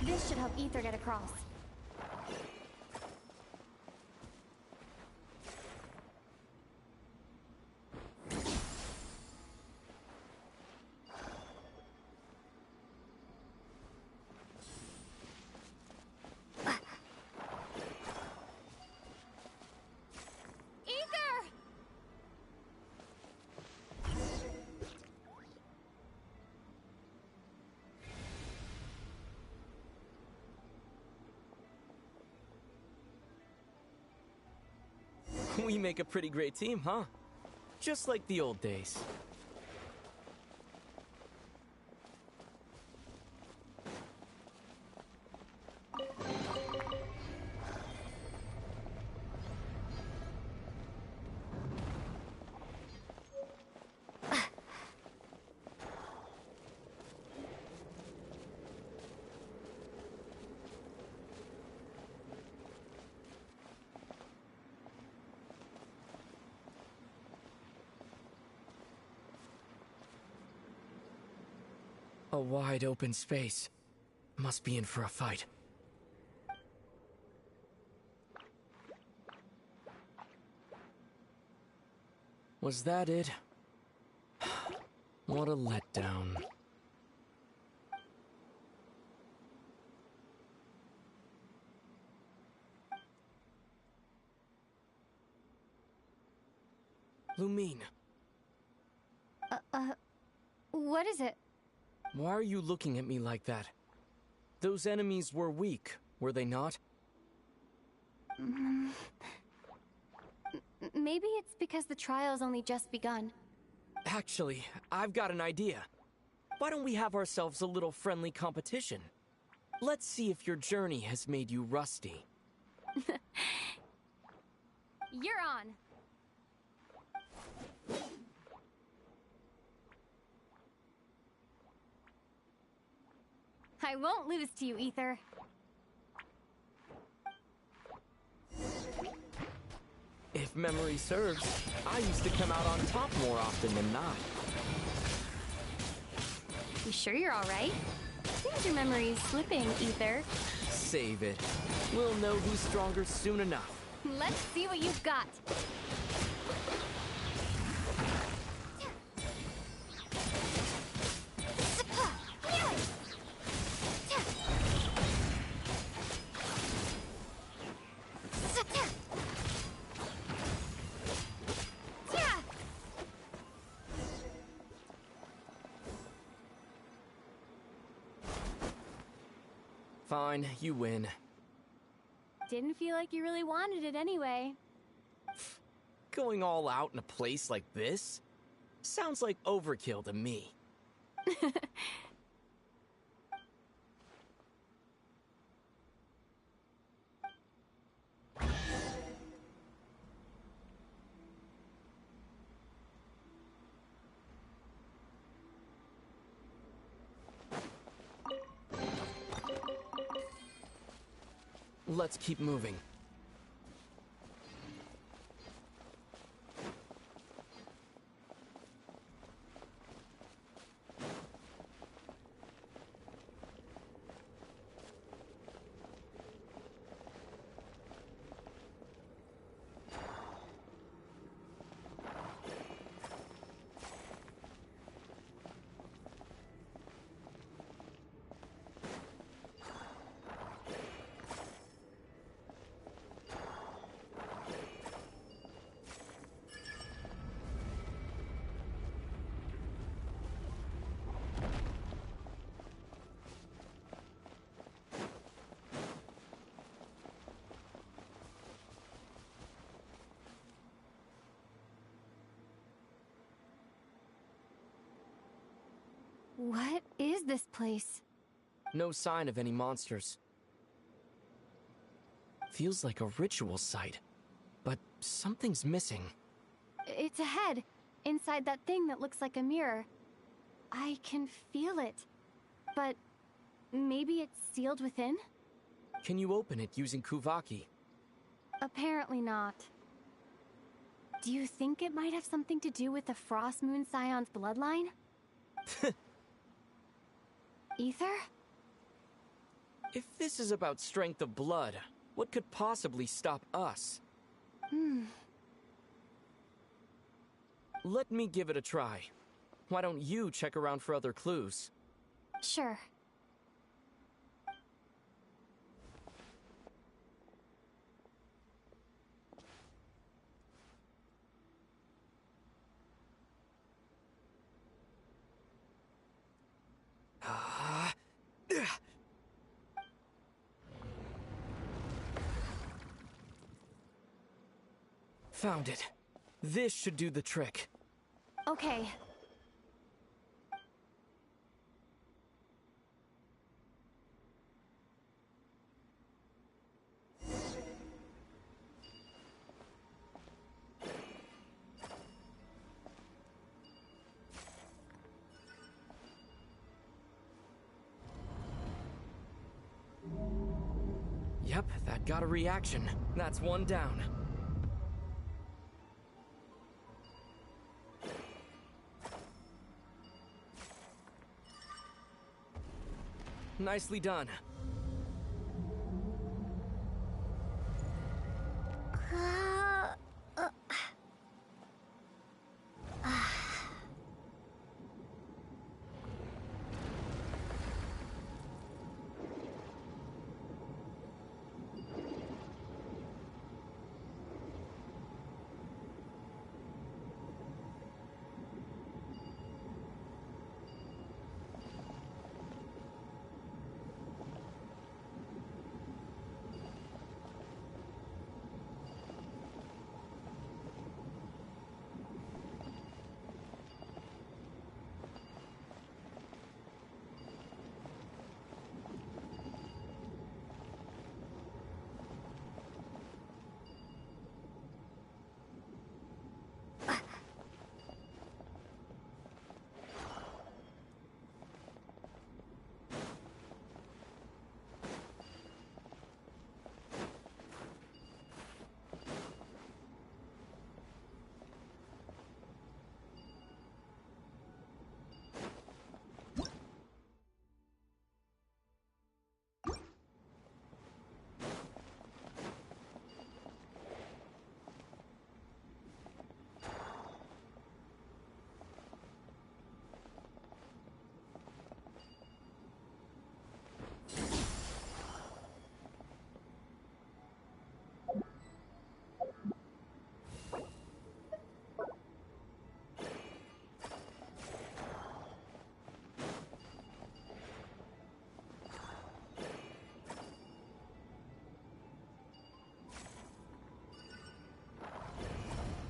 This should help Ether get across. We make a pretty great team, huh? Just like the old days. A wide open space. Must be in for a fight. Was that it? What a letdown. Lumine. What is it? Why are you looking at me like that? Those enemies were weak, were they not? Maybe it's because the trial's only just begun. Actually, I've got an idea. Why don't we have ourselves a little friendly competition? Let's see if your journey has made you rusty. You're on! I won't lose to you, Ether. If memory serves, I used to come out on top more often than not. You sure you're alright? Seems your memory's slipping, Ether. Save it. We'll know who's stronger soon enough. Let's see what you've got. Fine, you win. Didn't feel like you really wanted it anyway. Going all out in a place like this? Sounds like overkill to me. Let's keep moving. What is this place? No sign of any monsters. Feels like a ritual site, but something's missing. It's ahead, inside that thing that looks like a mirror. I can feel it, but maybe it's sealed within? Can you open it using Kuvaki? Apparently not. Do you think it might have something to do with the Frost Moon Scion's bloodline? Ether? If this is about strength of blood, what could possibly stop us? Let me give it a try. Why don't you check around for other clues? Sure. Found it. This should do the trick. Okay. Yep, that got a reaction. That's one down. Nicely done.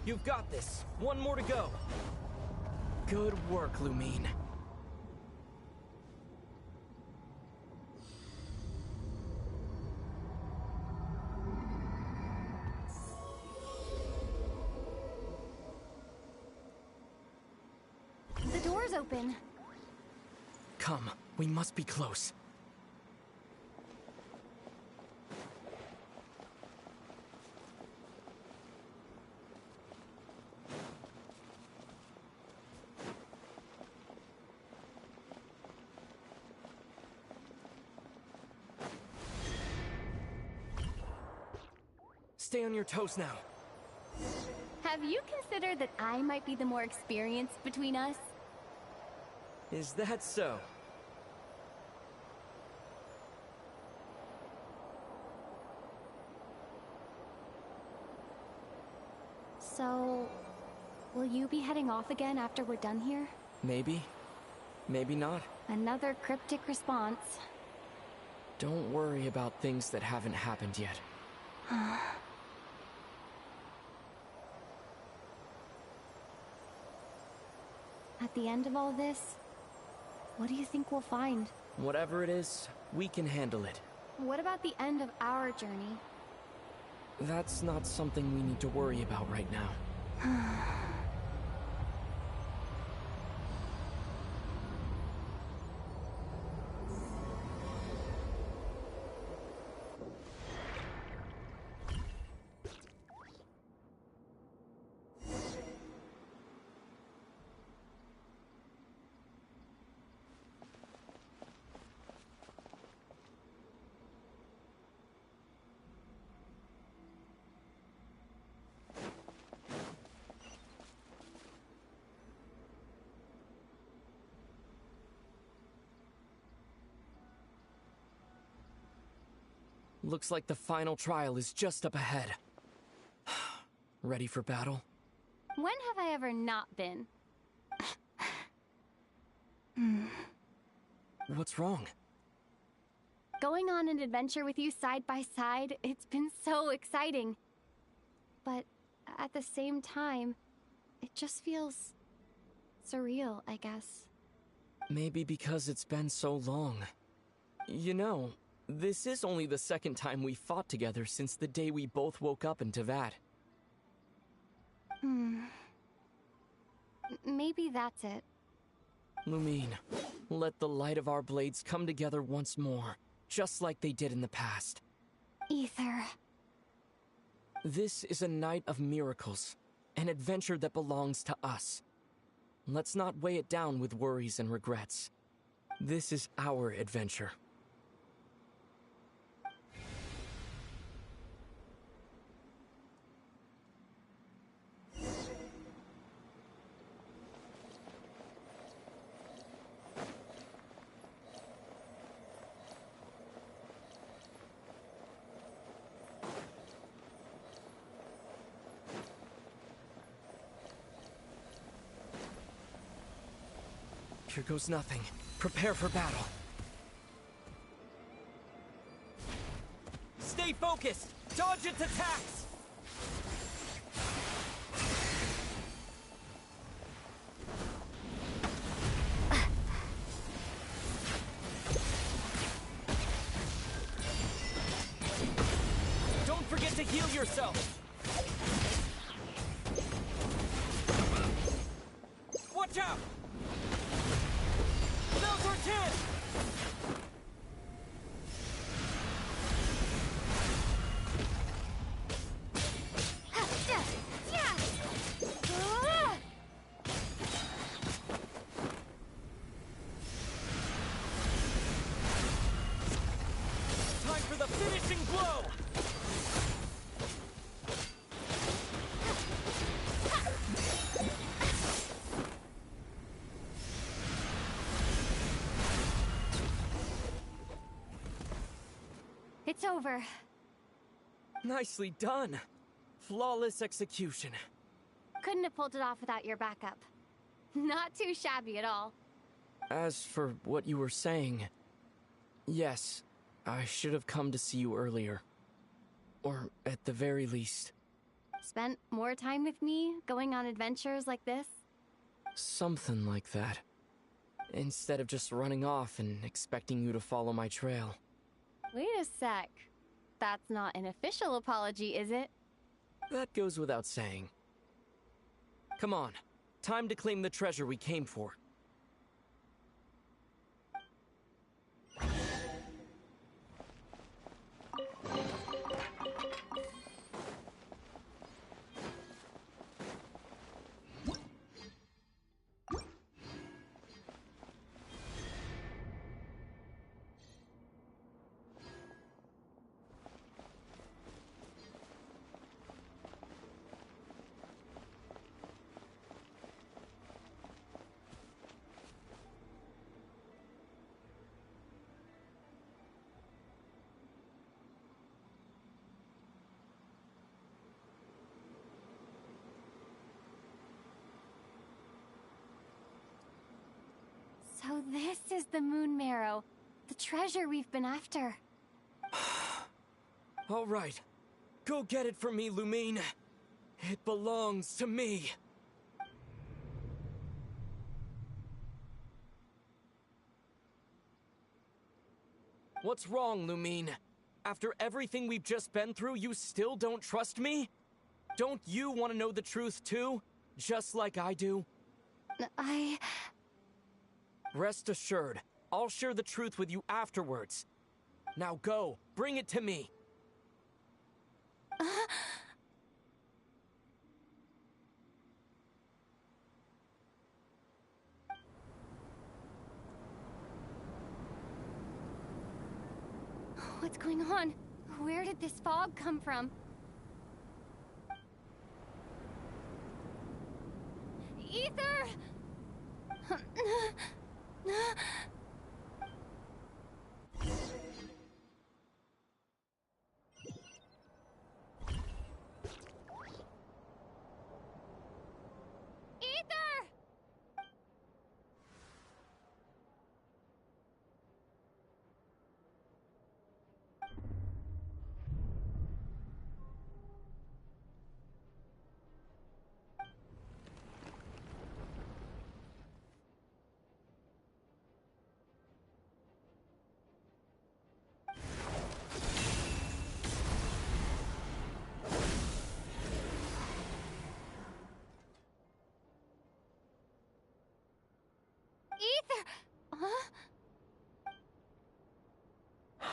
You've got this. One more to go. Good work, Lumine. The door's open. Come, we must be close. Stay on your toes now. Have you considered that I might be the more experienced between us? Is that so? So, will you be heading off again after we're done here? Maybe. Maybe not. Another cryptic response. Don't worry about things that haven't happened yet. At the end of all this, what do you think we'll find? Whatever it is, we can handle it. What about the end of our journey? That's not something we need to worry about right now. Looks like the final trial is just up ahead. Ready for battle? When have I ever not been? What's wrong? Going on an adventure with you side by side, it's been so exciting. But at the same time, it just feels surreal, I guess. Maybe because it's been so long. You know, this is only the second time we fought together since the day we both woke up in Teyvat. Maybe that's it. Lumine, let the light of our blades come together once more, just like they did in the past. Ether. This is a night of miracles, an adventure that belongs to us. Let's not weigh it down with worries and regrets. This is our adventure. Here goes nothing. Prepare for battle. Stay focused! Dodge its attacks! Don't forget to heal yourself! Watch out! Now's our chance! Time for the finishing blow! It's over. Nicely done. Flawless execution. Couldn't have pulled it off without your backup. Not too shabby at all. As for what you were saying, yes, I should have come to see you earlier. Or at the very least. Spent more time with me, going on adventures like this? Something like that. Instead of just running off and expecting you to follow my trail. Wait a sec. That's not an official apology, is it? That goes without saying. Come on, time to claim the treasure we came for. So this is the Moon Marrow, the treasure we've been after. All right, go get it for me, Lumine. It belongs to me. What's wrong, Lumine? After everything we've just been through, you still don't trust me? Don't you want to know the truth too? Just like I do? Rest assured, I'll share the truth with you afterwards. Now go, bring it to me. What's going on? Where did this fog come from? Ether! Ether!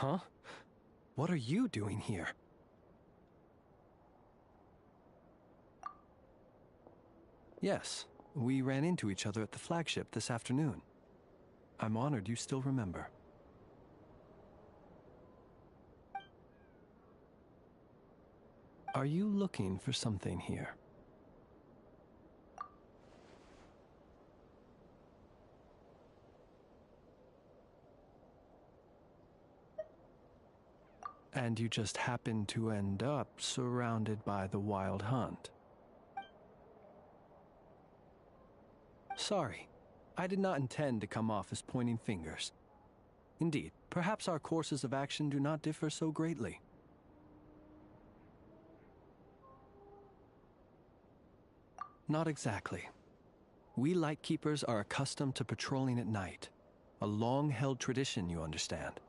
Huh? What are you doing here? Yes, we ran into each other at the flagship this afternoon. I'm honored you still remember. Are you looking for something here? And you just happen to end up surrounded by the Wild Hunt. Sorry, I did not intend to come off as pointing fingers. Indeed, perhaps our courses of action do not differ so greatly. Not exactly. We Lightkeepers are accustomed to patrolling at night. A long-held tradition, you understand.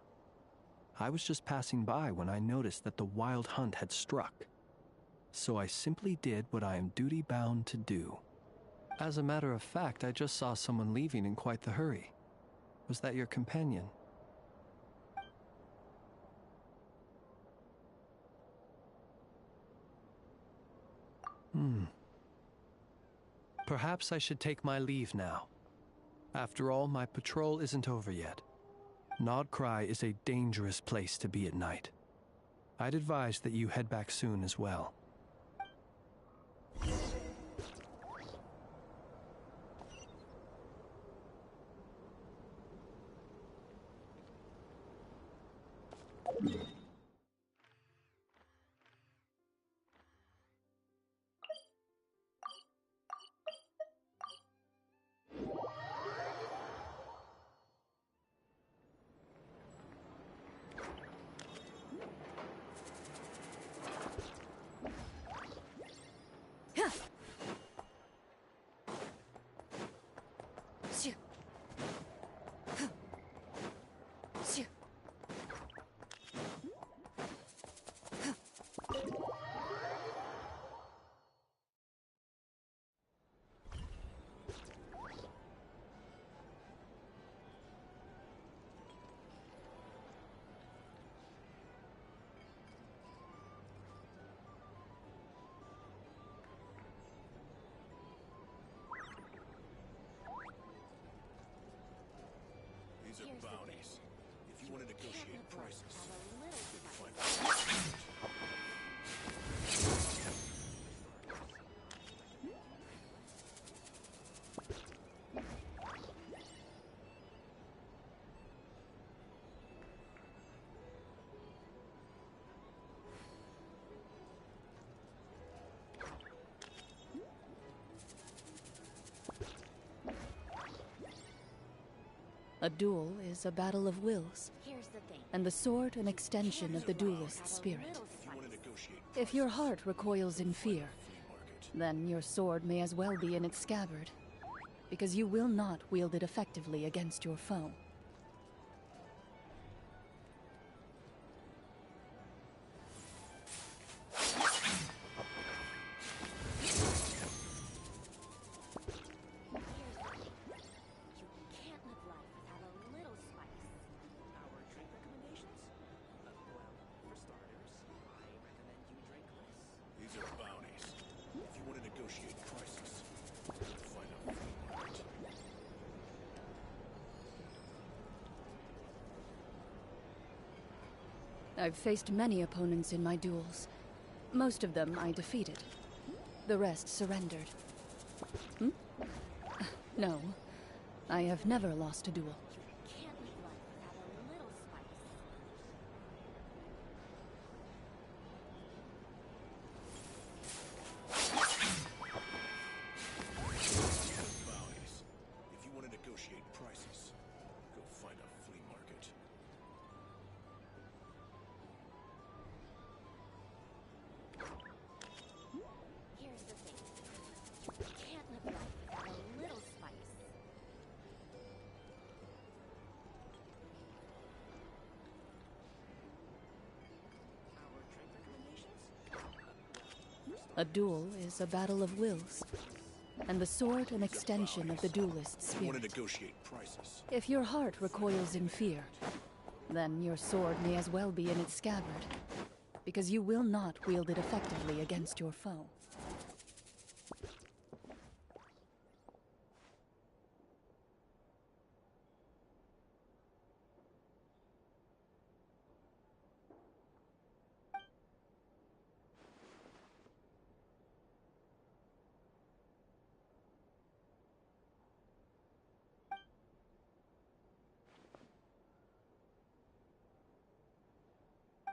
I was just passing by when I noticed that the Wild Hunt had struck. So I simply did what I am duty-bound to do. As a matter of fact, I just saw someone leaving in quite the hurry. Was that your companion? Perhaps I should take my leave now. After all, my patrol isn't over yet. Nodcry is a dangerous place to be at night. I'd advise that you head back soon as well. These are bounties. If you want to negotiate prices, you'll find A duel is a battle of wills, Here's the thing. and the sword an extension of the duelist's spirit. If your heart recoils in fear, then your sword may as well be in its scabbard, because you will not wield it effectively against your foe. these are bounties. If you want to negotiate prices, you'll find a flea market. I've faced many opponents in my duels. Most of them I defeated. The rest surrendered. No, I have never lost a duel. Bounties. If you want to negotiate prices, go find a flea market. Here's the thing. You can't live life without a little spice. A duel is a battle of wills, and the sword an extension of the duelist's If you want spirit. to negotiate prices, If your heart recoils in fear, then your sword may as well be in its scabbard, because you will not wield it effectively against your foe.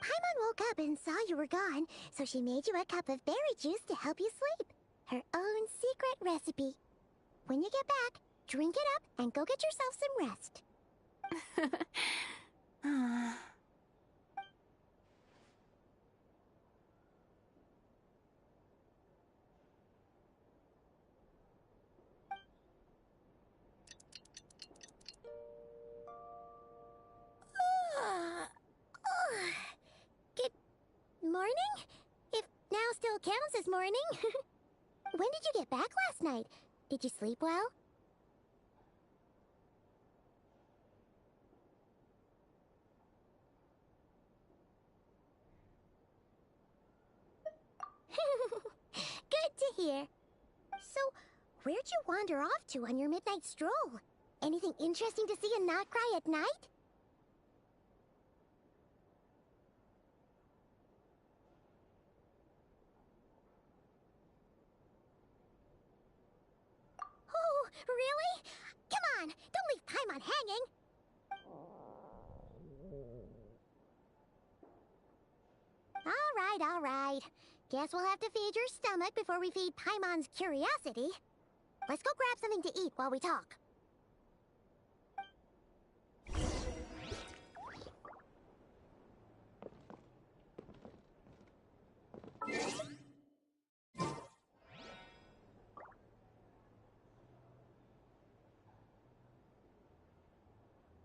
Paimon woke up and saw you were gone, so she made you a cup of berry juice to help you sleep. Her own secret recipe. When you get back, drink it up and go get yourself some rest. Good morning? If now still counts as morning. When did you get back last night? Did you sleep well? Good to hear. So, where'd you wander off to on your midnight stroll? Anything interesting to see in Notcry at night? Oh, really? Come on, don't leave Paimon hanging. All right. Guess we'll have to feed your stomach before we feed Paimon's curiosity. Let's go grab something to eat while we talk.